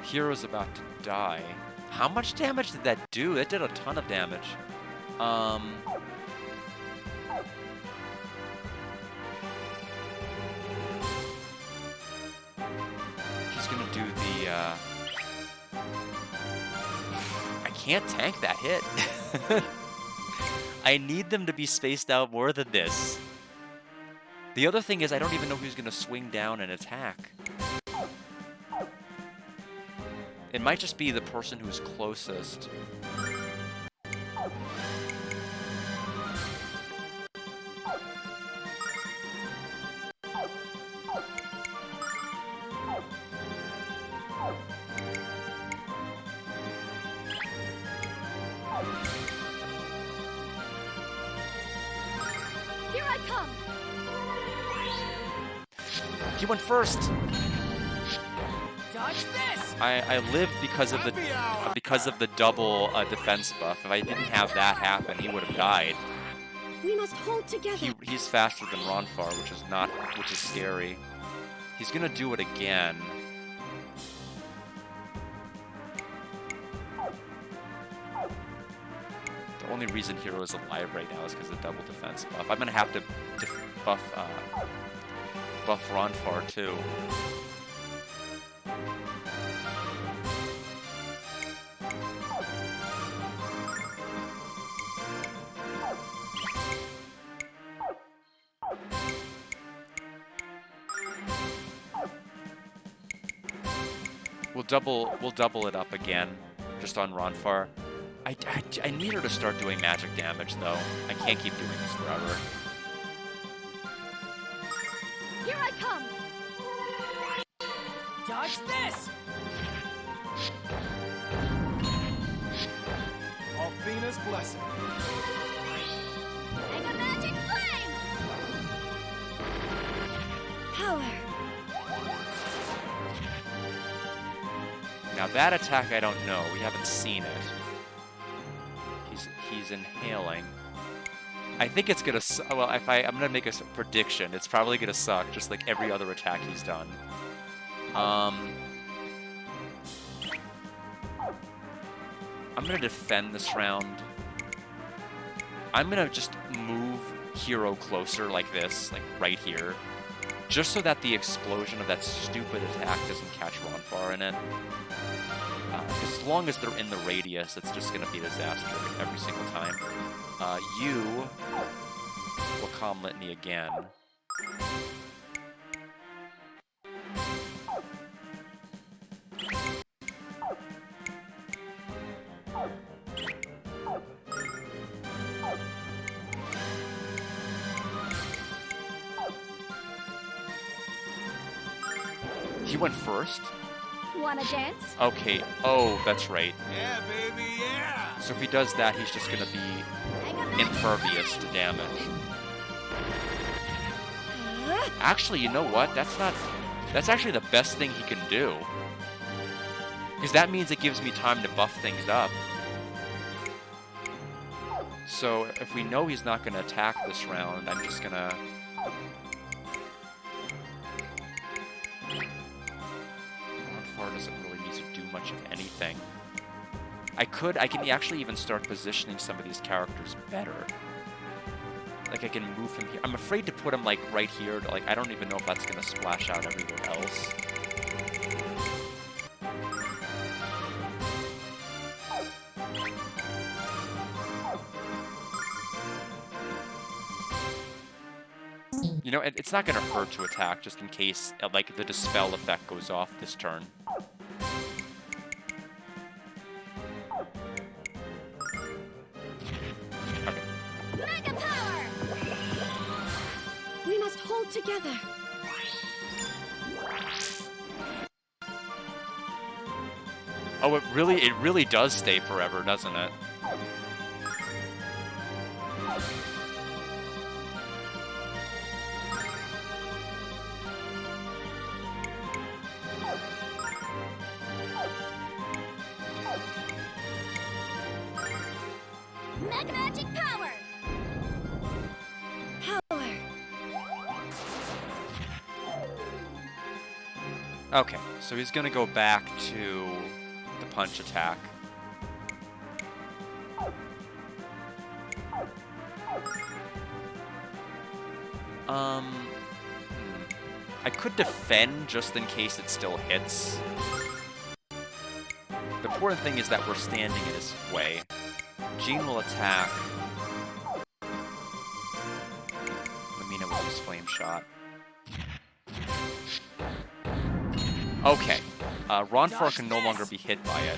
Hero's about to die. How much damage did that do? It did a ton of damage. He's gonna do the, I can't tank that hit. I need them to be spaced out more than this. The other thing is I don't even know who's gonna swing down and attack. It might just be the person who's closest. Here I come! He went first! Dodge this! I live because of the double defense buff. If I didn't have that happen, he would have died. We must hold together. He's faster than Ronfar, which is scary. He's gonna do it again. The only reason Hero is alive right now is because of the double defense buff. I'm gonna have to buff Ronfar too. We'll double it up again, just on Ronfar. I need her to start doing magic damage though. I can't keep doing this forever. Here I come! Dodge this! Althena's blessing. Mega magic flame! Power. Now that attack I don't know. We haven't seen it. He's inhaling. I think it's gonna. Well, I'm gonna make a prediction. It's probably gonna suck, just like every other attack he's done. I'm gonna defend this round. I'm gonna just move Hero closer like this, like right here, just so that the explosion of that stupid attack doesn't catch Ronfar in it. Because as long as they're in the radius, it's just going to be a disaster every single time. You will calm Litany again. He went first? Wanna dance? Okay. Oh, that's right. Yeah, baby, yeah! So if he does that, he's just gonna be impervious to damage. Actually, you know what? That's actually the best thing he can do. Because that means it gives me time to buff things up. So if we know he's not gonna attack this round, I'm just gonna... Ronfar doesn't really need to do much of anything. I can actually even start positioning some of these characters better. Like, I can move him here. I'm afraid to put him, like, right here. Like, I don't even know if that's going to splash out everywhere else. You know, it's not going to hurt to attack, just in case, like, the Dispel effect goes off this turn. Mega power! We must hold together. Oh, it really does stay forever, doesn't it? Mega magic power! Power. Okay, so he's gonna go back to the punch attack. I could defend just in case it still hits. The important thing is that we're standing in his way. Jean will attack. Lamina will use Flame Shot. Okay. Ronfar can no longer be hit by it.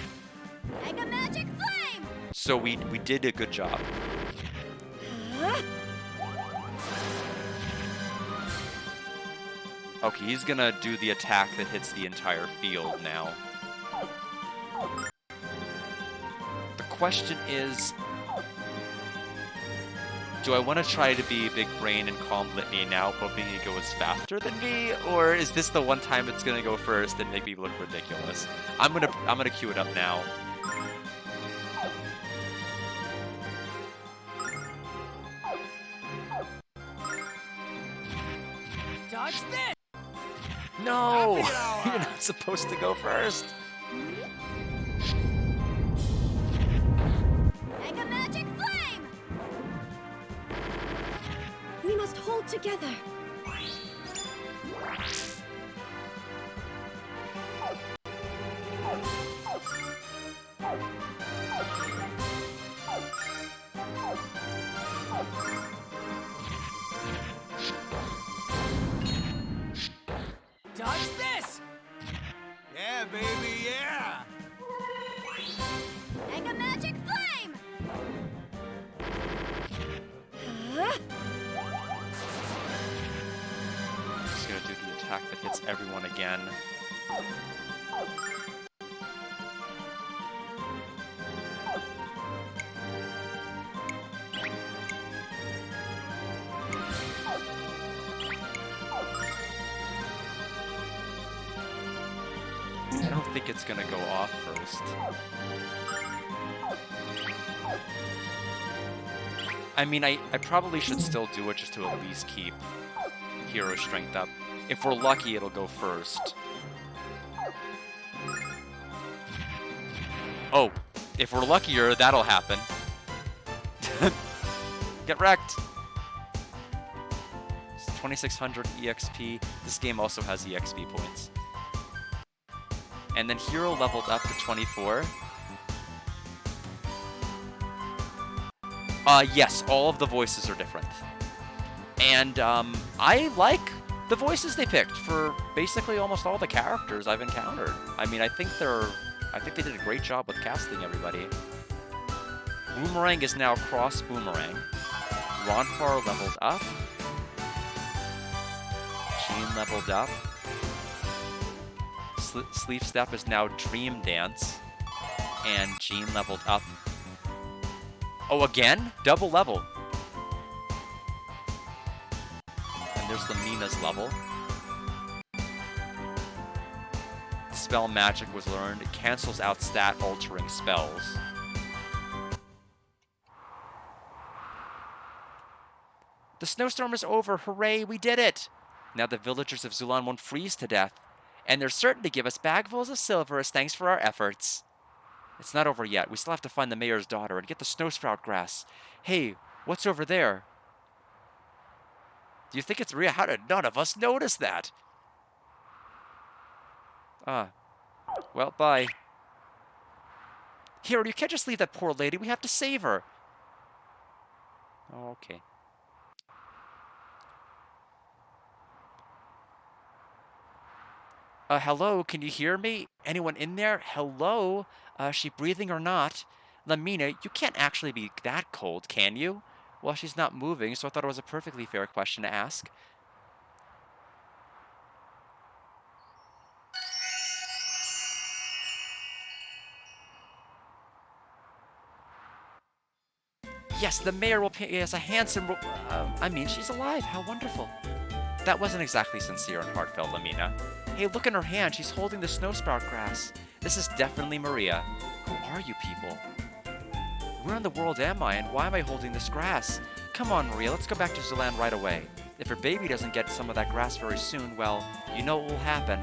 Mega magic flame! So we did a good job. Okay, he's gonna do the attack that hits the entire field now. The question is, do I want to try to be big brain and calm Litany now, hoping he goes faster than me, or is this the one time it's gonna go first and make me look ridiculous? I'm gonna queue it up now. Dodge this! No, Happy hour! you're not supposed to go first. Mega magic flame! We must hold together. Dodge this! Yeah, baby, yeah! Mega magic flame! He's gonna do the attack that hits everyone again. I don't think it's gonna go off first. I mean, I probably should still do it just to at least keep hero strength up. If we're lucky, it'll go first. Oh, if we're luckier, that'll happen. Get wrecked! It's 2600 EXP. This game also has EXP points. And then hero leveled up to 24. Yes, all of the voices are different. And I like the voices they picked for basically almost all the characters I've encountered. I mean, I think they did a great job with casting everybody. Boomerang is now cross Boomerang. Ronfar leveled up. Jean leveled up. Sleep Step is now Dream Dance. And Jean leveled up. Oh, again? Double level. And there's Lamina's level. Spell Magic was learned. It cancels out stat-altering spells. The snowstorm is over. Hooray, we did it! Now the villagers of Zulan won't freeze to death. And they're certain to give us bagfuls of silver as thanks for our efforts. It's not over yet. We still have to find the mayor's daughter and get the snow sprout grass. Hey, what's over there? Do you think it's Maria? How did none of us notice that? Well, bye. Here, you can't just leave that poor lady. We have to save her. Oh, okay. Hello, can you hear me? Anyone in there? Hello? Is she breathing or not? Lamina, you can't actually be that cold, can you? Well, she's not moving, so I thought it was a perfectly fair question to ask. Yes, the mayor will pay us a handsome... I mean, she's alive. How wonderful. That wasn't exactly sincere and heartfelt, Lamina. Hey, look in her hand. She's holding the snow sprout grass. This is definitely Maria. Who are you people? Where in the world am I, and why am I holding this grass? Come on, Maria, let's go back to Zulan right away. If her baby doesn't get some of that grass very soon, well, you know what will happen.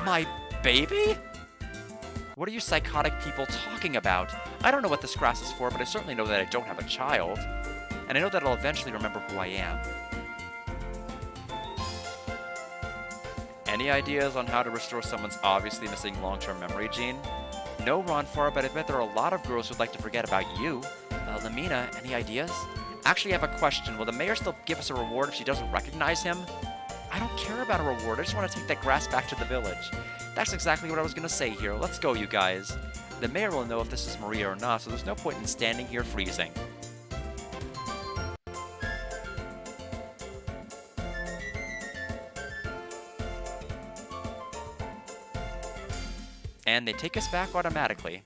My baby? What are you psychotic people talking about? I don't know what this grass is for, but I certainly know that I don't have a child. And I know that I'll eventually remember who I am. Any ideas on how to restore someone's obviously missing long-term memory, Jean? No, Ronfar, but I bet there are a lot of girls who'd like to forget about you. Lamina, any ideas? Actually, I have a question. Will the mayor still give us a reward if she doesn't recognize him? I don't care about a reward. I just want to take that grass back to the village. That's exactly what I was going to say here. Let's go, you guys. The mayor will know if this is Maria or not, so there's no point in standing here freezing. And they take us back automatically.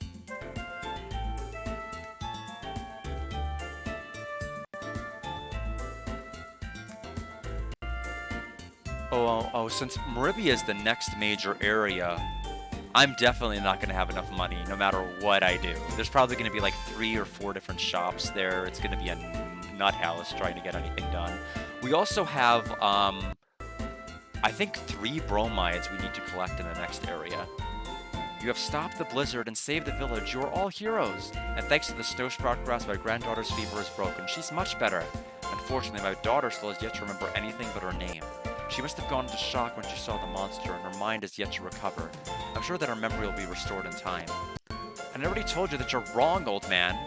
Since Maribia is the next major area, I'm definitely not going to have enough money no matter what I do. There's probably going to be like 3 or 4 different shops there. It's going to be a nut house trying to get anything done. We also have, I think 3 bromides we need to collect in the next area. You have stopped the blizzard and saved the village. You are all heroes. And thanks to the snow sprout grass, my granddaughter's fever is broken. She's much better. Unfortunately, my daughter still has yet to remember anything but her name. She must have gone into shock when she saw the monster, and her mind is yet to recover. I'm sure that her memory will be restored in time. And I already told you that you're wrong, old man.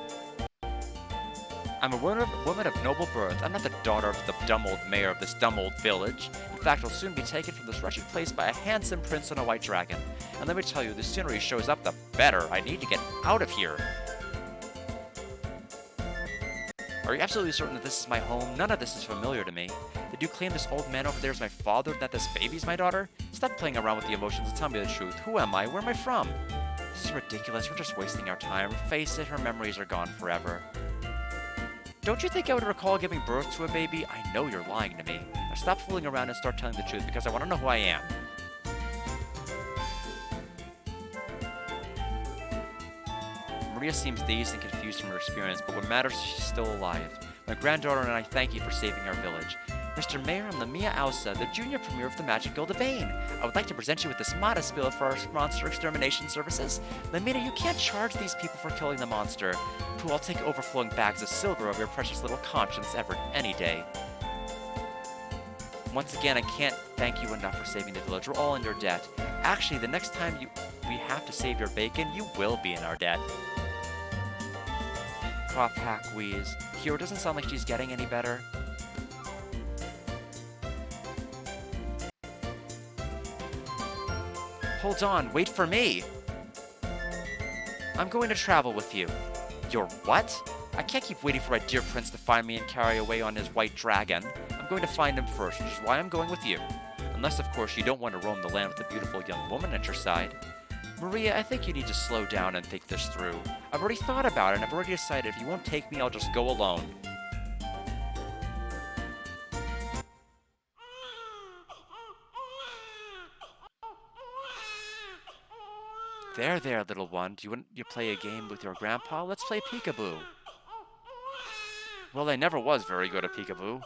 I'm a woman of noble birth. I'm not the daughter of the dumb old mayor of this dumb old village. In fact, I'll soon be taken from this wretched place by a handsome prince on a white dragon. And let me tell you, the sooner he shows up, the better. I need to get out of here. Are you absolutely certain that this is my home? None of this is familiar to me. Did you claim this old man over there is my father, that this baby's my daughter? Stop playing around with the emotions and tell me the truth. Who am I? Where am I from? This is ridiculous. We're just wasting our time. Face it, her memories are gone forever. Don't you think I would recall giving birth to a baby? I know you're lying to me. Now stop fooling around and start telling the truth, because I want to know who I am. Maria seems dazed and confused from her experience, but what matters is she's still alive. My granddaughter and I thank you for saving our village. Mr. Mayor, I'm Lamia Ausa, the junior premier of the Magic Guild of Bane. I would like to present you with this modest bill for our monster extermination services. Lamina, you can't charge these people for killing the monster. Pooh, I'll take overflowing bags of silver of your precious little conscience any day. Once again, I can't thank you enough for saving the village. We're all in your debt. Actually, the next time we have to save your bacon, you will be in our debt. Cough, hack, wheeze. Hero doesn't sound like she's getting any better. Hold on, wait for me! I'm going to travel with you. You're what? I can't keep waiting for my dear prince to find me and carry away on his white dragon. I'm going to find him first, which is why I'm going with you. Unless, of course, you don't want to roam the land with a beautiful young woman at your side. Maria, I think you need to slow down and think this through. I've already thought about it, and I've already decided if you won't take me, I'll just go alone. There, little one. Do you want to play a game with your grandpa? Let's play peekaboo. Well, I never was very good at peekaboo.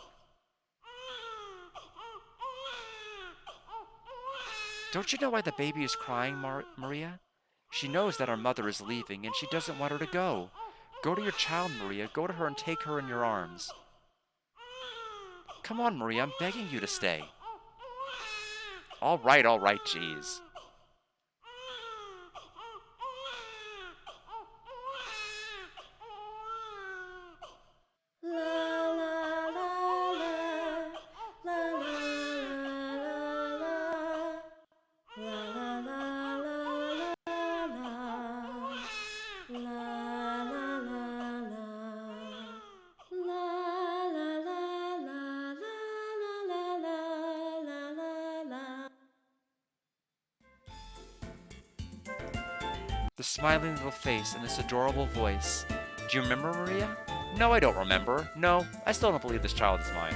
Don't you know why the baby is crying, Maria? She knows that our mother is leaving, and she doesn't want her to go. Go to your child, Maria. Go to her and take her in your arms. Come on, Maria. I'm begging you to stay. All right, jeez. The smiling little face and this adorable voice. Do you remember, Maria? No, I don't remember. No, I still don't believe this child is mine.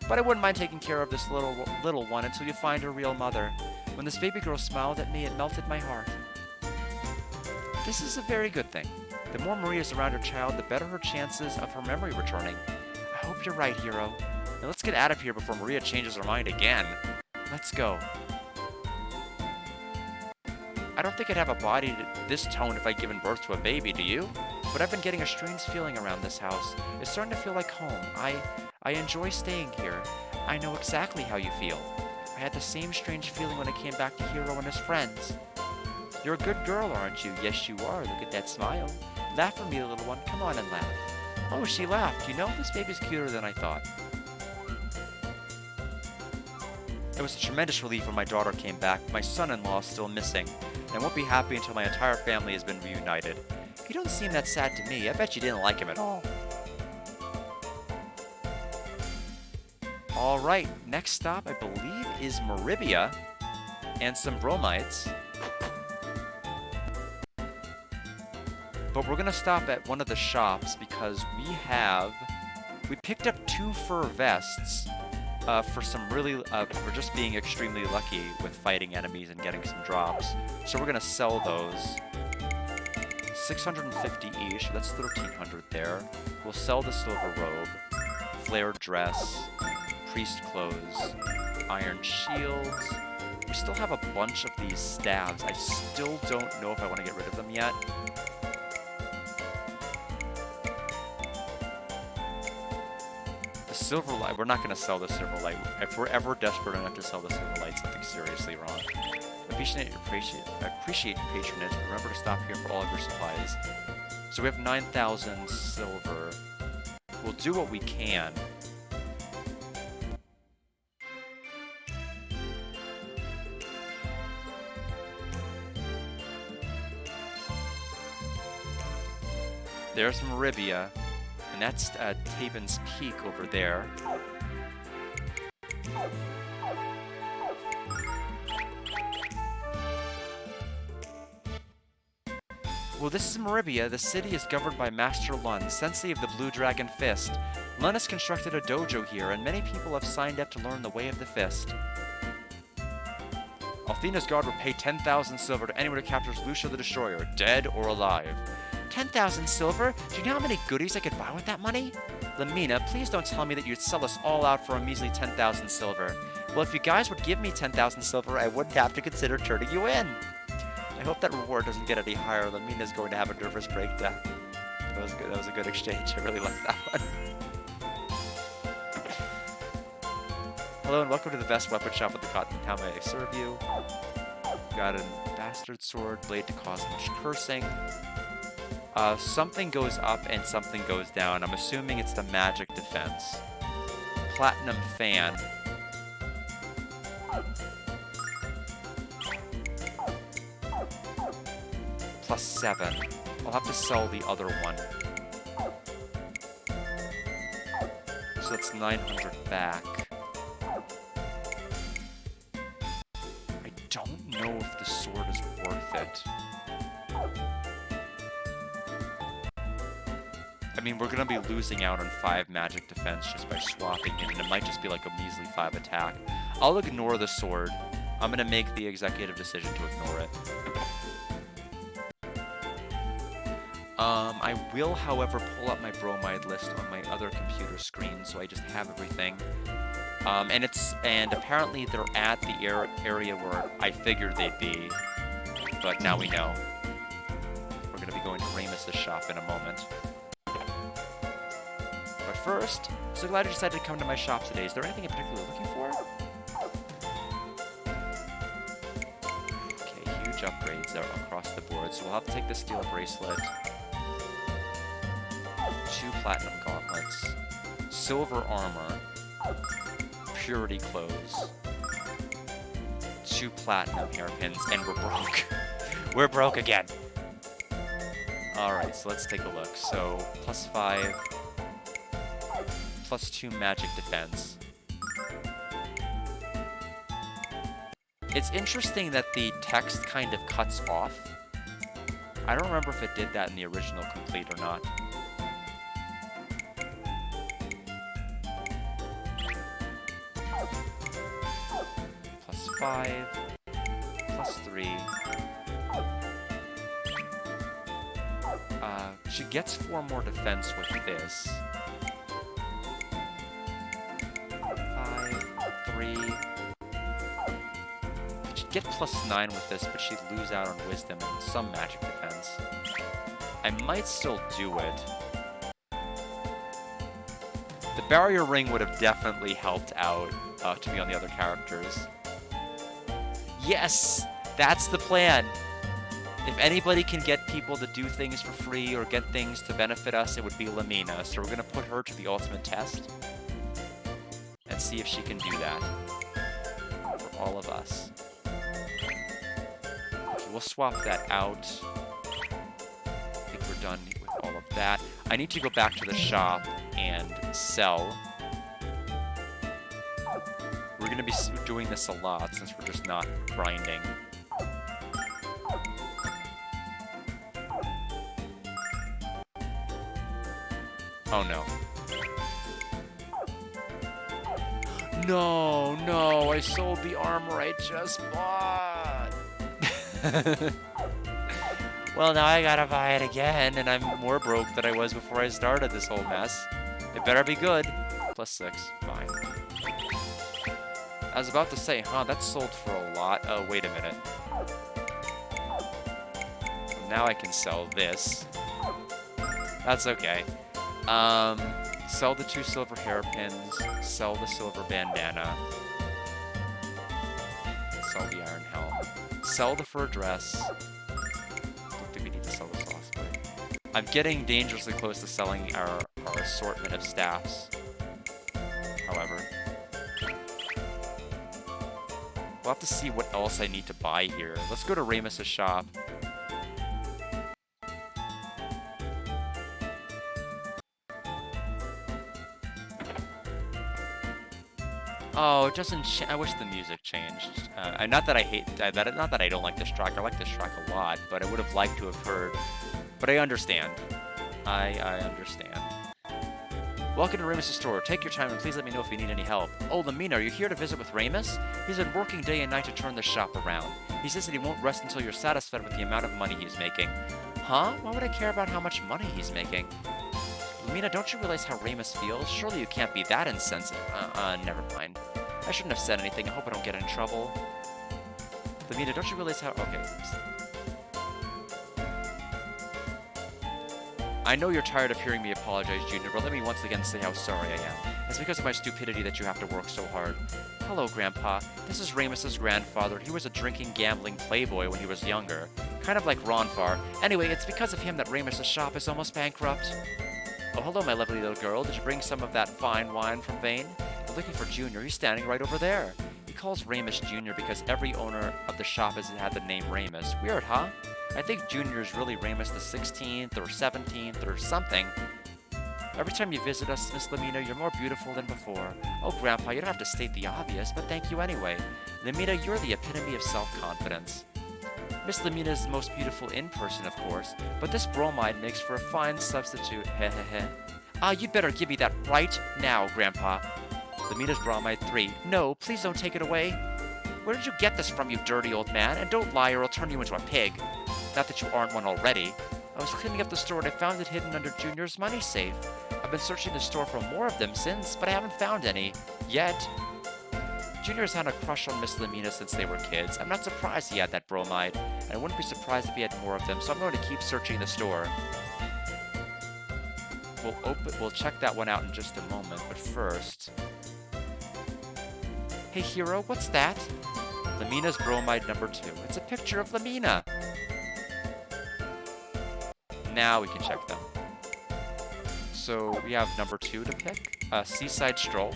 But I wouldn't mind taking care of this little one until you find her real mother. When this baby girl smiled at me, it melted my heart. This is a very good thing. The more Maria's around her child, the better her chances of her memory returning. I hope you're right, hero. Now let's get out of here before Maria changes her mind again. Let's go. I don't think I'd have a body this tone if I'd given birth to a baby, do you? But I've been getting a strange feeling around this house. It's starting to feel like home. I enjoy staying here. I know exactly how you feel. I had the same strange feeling when I came back to Hero and his friends. You're a good girl, aren't you? Yes, you are. Look at that smile. Laugh for me, little one. Come on and laugh. Oh, she laughed. You know, this baby's cuter than I thought. It was a tremendous relief when my daughter came back. My son-in-law is still missing. I won't be happy until my entire family has been reunited. You don't seem that sad to me. I bet you didn't like him at all. Alright, next stop, I believe, is Maribia and some bromides. But we're going to stop at one of the shops because we picked up 2 fur vests for just being extremely lucky with fighting enemies and getting some drops. So we're going to sell those. 650 each, that's 1,300 there. We'll sell the silver robe, flared dress, priest clothes, iron shields. We still have a bunch of these staves. I still don't know if I want to get rid of them yet. The silver light, we're not going to sell the silver light. If we're ever desperate enough to sell the silver light, something's seriously wrong. Appreciate your patronage. Remember to stop here for all of your supplies. So we have 9,000 silver. We'll do what we can. There's Maribia, and that's Taven's Peak over there. Well, this is Maribia. The city is governed by Master Lun, sensei of the Blue Dragon Fist. Lun has constructed a dojo here, and many people have signed up to learn the way of the fist. Althena's guard will pay 10,000 silver to anyone who captures Lucia the Destroyer, dead or alive. 10,000 silver? Do you know how many goodies I could buy with that money? Lamina, please don't tell me that you'd sell us all out for a measly 10,000 silver. Well, if you guys would give me 10,000 silver, I wouldn't have to consider turning you in. I hope that reward doesn't get any higher. Lamina's going to have a nervous breakdown. That was good. That was a good exchange. I really like that one. Hello and welcome to the best weapon shop at the Cotton Town. May I serve you? Got a bastard sword, blade to cause much cursing. Something goes up and something goes down. I'm assuming it's the magic defense. Platinum fan. Plus 7. I'll have to sell the other one. So that's 900 back. I mean, we're going to be losing out on 5 magic defense just by swapping it, and it might just be like a measly 5 attack. I'll ignore the sword. I'm going to make the executive decision to ignore it. I will, however, pull up my bromide list on my other computer screen, so I just have everything. And apparently they're at the area where I figured they'd be, but now we know. We're going to be going to Ramus's shop in a moment. But first, so glad you decided to come to my shop today. Is there anything in particular you're looking for? Okay, huge upgrades there across the board. So we'll have to take the steel bracelet, 2 platinum gauntlets, silver armor, purity clothes, 2 platinum hairpins, and we're broke. We're broke again. Alright, so let's take a look. So, +5, +2 magic defense. It's interesting that the text kind of cuts off. I don't remember if it did that in the original complete or not. +5, +3. She gets 4 more defense with this. 5, 3. She'd get +9 with this, but she'd lose out on wisdom and some magic defense. I might still do it. The barrier ring would have definitely helped out to be on the other characters. Yes! That's the plan! If anybody can get people to do things for free or get things to benefit us, it would be Lamina. So we're going to put her to the ultimate test and see if she can do that for all of us. Okay, we'll swap that out. I think we're done with all of that. I need to go back to the shop and sell. We're going to be doing this a lot since we're just not grinding. Oh no. No, I sold the armor I just bought. Well, now I gotta buy it again, and I'm more broke than I was before I started this whole mess. It better be good. +6, fine. I was about to say, that sold for a lot. Oh, wait a minute. Now I can sell this. That's okay. Sell the 2 silver hairpins, sell the silver bandana, sell the iron helm, sell the fur dress. Don't think we need to sell this last bit. I'm getting dangerously close to selling our assortment of staffs, however. We'll have to see what else I need to buy here. Let's go to Ramus's shop. Oh, it doesn't. I wish the music changed. Not that I hate that. Not that I don't like this track. I like this track a lot, but I would have liked to have heard. But I understand. I understand. Welcome to Ramus' store. Take your time and please let me know if you need any help. Oh, Lamina, are you here to visit with Ramus? He's been working day and night to turn the shop around. He says that he won't rest until you're satisfied with the amount of money he's making. Huh? Why would I care about how much money he's making? Lamina, don't you realize how Ramus feels? Surely you can't be that insensitive. Never mind. I shouldn't have said anything. I hope I don't get in trouble. Lamina, don't you realize how... Okay. I know you're tired of hearing me apologize, Junior, but let me once again say how sorry I am. It's because of my stupidity that you have to work so hard. Hello, Grandpa. This is Ramus's grandfather. He was a drinking, gambling playboy when he was younger. Kind of like Ronfar. Anyway, it's because of him that Ramus's shop is almost bankrupt. Oh, hello, my lovely little girl. Did you bring some of that fine wine from Vane? I'm looking for Junior. He's standing right over there. He calls Ramus Junior because every owner of the shop has had the name Ramus. Weird, huh? I think Junior is really Ramus the 16th or 17th or something. Every time you visit us, Miss Lamina, you're more beautiful than before. Oh, Grandpa, you don't have to state the obvious, but thank you anyway. Lamina, you're the epitome of self-confidence. Miss Lamina is the most beautiful in person, of course, but this bromide makes for a fine substitute, hehehe. You'd better give me that right now, Grandpa. Lamina's bromide 3. No, please don't take it away. Where did you get this from, you dirty old man? And don't lie or I'll turn you into a pig. Not that you aren't one already. I was cleaning up the store and I found it hidden under Junior's money safe. I've been searching the store for more of them since, but I haven't found any. Yet. Junior's had a crush on Miss Lamina since they were kids. I'm not surprised he had that bromide, and I wouldn't be surprised if he had more of them, so I'm going to keep searching the store. We'll check that one out in just a moment, but first... Hey, Hero, what's that? Lamina's bromide number 2. It's a picture of Lamina. Now we can check them. So we have number 2 to pick. Seaside Stroll.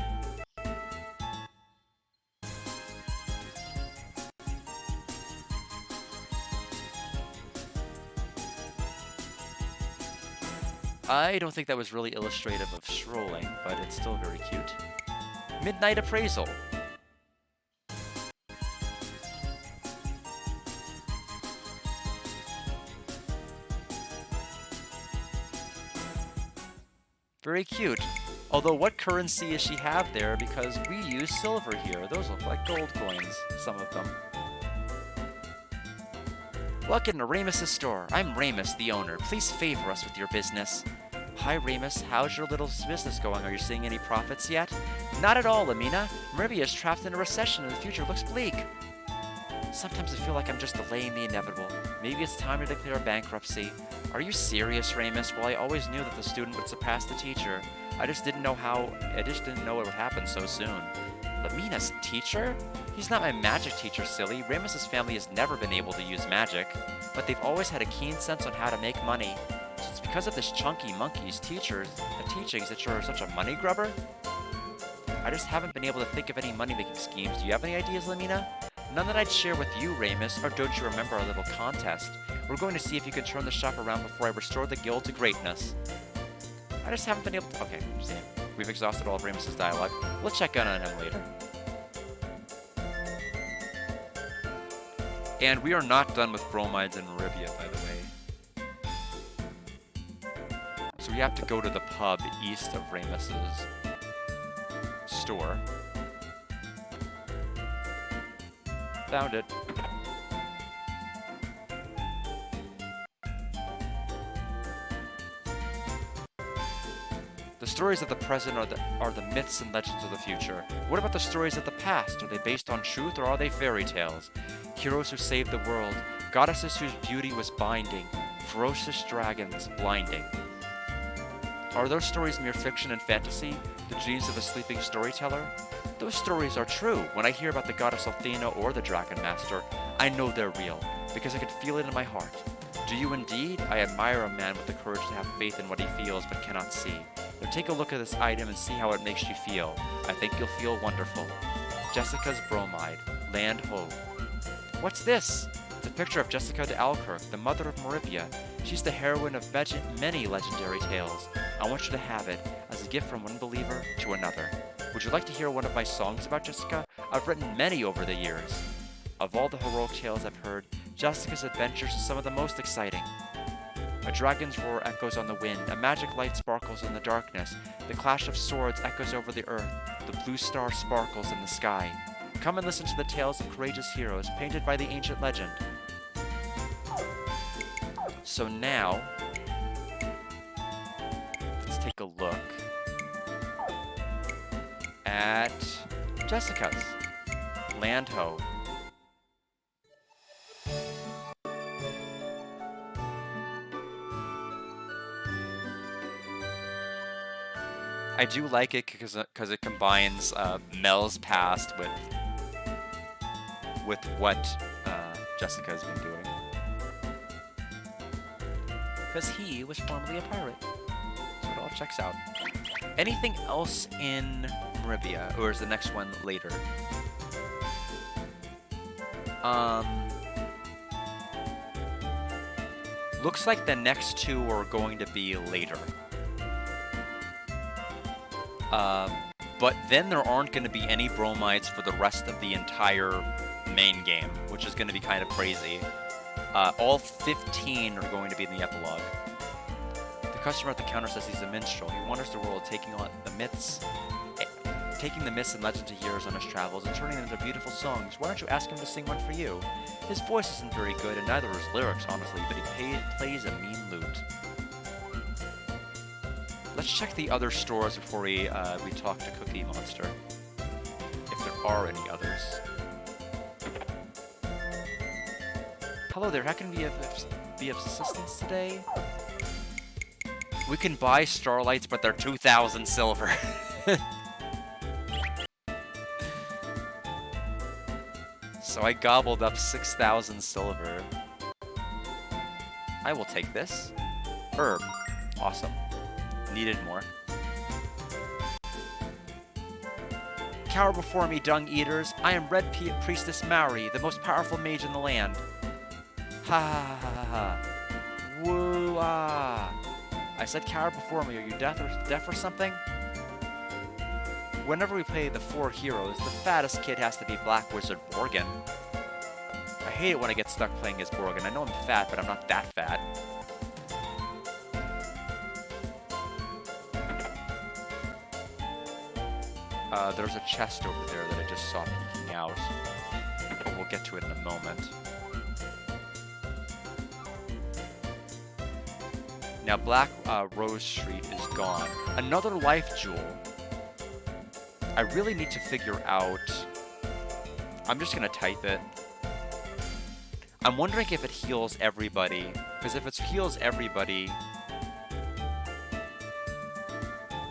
I don't think that was really illustrative of strolling, but it's still very cute. Midnight Appraisal. Very cute. Although, what currency does she have there? Because we use silver here. Those look like gold coins, some of them. Welcome to Ramus's store. I'm Ramus, the owner. Please favor us with your business. Hi, Ramus. How's your little business going? Are you seeing any profits yet? Not at all, Lamina. Meribia is trapped in a recession and the future looks bleak. Sometimes I feel like I'm just delaying the inevitable. Maybe it's time to declare bankruptcy. Are you serious, Ramus? Well, I always knew that the student would surpass the teacher. I just didn't know it would happen so soon. Lamina's teacher? He's not my magic teacher, silly. Ramus's family has never been able to use magic, but they've always had a keen sense on how to make money. So it's because of this chunky monkey's teachings that you're such a money grubber? I just haven't been able to think of any money-making schemes. Do you have any ideas, Lamina? None that I'd share with you, Ramus, or don't you remember our little contest? We're going to see if you can turn the shop around before I restore the guild to greatness. I just haven't been able to... Okay, understand. We've exhausted all of Ramus's dialogue. We'll check in on him later. And we are not done with bromides in Meribia, by the way. So we have to go to the pub east of Ramus's store. Found it. The stories of the present are the myths and legends of the future. What about the stories of the past? Are they based on truth or are they fairy tales? Heroes who saved the world, goddesses whose beauty was binding, ferocious dragons blinding. Are those stories mere fiction and fantasy, the dreams of a sleeping storyteller? Those stories are true. When I hear about the goddess Athena or the Dragon Master, I know they're real, because I can feel it in my heart. Do you indeed? I admire a man with the courage to have faith in what he feels but cannot see. Now take a look at this item and see how it makes you feel. I think you'll feel wonderful. Jessica's bromide. Land ho. What's this? It's a picture of Jessica de Alkirk, the mother of Meribia. She's the heroine of many legendary tales. I want you to have it as a gift from one believer to another. Would you like to hear one of my songs about Jessica? I've written many over the years. Of all the heroic tales I've heard, Jessica's adventures are some of the most exciting. A dragon's roar echoes on the wind, a magic light sparkles in the darkness, the clash of swords echoes over the earth, the blue star sparkles in the sky. Come and listen to the tales of courageous heroes painted by the ancient legend. So now, let's take a look at Jessica's Land Ho. I do like it because it combines Mel's past with what Jessica's been doing. Because he was formerly a pirate. So it all checks out. Anything else in Meribia, or is the next one later? Looks like the next two are going to be later. But then there aren't going to be any bromides for the rest of the entire main game, which is going to be kind of crazy. All 15 are going to be in the epilogue. The customer at the counter says he's a minstrel. He wanders the world, taking the myths and legends he hears on his travels and turning them into beautiful songs. Why don't you ask him to sing one for you? His voice isn't very good, and neither are his lyrics, honestly, but he plays a mean lute. Let's check the other stores before we talk to Cookie Monster, if there are any others. Hello there, how can we be of assistance today? We can buy Starlights, but they're 2,000 silver. So I gobbled up 6,000 silver. I will take this. Herb. Awesome. Needed more. Cower before me, dung eaters. I am Red Priestess Mary, the most powerful mage in the land. Ha ha ha ha ha. Woo ah. I said cower before me. Are you deaf or something? Whenever we play the 4 heroes, the fattest kid has to be Black Wizard Borgin. I hate it when I get stuck playing as Borgin. I know I'm fat, but I'm not that fat. There's a chest over there that I just saw peeking out, but we'll get to it in a moment. Now Black Rose Street is gone. Another life jewel. I really need to figure out... I'm just going to type it. I'm wondering if it heals everybody. Because if it heals everybody,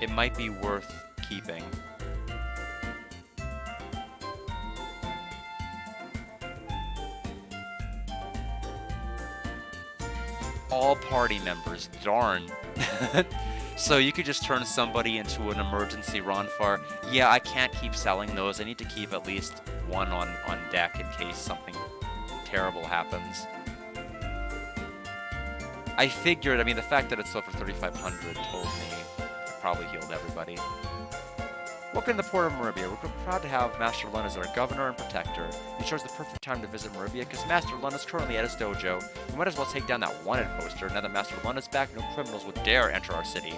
it might be worth keeping. All party members, darn. So you could just turn somebody into an emergency Ronfar. Yeah, I can't keep selling those. I need to keep at least one on deck in case something terrible happens. I figured, I mean, the fact that it sold for 3,500 told me it probably healed everybody. Welcome to the port of Maribia. We're proud to have Master Lun as our governor and protector. He chose the perfect time to visit Maribia because Master Lun is currently at his dojo. We might as well take down that wanted poster. Now that Master Lun is back, no criminals would dare enter our city.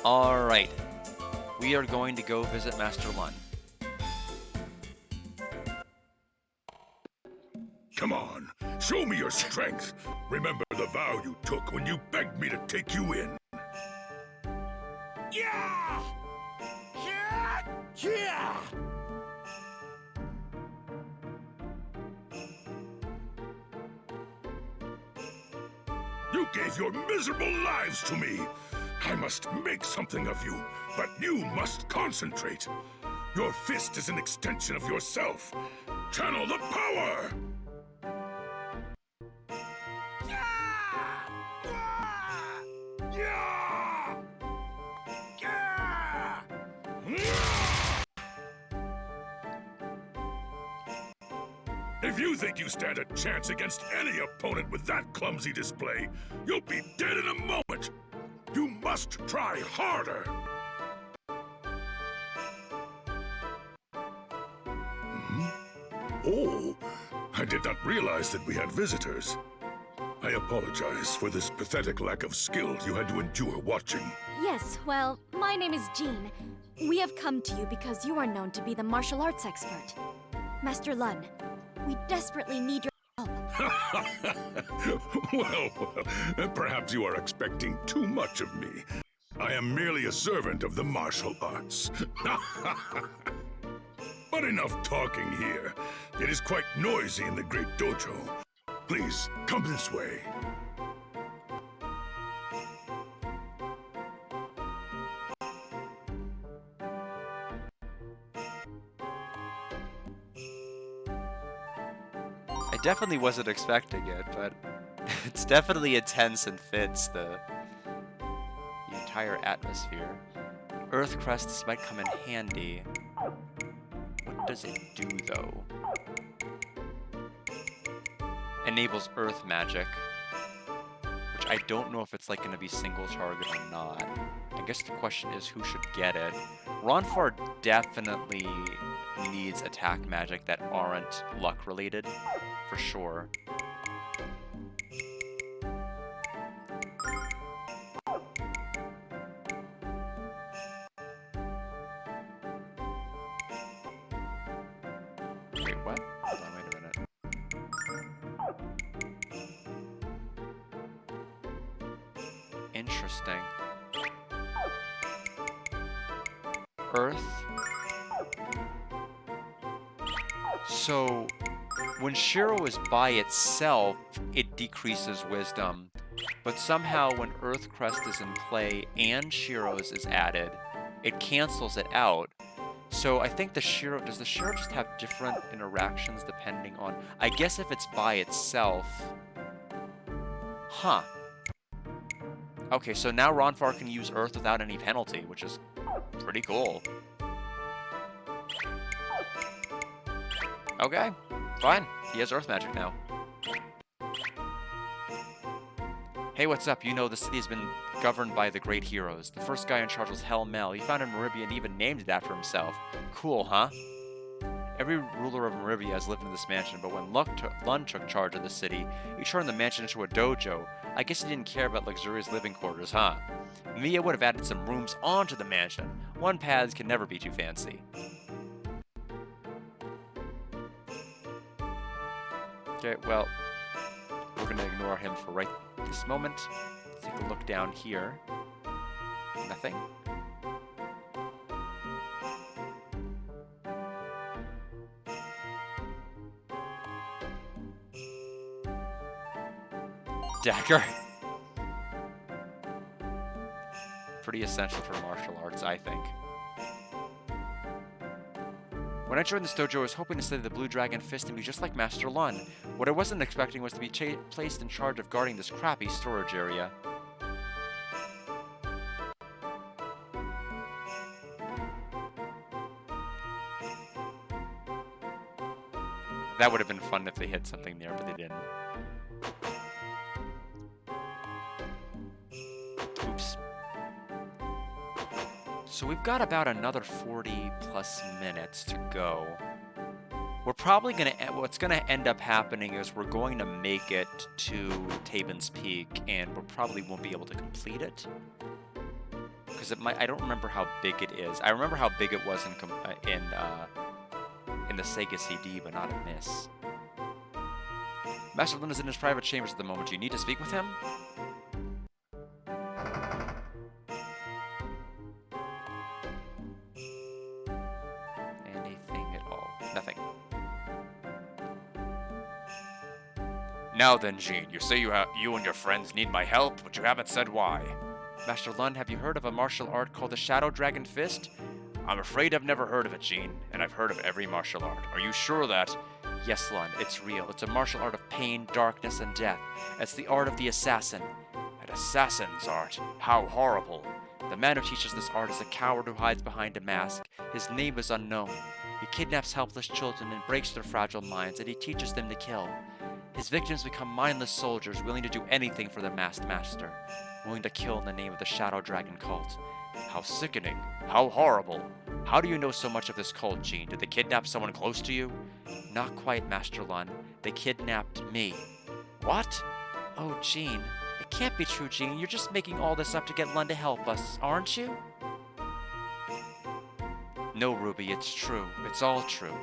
Alright. We are going to go visit Master Lun. Come on, show me your strength. Remember the vow you took when you begged me to take you in. Yeah! Yeah! Yeah! You gave your miserable lives to me. I must make something of you, but you must concentrate. Your fist is an extension of yourself. Channel the power! If you think you stand a chance against any opponent with that clumsy display, you'll be dead in a moment. You must try harder. Oh, I did not realize that we had visitors. I apologize for this pathetic lack of skill you had to endure watching. Yes, well, my name is Jean. We have come to you because you are known to be the martial arts expert. Master Lun, we desperately need your help. Well, perhaps you are expecting too much of me. I am merely a servant of the martial arts. But enough talking here. It is quite noisy in the great dojo. Please, come this way. I definitely wasn't expecting it, but it's definitely intense and fits the entire atmosphere. Earth crest, this might come in handy. What does it do, though? enables Earth magic, which I don't know if it's like going to be single target or not. I guess the question is who should get it. Ronfahr definitely needs attack magic that aren't luck related, for sure. Wait, what? Hold on, wait a minute. Interesting. Earth. So, when Shiro is by itself, it decreases wisdom. But somehow when Earth Crest is in play and Shiro's is added, it cancels it out. So I think the Shiro, does the Shiro just have different interactions depending on, I guess if it's by itself. Huh. Okay, so now Ronfahr can use Earth without any penalty, which is pretty cool. Okay, fine. He has Earth magic now. Hey, what's up? You know the city has been governed by the great heroes. The first guy in charge was Hell Mel. He founded Meribia and even named it after himself. Cool, huh? Every ruler of Meribia has lived in this mansion, but when Lund took charge of the city, he turned the mansion into a dojo. I guess he didn't care about luxurious living quarters, huh? Mia would have added some rooms onto the mansion. One paths can never be too fancy. Okay, well, we're gonna ignore him for right this moment. Let's take a look down here. Nothing. Dagger. Pretty essential for martial arts, I think. When I joined this dojo, I was hoping to study the Blue Dragon Fist and be just like Master Lun. What I wasn't expecting was to be placed in charge of guarding this crappy storage area. That would have been fun if they hid something there, but they didn't. Oops. So we've got about another 40 plus minutes to go. We're probably going to, what's going to end up happening is we're going to make it to Tabin's Peak, and we probably won't be able to complete it. Because it might, I don't remember how big it is. I remember how big it was in the Sega CD, but not in this. Master Lin is in his private chambers at the moment. Do you need to speak with him? Nothing. Now then, Jean, you say you and your friends need my help, but you haven't said why. Master Lund, have you heard of a martial art called the Shadow Dragon Fist? I'm afraid I've never heard of it, Jean, and I've heard of every martial art. Are you sure that? Yes, Lund, it's real. It's a martial art of pain, darkness, and death. It's the art of the assassin. An assassin's art? How horrible. The man who teaches this art is a coward who hides behind a mask. His name is unknown. He kidnaps helpless children and breaks their fragile minds, and he teaches them to kill. His victims become mindless soldiers willing to do anything for the masked master, willing to kill in the name of the Shadow Dragon cult. How sickening. How horrible. How do you know so much of this cult, Jean? Did they kidnap someone close to you? Not quite, Master Lun. They kidnapped me. What? Oh, Jean. It can't be true, Jean. You're just making all this up to get Lun to help us, aren't you? No, Ruby, it's true. It's all true.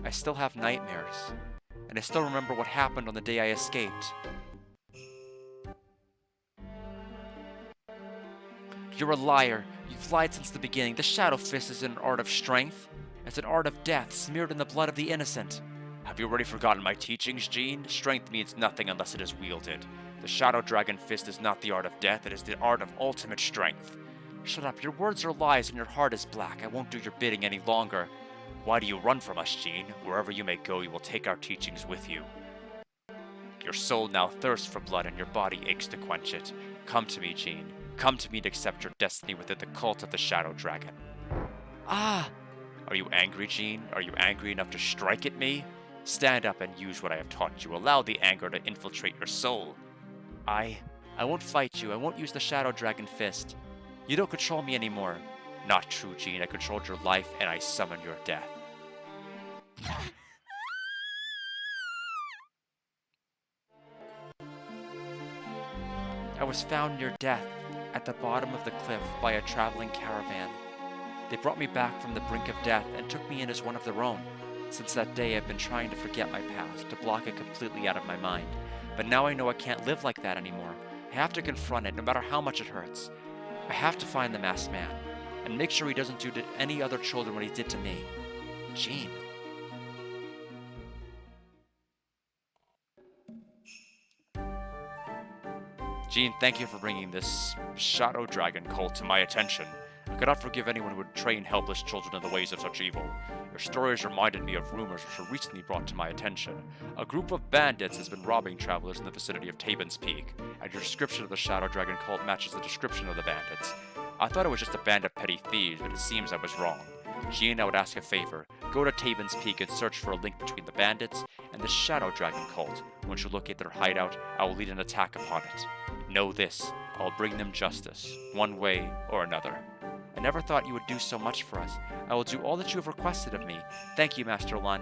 I still have nightmares. And I still remember what happened on the day I escaped. You're a liar. You've lied since the beginning. The Shadow Fist isn't an art of strength. It's an art of death, smeared in the blood of the innocent. Have you already forgotten my teachings, Jean? Strength means nothing unless it is wielded. The Shadow Dragon Fist is not the art of death. It is the art of ultimate strength. Shut up, your words are lies and your heart is black. I won't do your bidding any longer. Why do you run from us, Jean? Wherever you may go, you will take our teachings with you. Your soul now thirsts for blood and your body aches to quench it. Come to me, Jean. Come to me to accept your destiny within the cult of the Shadow Dragon. Ah! Are you angry, Jean? Are you angry enough to strike at me? Stand up and use what I have taught you. Allow the anger to infiltrate your soul. I won't fight you. I won't use the Shadow Dragon Fist. You don't control me anymore. Not true, Jean. I controlled your life, and I summon your death. I was found near death at the bottom of the cliff by a traveling caravan. They brought me back from the brink of death and took me in as one of their own. Since that day, I've been trying to forget my past, to block it completely out of my mind. But now I know I can't live like that anymore. I have to confront it, no matter how much it hurts. I have to find the masked man, and make sure he doesn't do to any other children what he did to me. Jean. Jean, thank you for bringing this Shadow Dragon cult to my attention. I cannot forgive anyone who would train helpless children in the ways of such evil. Your stories reminded me of rumors which were recently brought to my attention. A group of bandits has been robbing travelers in the vicinity of Tabin's Peak, and your description of the Shadow Dragon cult matches the description of the bandits. I thought it was just a band of petty thieves, but it seems I was wrong. Jean, I would ask a favor. Go to Tabin's Peak and search for a link between the bandits and the Shadow Dragon cult. Once you locate their hideout, I will lead an attack upon it. Know this, I'll bring them justice, one way or another. I never thought you would do so much for us. I will do all that you have requested of me. Thank you, Master Lun.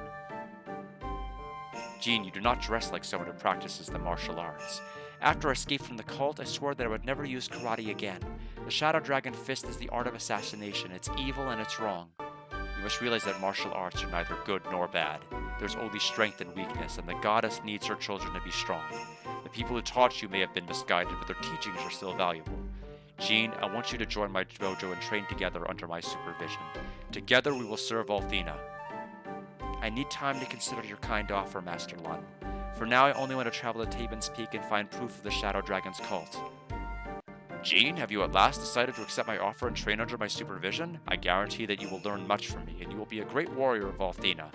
Jean, you do not dress like someone who practices the martial arts. After I escaped from the cult, I swore that I would never use karate again. The Shadow Dragon Fist is the art of assassination. It's evil and it's wrong. You must realize that martial arts are neither good nor bad. There's only strength and weakness, and the goddess needs her children to be strong. The people who taught you may have been misguided, but their teachings are still valuable. Jean, I want you to join my dojo and train together under my supervision. Together we will serve Althena. I need time to consider your kind offer, Master Lun. For now, I only want to travel to Tabin's Peak and find proof of the Shadow Dragon's cult. Jean, have you at last decided to accept my offer and train under my supervision? I guarantee that you will learn much from me, and you will be a great warrior of Althena.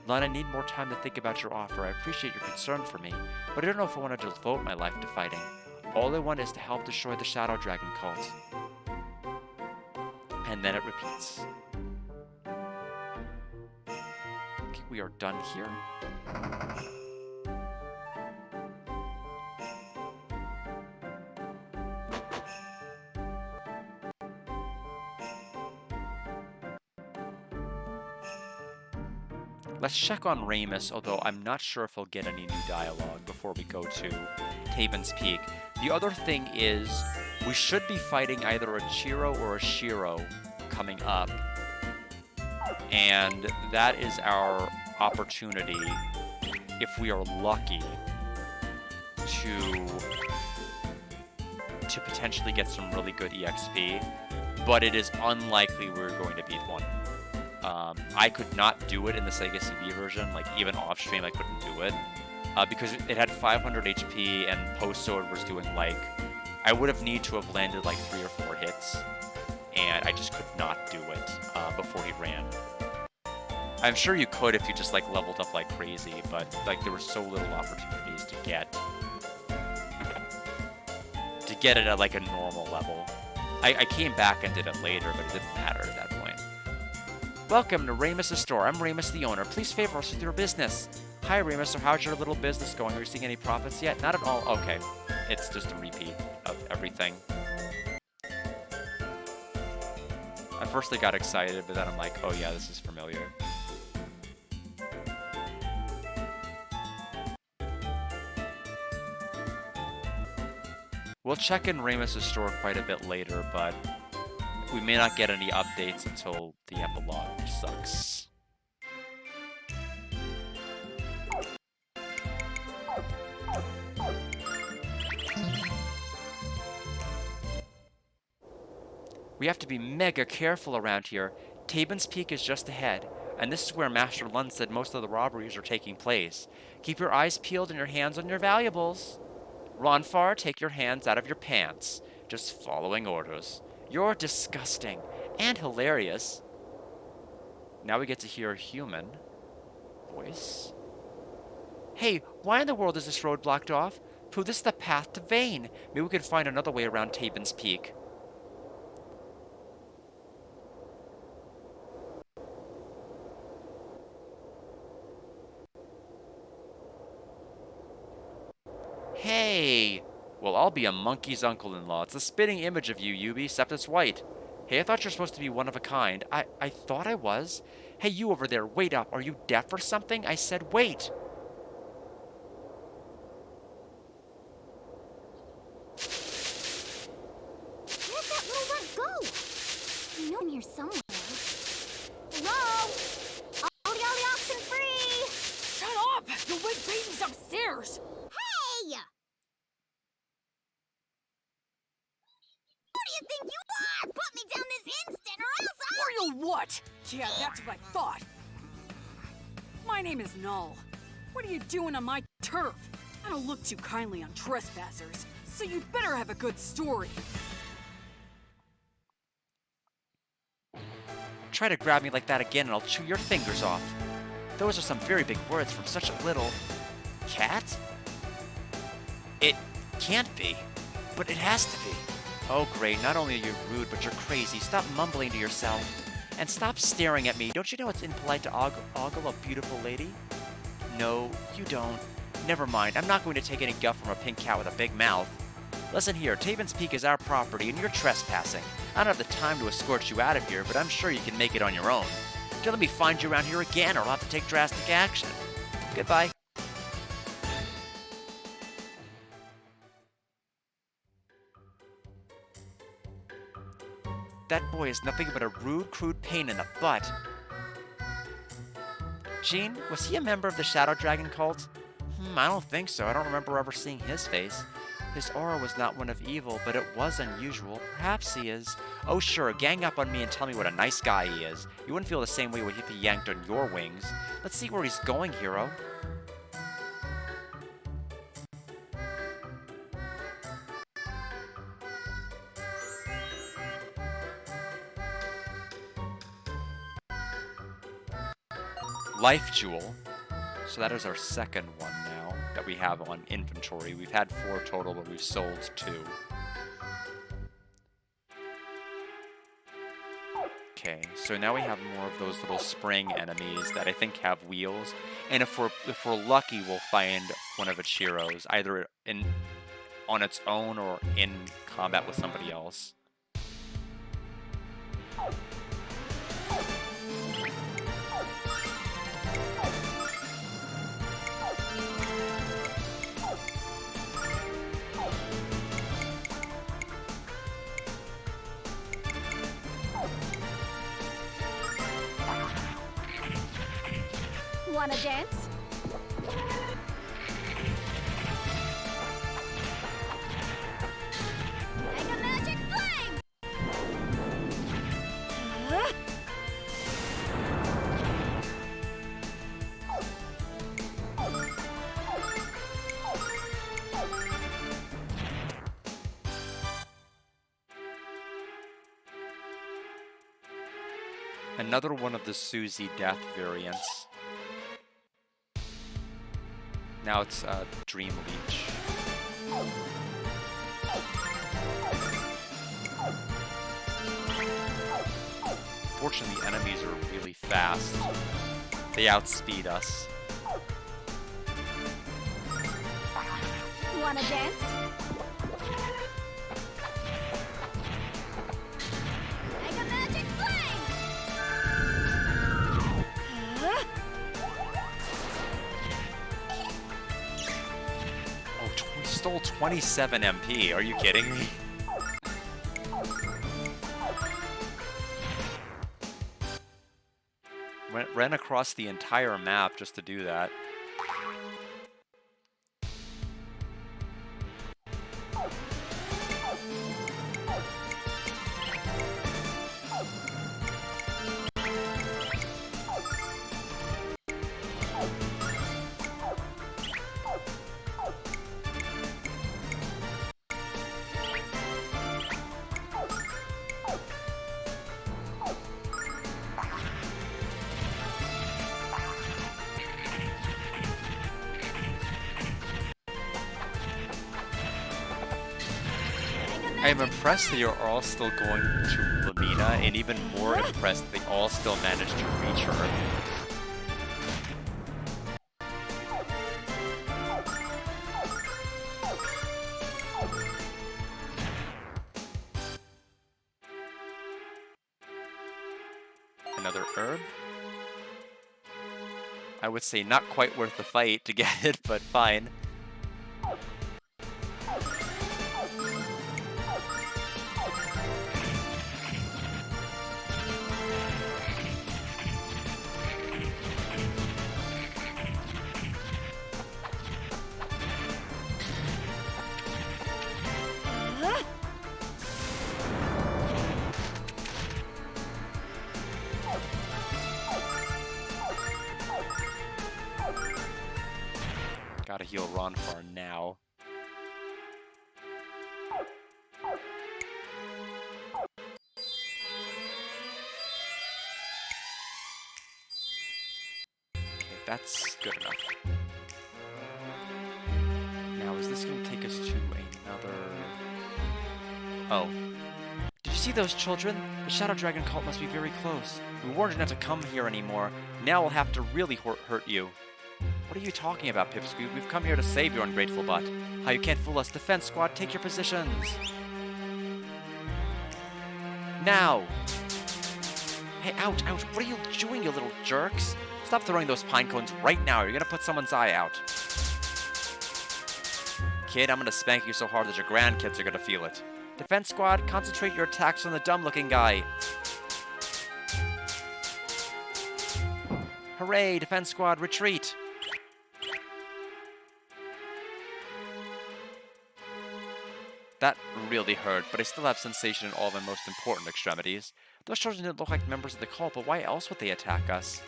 Lun, I need more time to think about your offer. I appreciate your concern for me, but I don't know if I want to devote my life to fighting. All I want is to help destroy the Shadow Dragon cult. And then it repeats. Okay, we are done here. Let's check on Ramus, although I'm not sure if he'll get any new dialogue before we go to Tabin's Peak. The other thing is, we should be fighting either a Chiro or a Shiro coming up. And that is our opportunity, if we are lucky, to potentially get some really good EXP. But it is unlikely we're going to beat one. I could not do it in the Sega CD version, like even off stream I couldn't do it, because it had 500 HP and post-sword was doing like, I would have need to have landed like 3 or 4 hits, and I just could not do it before he ran. I'm sure you could if you just like leveled up like crazy, but like there were so little opportunities to get it at like a normal level. I came back and did it later, but it didn't matter at that point. Welcome to Ramus' store. I'm Ramus the owner. Please favor us with your business. Hi Ramus, so how's your little business going? Are you seeing any profits yet? Not at all. Okay. It's just a repeat of everything. At first I got excited, but then I'm like, oh yeah, this is familiar. We'll check in Ramus' store quite a bit later, but we may not get any updates until the epilogue, which sucks. We have to be mega careful around here. Tabin's Peak is just ahead, and this is where Master Lun said most of the robberies are taking place. Keep your eyes peeled and your hands on your valuables. Ronfar, take your hands out of your pants. Just following orders. You're disgusting and hilarious. Now we get to hear a human voice. Hey, why in the world is this road blocked off? Pooh, this is the path to Vane. Maybe we can find another way around Tabin's Peak. Hey! Well, I'll be a monkey's uncle-in-law. It's a spitting image of you, Yubi, except it's white. Hey, I thought you're supposed to be one of a kind. I thought I was. Hey, you over there, wait up. Are you deaf or something? I said wait. Where'd that little runt go? I know I'm here somewhere. Hello? All the oxen free! Shut up! The wake baby's upstairs! Hey! Who do you think you are? Put me down this instant or else I'll... Or you'll what? Yeah, that's what I thought. My name is Null. What are you doing on my turf? I don't look too kindly on trespassers, so you'd better have a good story. Try to grab me like that again and I'll chew your fingers off. Those are some very big words from such a little... cat? It can't be, but it has to be. Oh great, not only are you rude, but you're crazy. Stop mumbling to yourself. And stop staring at me. Don't you know it's impolite to ogle a beautiful lady? No, you don't. Never mind, I'm not going to take any guff from a pink cat with a big mouth. Listen here, Taven's Peak is our property and you're trespassing. I don't have the time to escort you out of here, but I'm sure you can make it on your own. Don't let me find you around here again or I'll have to take drastic action. Goodbye. That boy is nothing but a rude, crude pain in the butt. Jean, was he a member of the Shadow Dragon cult? I don't think so. I don't remember ever seeing his face. His aura was not one of evil, but it was unusual. Perhaps he is. Oh sure, gang up on me and tell me what a nice guy he is. You wouldn't feel the same way if he yanked on your wings. Let's see where he's going, hero. Life Jewel. So that is our second one now that we have on inventory. We've had 4 total, but we've sold 2. Okay, so now we have more of those little spring enemies that I think have wheels. And if we're lucky, we'll find one of its heroes, either on its own or in combat with somebody else. Wanna dance? Mega Magic Flame! Another one of the Susie Death variants. Now it's Dream Leech. Fortunately, the enemies are really fast. They outspeed us. Wanna dance? Mega Magic Flame! Oh, we stole 27 MP. Are you kidding me? Ran across the entire map just to do that. I am impressed that you're all still going to Lamina, and even more impressed that they all still managed to reach her. another herb. I would say not quite worth the fight to get it, but fine. Gotta heal Ronfar now. Okay, that's good enough. Now, is this gonna take us to another... Oh. Did you see those children? The Shadow Dragon cult must be very close. We warned you not to come here anymore. Now we'll have to really hurt you. What are you talking about, Pipsqueak? We've come here to save your ungrateful butt. How you can't fool us. Defense squad, take your positions. Now! Hey, ouch, ouch. What are you doing, you little jerks? Stop throwing those pine cones right now. You're gonna put someone's eye out. Kid, I'm gonna spank you so hard that your grandkids are gonna feel it. Defense squad, concentrate your attacks on the dumb-looking guy. Hooray, defense squad, retreat! That really hurt, but I still have sensation in all of my most important extremities. Those children didn't look like members of the cult, but why else would they attack us?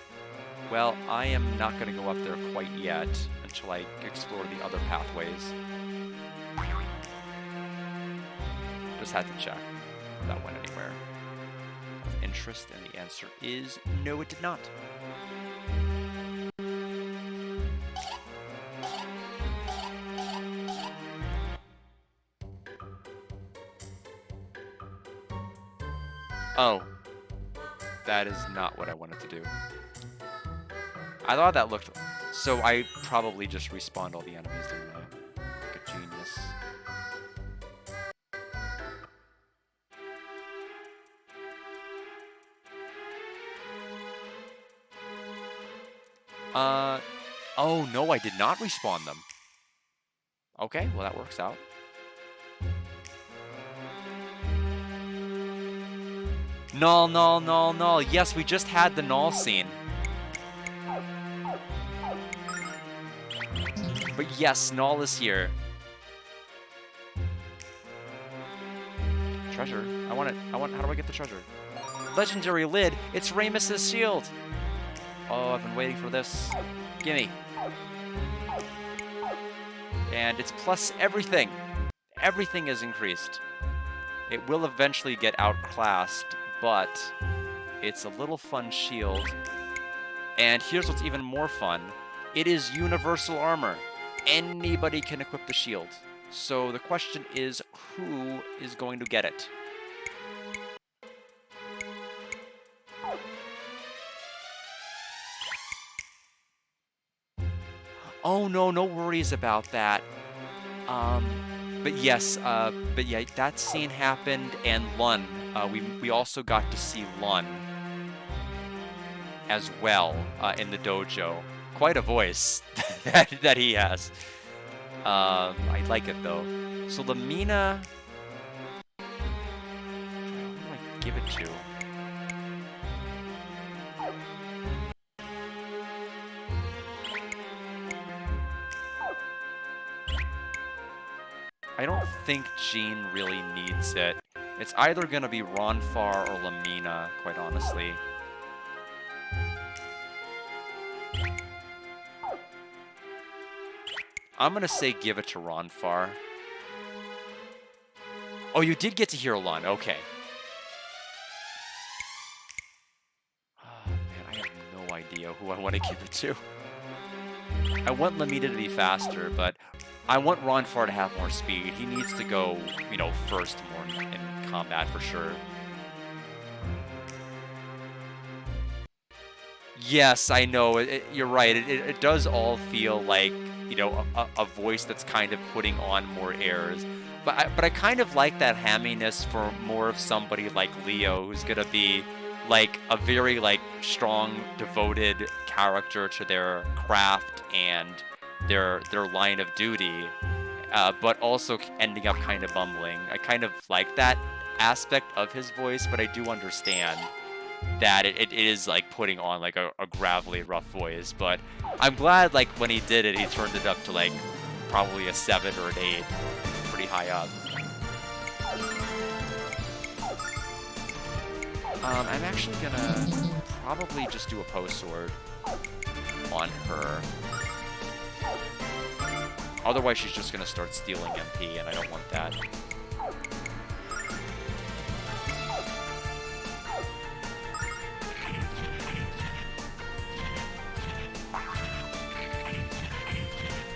Well, I am not going to go up there quite yet, until I explore the other pathways. Just had to check if that went anywhere of interest, and the answer is no, it did not. Oh, that is not what I wanted to do. I thought that looked... So I probably just respawned all the enemies, didn't I? Like a genius. Oh no, I did not respawn them. Okay, well that works out. Null, null, null, null. Yes, we just had the null scene. But yes, null is here. Treasure. I want it. How do I get the treasure? Legendary lid. It's Ramus's shield. Oh, I've been waiting for this. Gimme. And it's plus everything. Everything is increased. It will eventually get outclassed, but it's a little fun shield. And here's what's even more fun. It is universal armor. Anybody can equip the shield. So the question is, who is going to get it? Oh no, no worries about that. But yes, but yeah, that scene happened, and Lun. We also got to see Lun as well in the dojo. Quite a voice that he has. I like it though. So Lamina, who do I give it to? I don't think Jean really needs it. It's either gonna be Ronfar or Lamina, quite honestly. I'm gonna say give it to Ronfar. Oh, you did get to hear Lun, okay. Oh, man, I have no idea who I want to give it to. I want Lamina to be faster, but I want Ronfar to have more speed. He needs to go, you know, first more in combat for sure. Yes, I know. You're right. It does all feel like, you know, a voice that's kind of putting on more airs. But I kind of like that hamminess for more of somebody like Leo, who's gonna be, like a very like strong, devoted character to their craft and their line of duty, but also ending up kind of bumbling. I kind of like that aspect of his voice, but I do understand that it is like putting on like a gravelly, rough voice. But I'm glad like when he did it, he turned it up to like probably a 7 or an 8, pretty high up. I'm actually gonna probably just do a post sword on her. Otherwise, she's just gonna start stealing MP, and I don't want that.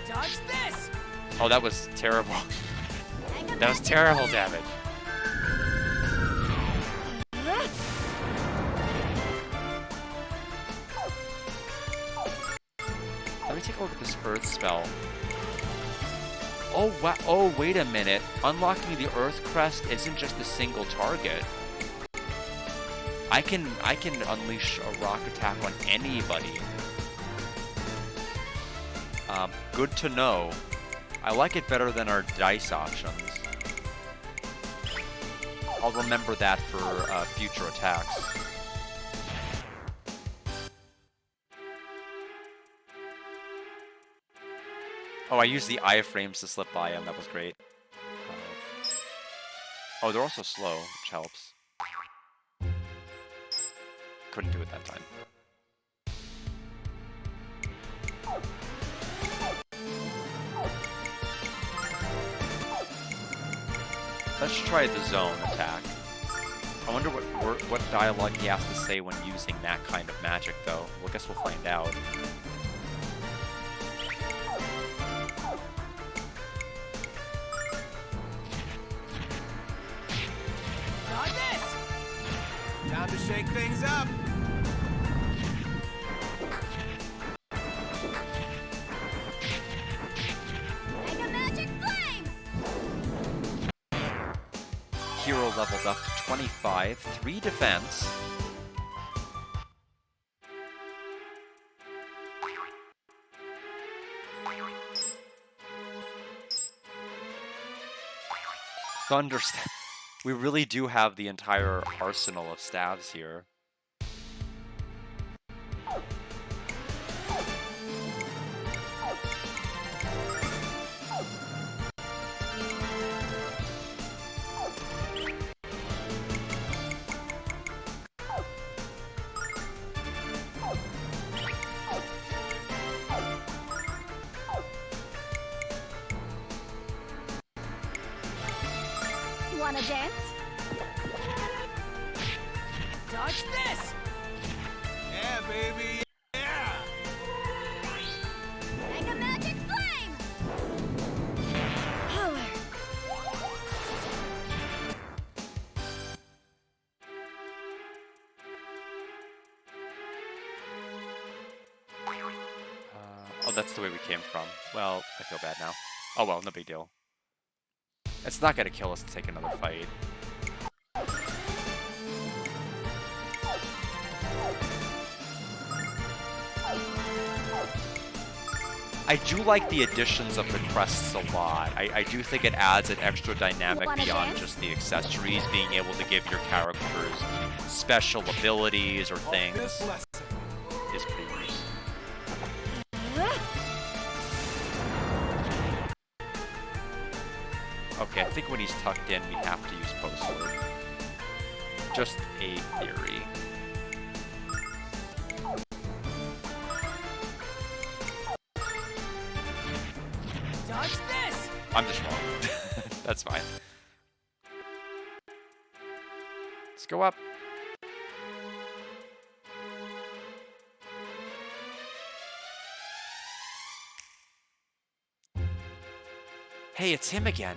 Dodge this! Oh, that was terrible. That was terrible damage. Let me take a look at this Earth spell. Oh, wow. Oh, wait a minute. Unlocking the Earth Crest isn't just a single target. I can unleash a rock attack on anybody. Good to know. I like it better than our dice options. I'll remember that for future attacks. Oh, I used the iframes to slip by him. That was great. Oh, they're also slow, which helps. Couldn't do it that time. Let's try the zone attack. I wonder what dialogue he has to say when using that kind of magic, though. Well, I guess we'll find out. Dodge this! Time to shake things up! Mega Magic Flame! Hero leveled up to 25, 3 defense. Thunder Staff. We really do have the entire arsenal of staves here. Wanna dance? Dodge this! Yeah, baby! Yeah! Mega Magic Flame! Power. Oh, that's the way we came from. Well, I feel bad now. Oh well, no big deal. It's not gonna kill us to take another fight. I do like the additions of the crests a lot. I do think it adds an extra dynamic Wanna beyond dance? just the accessories, being able to give your characters special abilities or things This lesson. is pretty nice. Okay, I think when he's tucked in, we have to use post sword. Just a theory. Dodge this! I'm just wrong. That's fine. Let's go up. Hey, it's him again.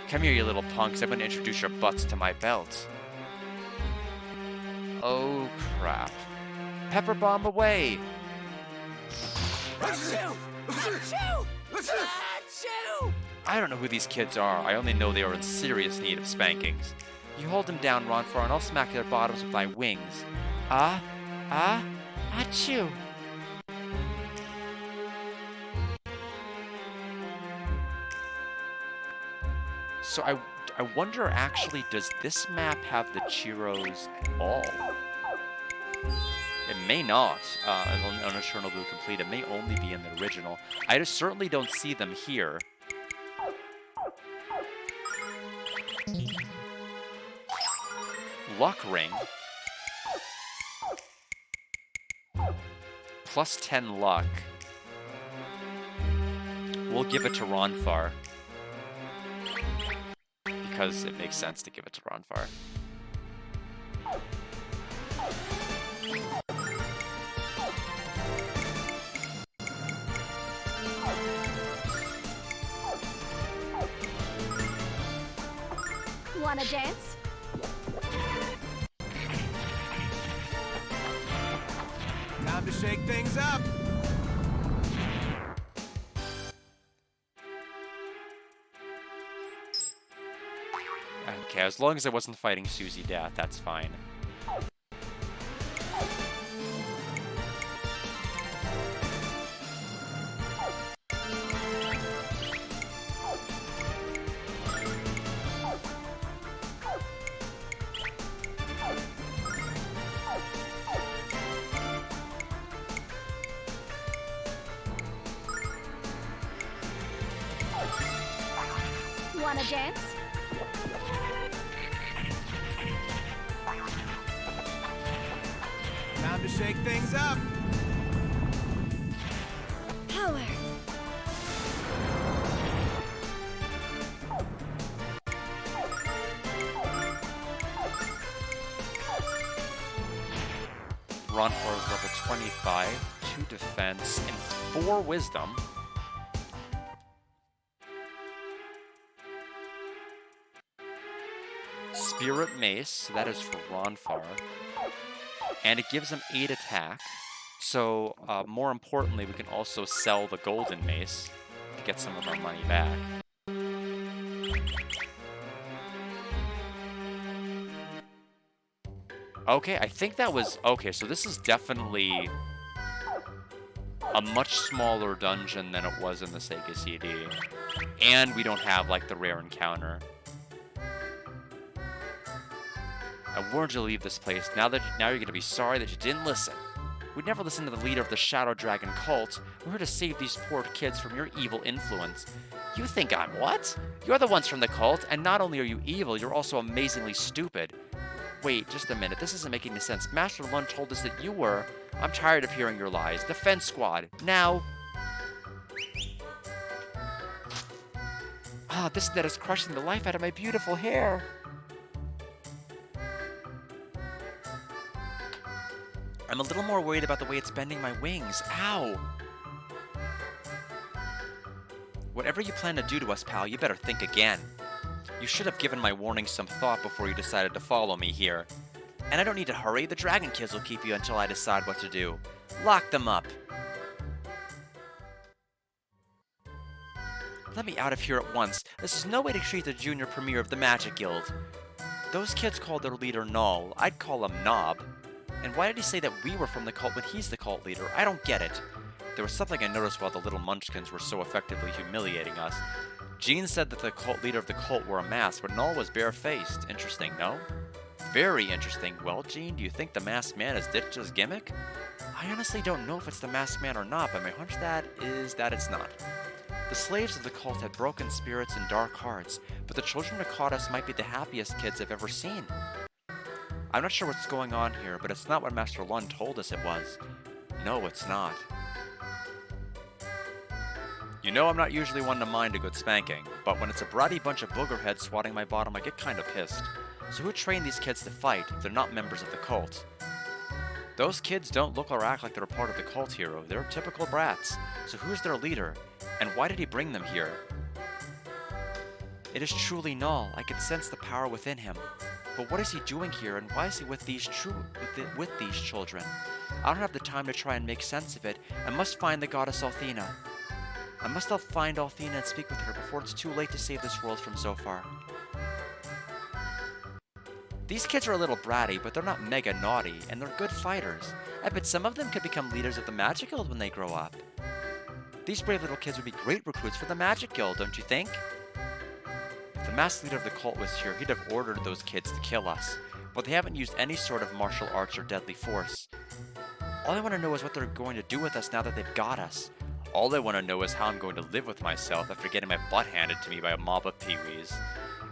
Come here, you little punks. I'm going to introduce your butts to my belt. Oh, crap. Pepper bomb away. Achoo! Achoo! Achoo! I don't know who these kids are. I only know they are in serious need of spankings. You hold them down, Ronfar, and I'll smack their bottoms with my wings. Achoo! So I wonder, actually, does this map have the Chiros at all? It may not, on Eternal Blue Complete. It may only be in the original. I just certainly don't see them here. Luck Ring. Plus 10 luck. We'll give it to Ronfar. Because it makes sense to give it to Ronfar. Wanna dance? Time to shake things up. Okay, as long as I wasn't fighting Susie Death, that's fine. Wanna dance? Time to shake things up. Power. Ronfar is level 25, 2 defense, and 4 wisdom. Spirit Mace, so that is for Ronfar. And it gives him 8 attack. So, more importantly, we can also sell the Golden Mace to get some of our money back. Okay, I think that was... Okay, so this is definitely a much smaller dungeon than it was in the Sega CD. And we don't have, like, the rare encounter. I warned you to leave this place. Now you're going to be sorry that you didn't listen. We'd never listen to the leader of the Shadow Dragon cult. We're here to save these poor kids from your evil influence. You think I'm what? You're the ones from the cult, and not only are you evil, you're also amazingly stupid. Wait, just a minute. This isn't making any sense. Master Lund told us that you were. I'm tired of hearing your lies. Defense Squad, now. Ah, this net is crushing the life out of my beautiful hair. I'm a little more worried about the way it's bending my wings. Ow! Whatever you plan to do to us, pal, you better think again. You should have given my warning some thought before you decided to follow me here. And I don't need to hurry. The Dragon Kids will keep you until I decide what to do. Lock them up. Let me out of here at once. This is no way to treat the junior premier of the Magic Guild. Those kids called their leader Null. I'd call him Knob. And why did he say that we were from the cult when he's the cult leader? I don't get it. There was something I noticed while the little munchkins were so effectively humiliating us. Jean said that the cult leader of the cult wore a mask, but Null was barefaced. Interesting, no? Very interesting. Well, Jean, do you think the masked man has ditched his gimmick? I honestly don't know if it's the masked man or not, but my hunch is that it's not. The slaves of the cult had broken spirits and dark hearts, but the children who caught us might be the happiest kids I've ever seen. I'm not sure what's going on here, but it's not what Master Lund told us it was. No, it's not. You know I'm not usually one to mind a good spanking, but when it's a bratty bunch of boogerheads swatting my bottom, I get kinda pissed. So who trained these kids to fight if they're not members of the cult? Those kids don't look or act like they're a part of the cult, hero. They're typical brats. So who's their leader? And why did he bring them here? It is truly Null. I can sense the power within him. But what is he doing here, and why is he with these children? I don't have the time to try and make sense of it. I must find the goddess Althena. I must find Althena and speak with her before it's too late to save this world from Zophar. These kids are a little bratty, but they're not mega naughty, and they're good fighters. I bet some of them could become leaders of the Magic Guild when they grow up. These brave little kids would be great recruits for the Magic Guild, don't you think? If the masked leader of the cult was here, he'd have ordered those kids to kill us, but they haven't used any sort of martial arts or deadly force. All I want to know is what they're going to do with us now that they've got us. All I want to know is how I'm going to live with myself after getting my butt handed to me by a mob of peewees.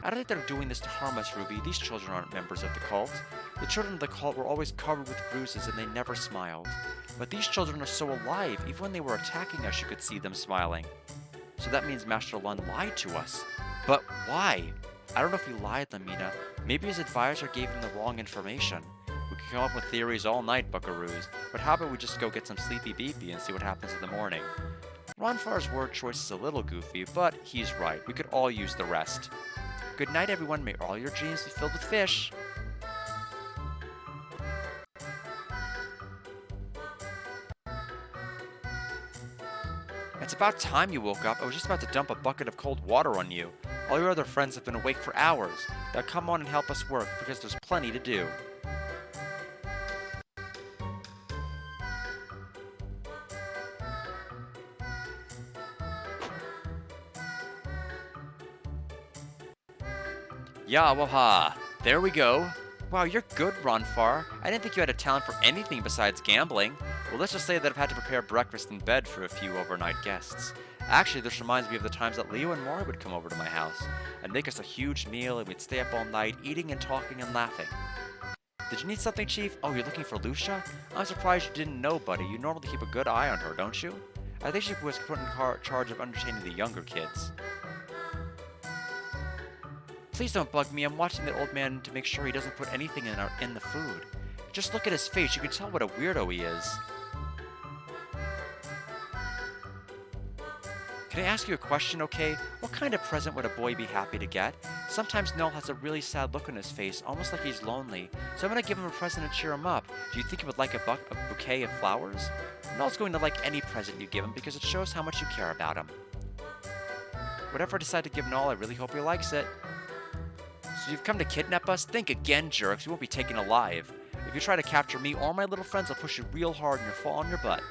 I don't think they're doing this to harm us, Ruby. These children aren't members of the cult. The children of the cult were always covered with bruises and they never smiled. But these children are so alive, even when they were attacking us, you could see them smiling. So that means Master Lun lied to us. But why? I don't know if he lied, Lamina. Maybe his advisor gave him the wrong information. We could come up with theories all night, buckaroos, but how about we just go get some sleepy beepy and see what happens in the morning? Ronfar's word choice is a little goofy, but he's right. We could all use the rest. Good night, everyone. May all your dreams be filled with fish. It's about time you woke up. I was just about to dump a bucket of cold water on you. All your other friends have been awake for hours. Now come on and help us work, because there's plenty to do. Yawaha! There we go. Wow, you're good, Ronfar. I didn't think you had a talent for anything besides gambling. Well, let's just say that I've had to prepare breakfast in bed for a few overnight guests. Actually, this reminds me of the times that Leo and Mori would come over to my house and make us a huge meal, and we'd stay up all night eating and talking and laughing. Did you need something, Chief? Oh, you're looking for Lucia? I'm surprised you didn't know, buddy. You normally keep a good eye on her, don't you? I think she was put in charge of entertaining the younger kids. Please don't bug me. I'm watching the old man to make sure he doesn't put anything in the food. Just look at his face. You can tell what a weirdo he is. Can I ask you a question, okay? What kind of present would a boy be happy to get? Sometimes Noel has a really sad look on his face, almost like he's lonely. So I'm going to give him a present and cheer him up. Do you think he would like a bouquet of flowers? Noel's going to like any present you give him because it shows how much you care about him. Whatever I decide to give Noel, I really hope he likes it. So you've come to kidnap us? Think again, jerks. We won't be taken alive. If you try to capture me or my little friends, I'll push you real hard and you'll fall on your butt.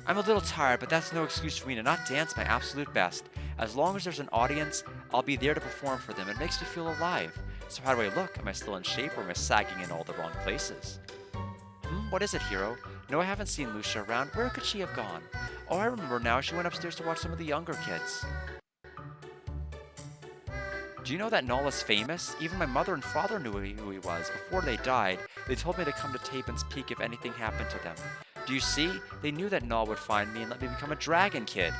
I'm a little tired, but that's no excuse for me to not dance my absolute best. As long as there's an audience, I'll be there to perform for them. It makes me feel alive. So how do I look? Am I still in shape or am I sagging in all the wrong places? What is it, Hero? No, I haven't seen Lucia around. Where could she have gone? Oh, I remember now. She went upstairs to watch some of the younger kids. Do you know that Noel is famous? Even my mother and father knew who he was. Before they died, they told me to come to Taben's Peak if anything happened to them. Do you see? They knew that Noel would find me and let me become a dragon kid.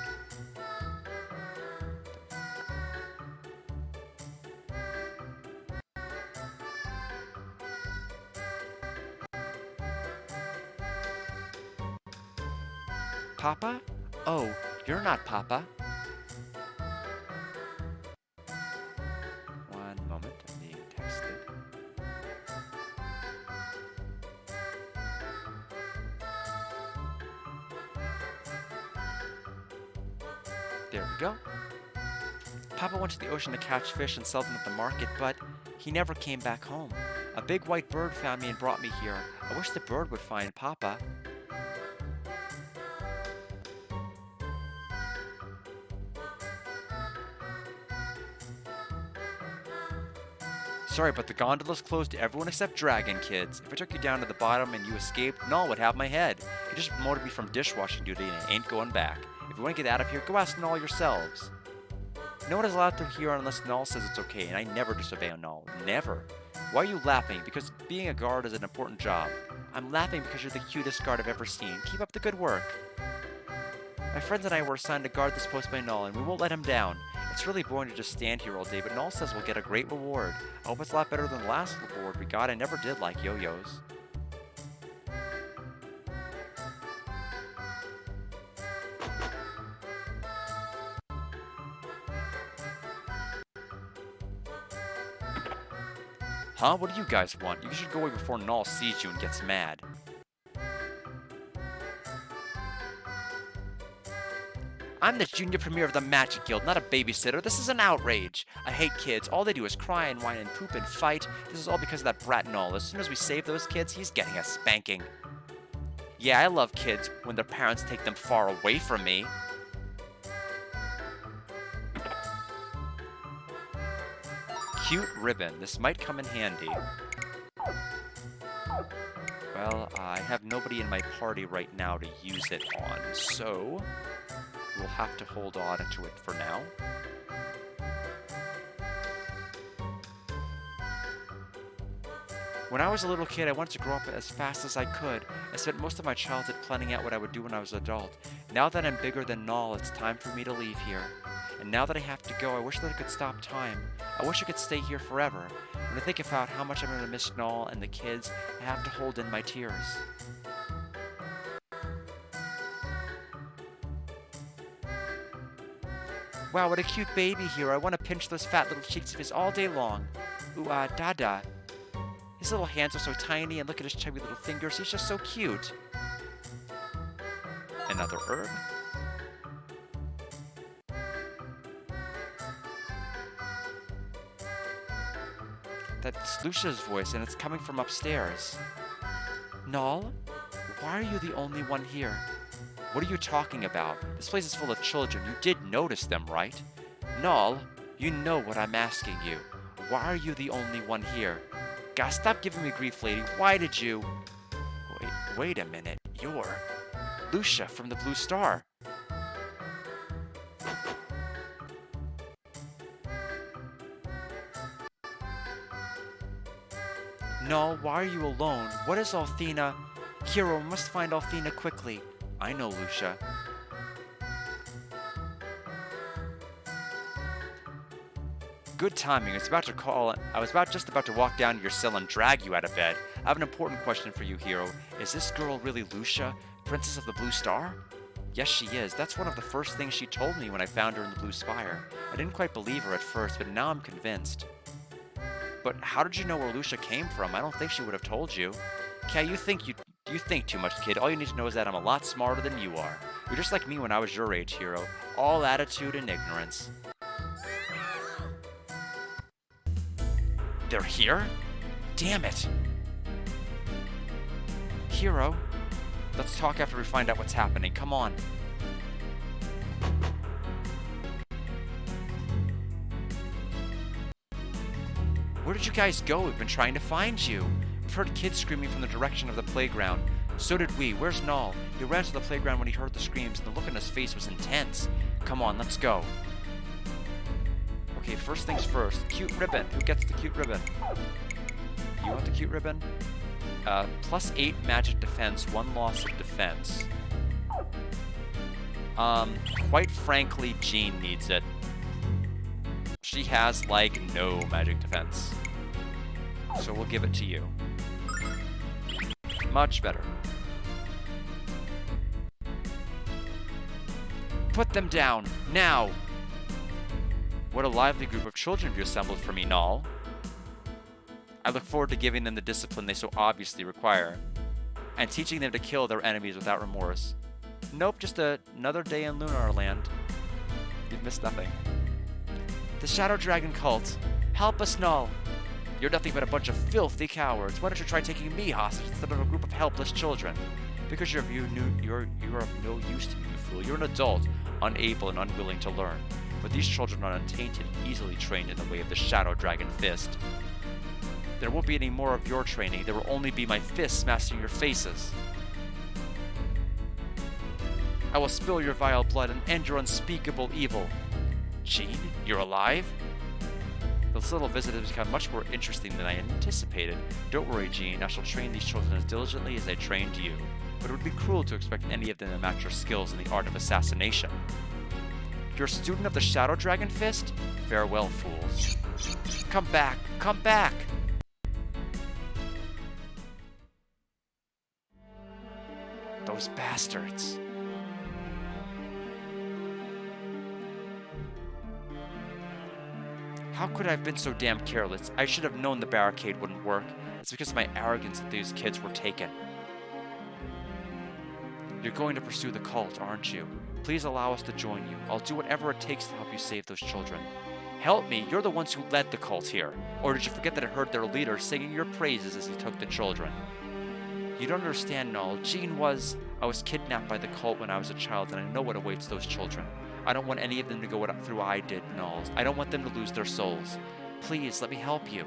Papa? Oh, you're not Papa. One moment, I'm being texted. There we go. Papa went to the ocean to catch fish and sell them at the market, but he never came back home. A big white bird found me and brought me here. I wish the bird would find Papa. Sorry, but the gondola's closed to everyone except Dragon Kids. If I took you down to the bottom and you escaped, Null would have my head. He just promoted me from dishwashing duty and I ain't going back. If you want to get out of here, go ask Null yourselves. No one is allowed through here unless Null says it's okay, and I never disobey Null. Never. Why are you laughing? Because being a guard is an important job. I'm laughing because you're the cutest guard I've ever seen. Keep up the good work. My friends and I were assigned to guard this post by Null, and we won't let him down. It's really boring to just stand here all day, but Null says we'll get a great reward. I hope it's a lot better than the last reward we got. I never did like yo-yos. Huh? What do you guys want? You should go away before Null sees you and gets mad. I'm the junior premier of the Magic Guild, not a babysitter. This is an outrage. I hate kids. All they do is cry and whine and poop and fight. This is all because of that brat Null. As soon as we save those kids, he's getting a spanking. Yeah, I love kids when their parents take them far away from me. Cute ribbon. This might come in handy. Well, I have nobody in my party right now to use it on, so we'll have to hold on to it for now. When I was a little kid, I wanted to grow up as fast as I could. I spent most of my childhood planning out what I would do when I was an adult. Now that I'm bigger than Null, it's time for me to leave here. And now that I have to go, I wish that I could stop time. I wish I could stay here forever. When I think about how much I'm going to miss Null and the kids, I have to hold in my tears. Wow, what a cute baby here. I want to pinch those fat little cheeks of his all day long. Ooh, Dada. His little hands are so tiny, and look at his chubby little fingers. He's just so cute. Another herb. That's Lucia's voice, and it's coming from upstairs. Null? Why are you the only one here? What are you talking about? This place is full of children. You did notice them, right? Null, you know what I'm asking you. Why are you the only one here? Gosh, stop giving me grief, lady. Why did you... Wait a minute. You're... Lucia from the Blue Star. No, why are you alone? What is Althena? Hero, we must find Althena quickly. I know, Lucia. Good timing. I was just about to walk down to your cell and drag you out of bed. I have an important question for you, Hero. Is this girl really Lucia, Princess of the Blue Star? Yes, she is. That's one of the first things she told me when I found her in the Blue Spire. I didn't quite believe her at first, but now I'm convinced. But how did you know where Lucia came from? I don't think she would have told you. Kay, you think too much, kid. All you need to know is that I'm a lot smarter than you are. You're just like me when I was your age, Hero. All attitude and ignorance. They're here? Damn it! Hero, let's talk after we find out what's happening. Come on. Where did you guys go? We've been trying to find you. We've heard kids screaming from the direction of the playground. So did we. Where's Null? He ran to the playground when he heard the screams, and the look on his face was intense. Come on, let's go. Okay, first things first. Cute ribbon. Who gets the cute ribbon? You want the cute ribbon? +8 magic defense, 1 loss of defense. Quite frankly, Jean needs it. She has, like, no magic defense. So we'll give it to you. Much better. Put them down, now! What a lively group of children you assembled for me, Null. I look forward to giving them the discipline they so obviously require, and teaching them to kill their enemies without remorse. Nope, just another day in Lunar land. You've missed nothing. The Shadow Dragon cult. Help us, Null. You're nothing but a bunch of filthy cowards. Why don't you try taking me hostage instead of a group of helpless children? Because you're of no use to me, you fool. You're an adult, unable and unwilling to learn. But these children are untainted, easily trained in the way of the Shadow Dragon Fist. There won't be any more of your training. There will only be my fists smashing your faces. I will spill your vile blood and end your unspeakable evil. Jean, you're alive? This little visit has become much more interesting than I anticipated. Don't worry, Jean. I shall train these children as diligently as I trained you. But it would be cruel to expect any of them to match your skills in the art of assassination. You're a student of the Shadow Dragon Fist? Farewell, fools. Come back! Come back! Those bastards. How could I have been so damn careless? I should have known the barricade wouldn't work. It's because of my arrogance that these kids were taken. You're going to pursue the cult, aren't you? Please allow us to join you. I'll do whatever it takes to help you save those children. Help me, you're the ones who led the cult here. Or did you forget that I heard their leader singing your praises as he took the children? You don't understand, Null. I was kidnapped by the cult when I was a child, and I know what awaits those children. I don't want any of them to go through what I did, Nulls. I don't want them to lose their souls. Please, let me help you.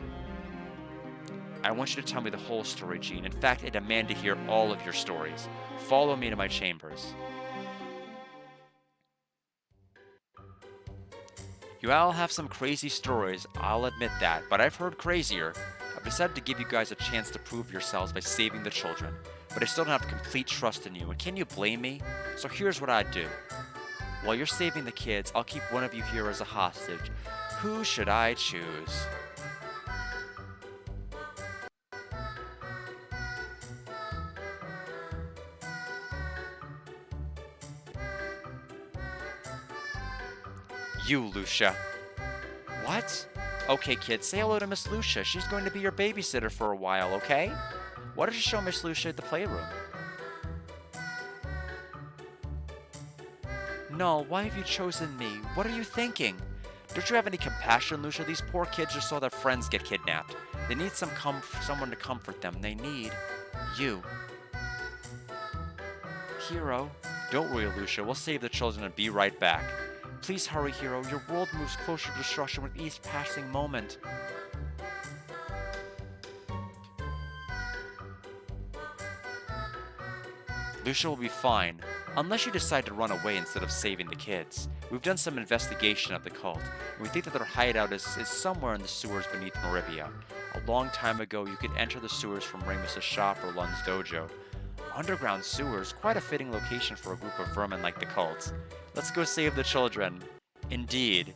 I want you to tell me the whole story, Jean. In fact, I demand to hear all of your stories. Follow me to my chambers. You all have some crazy stories, I'll admit that, but I've heard crazier. I've decided to give you guys a chance to prove yourselves by saving the children, but I still don't have complete trust in you, and can you blame me? So here's what I'd do. While you're saving the kids, I'll keep one of you here as a hostage. Who should I choose? You, Lucia. What? Okay, kids, say hello to Miss Lucia. She's going to be your babysitter for a while, okay? Why don't you show Miss Lucia the playroom? No, why have you chosen me? What are you thinking? Don't you have any compassion, Lucia? These poor kids just saw their friends get kidnapped. They need someone to comfort them. They need you. Hero, don't worry, Lucia. We'll save the children and be right back. Please hurry, Hero. Your world moves closer to destruction with each passing moment. Lucia will be fine, unless you decide to run away instead of saving the kids. We've done some investigation of the cult, and we think that their hideout is somewhere in the sewers beneath Maribia. A long time ago, you could enter the sewers from Ramus's shop or Lun's dojo. Underground sewers, quite a fitting location for a group of vermin like the cult. Let's go save the children. Indeed.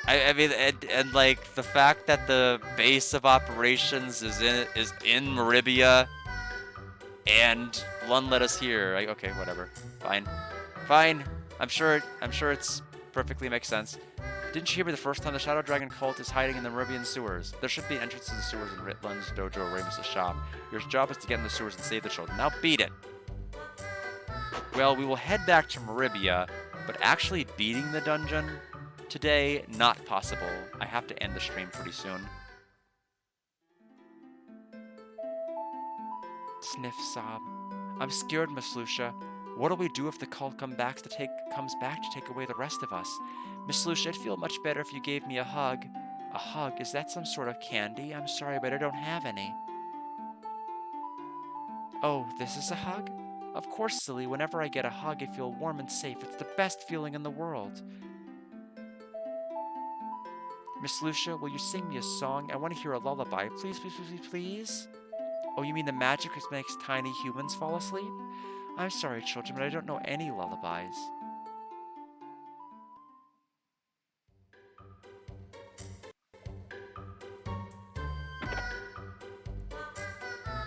I mean, and like the fact that the base of operations is in Maribia, and Lun let us here. Okay, whatever. Fine. I'm sure it's perfectly makes sense. Didn't you hear me the first time? The Shadow Dragon cult is hiding in the Meribian sewers. There should be an entrance to the sewers in Lun's dojo or Ramus's shop. Your job is to get in the sewers and save the children. Now beat it. Well, we will head back to Maribia, but actually beating the dungeon today, not possible. I have to end the stream pretty soon. Sniff, sob. I'm scared, Miss Lucia. What'll we do if the cult comes back to take away the rest of us? Miss Lucia, I'd feel much better if you gave me a hug. A hug? Is that some sort of candy? I'm sorry, but I don't have any. Oh, this is a hug? Of course, silly. Whenever I get a hug, I feel warm and safe. It's the best feeling in the world. Miss Lucia, will you sing me a song? I want to hear a lullaby. Please, please, please, please, please. Oh, you mean the magic which makes tiny humans fall asleep? I'm sorry, children, but I don't know any lullabies.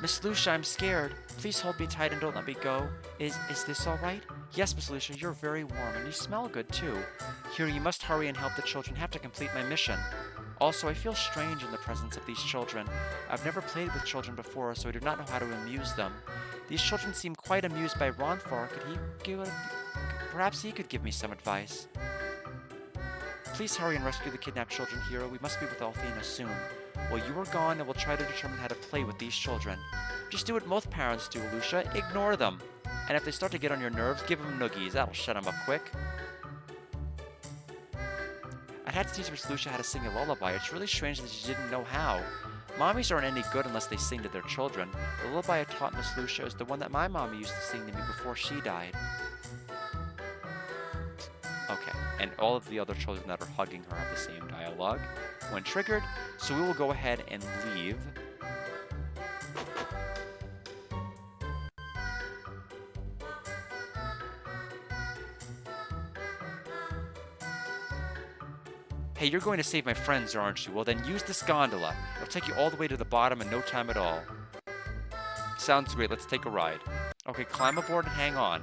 Miss Lucia, I'm scared. Please hold me tight and don't let me go. Is this all right? Yes, Miss Lucia, you're very warm, and you smell good, too. Here, you must hurry and help the children. Have to complete my mission. Also, I feel strange in the presence of these children. I've never played with children before, so I do not know how to amuse them. These children seem quite amused by Ronfar. Perhaps he could give me some advice. Please hurry and rescue the kidnapped children, Hero. We must be with Althena soon. While you are gone, I will try to determine how to play with these children. Just do what most parents do, Lucia. Ignore them. And if they start to get on your nerves, give them noogies. That'll shut them up quick. I had to teach Miss Lucia how to sing a lullaby. It's really strange that she didn't know how. Mommies aren't any good unless they sing to their children. The lullaby I taught Miss Lucia is the one that my mommy used to sing to me before she died. Okay, and all of the other children that are hugging her have the same dialogue when triggered, so we will go ahead and leave. Hey, you're going to save my friends, aren't you? Well, then use this gondola. It'll take you all the way to the bottom in no time at all. Sounds great. Let's take a ride. Okay, climb aboard and hang on.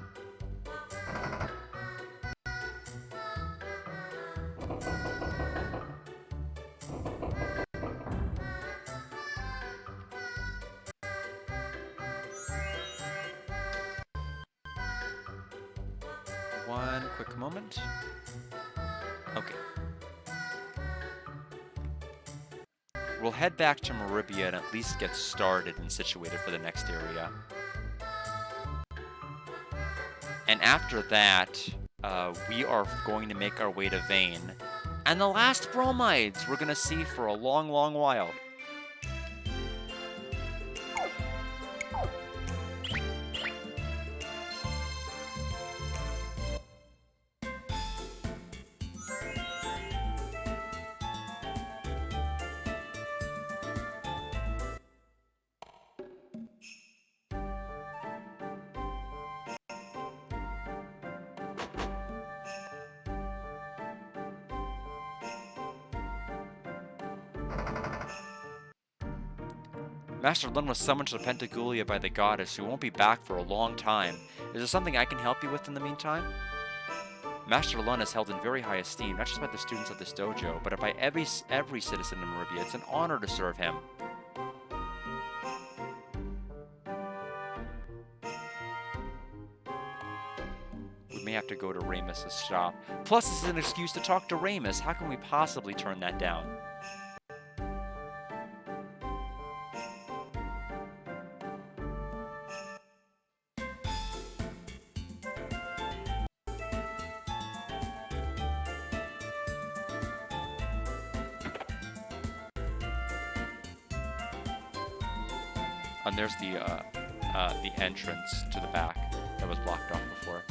quick moment. Okay. We'll head back to Maribia and at least get started and situated for the next area. And after that, we are going to make our way to Vane. And the last bromides we're going to see for a long, long while. Master Lun was summoned to the Pentagoulia by the goddess, who won't be back for a long time. Is there something I can help you with in the meantime? Master Lun is held in very high esteem, not just by the students of this dojo, but by every citizen in Maribia. It's an honor to serve him. We may have to go to Ramus's shop. Plus, this is an excuse to talk to Ramus. How can we possibly turn that down? And there's the entrance to the back that was blocked off before.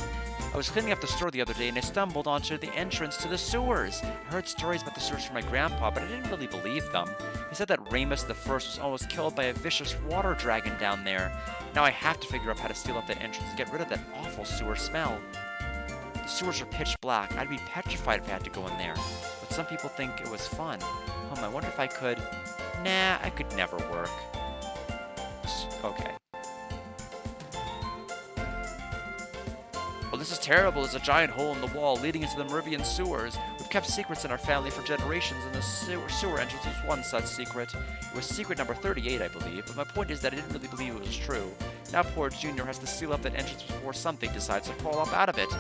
I was cleaning up the store the other day and I stumbled onto the entrance to the sewers. I heard stories about the sewers from my grandpa, but I didn't really believe them. He said that Ramus the First was almost killed by a vicious water dragon down there. Now I have to figure out how to seal up that entrance and get rid of that awful sewer smell. The sewers are pitch black. I'd be petrified if I had to go in there. But some people think it was fun. I wonder if I could... Nah, I could never work. Okay. Well, this is terrible. There's a giant hole in the wall leading into the Meribian sewers. We've kept secrets in our family for generations, and the sewer entrance was one such secret. It was secret number 38, I believe, but my point is that I didn't really believe it was true. Now poor Junior has to seal up that entrance before something decides to crawl up out of it.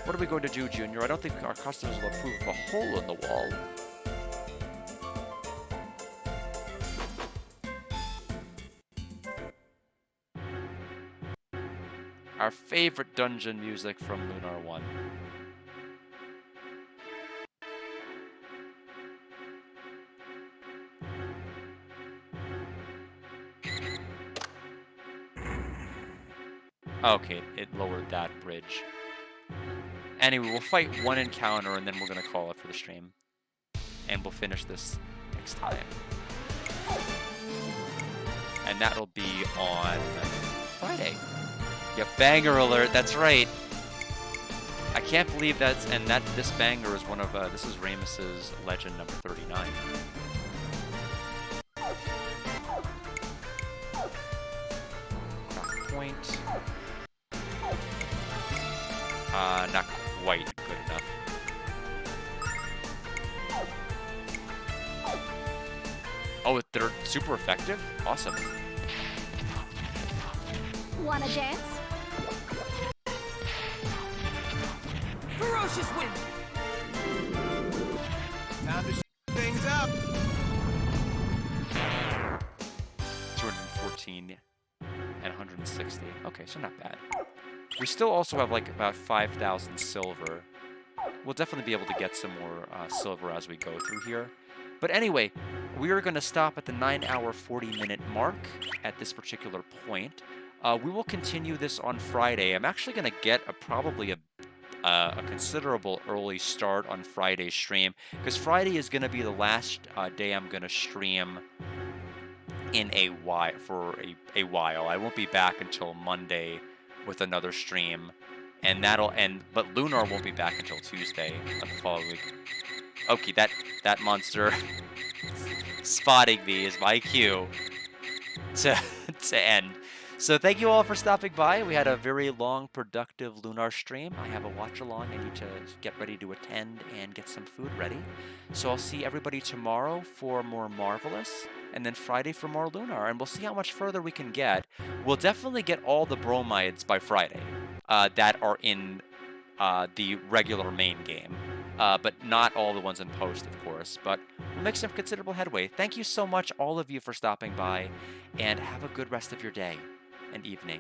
What are we going to do, Junior? I don't think our customers will approve of a hole in the wall. Our favorite dungeon music from Lunar 1. Okay, it lowered that bridge. Anyway, we'll fight one encounter and then we're gonna call it for the stream. And we'll finish this next time. And that'll be on Friday. Yep, banger alert, that's right. I can't believe that's, and that this banger is one of, this is Ramus's legend number 39. Craft point. Not quite good enough. Oh, they're super effective? Awesome. Wanna dance? Ferocious wind! Time to things up. 214 and 160. Okay, so not bad. We still also have like about 5,000 silver. We'll definitely be able to get some more silver as we go through here. But anyway, we are going to stop at the 9-hour 40-minute mark at this particular point. We will continue this on Friday. I'm actually going to get probably a considerable early start on Friday's stream, because Friday is going to be the last day I'm going to stream in a while, for a while. I won't be back until Monday with another stream, and but Lunar won't be back until Tuesday of the following week. Okay, that monster spotting me is my cue to end. So thank you all for stopping by. We had a very long, productive Lunar stream. I have a watch-along I need to get ready to attend and get some food ready. So I'll see everybody tomorrow for more Marvelous, and then Friday for more Lunar, and we'll see how much further we can get. We'll definitely get all the bromides by Friday that are in the regular main game. But not all the ones in post, of course. But we'll make some considerable headway. Thank you so much, all of you, for stopping by, and have a good rest of your day and evening.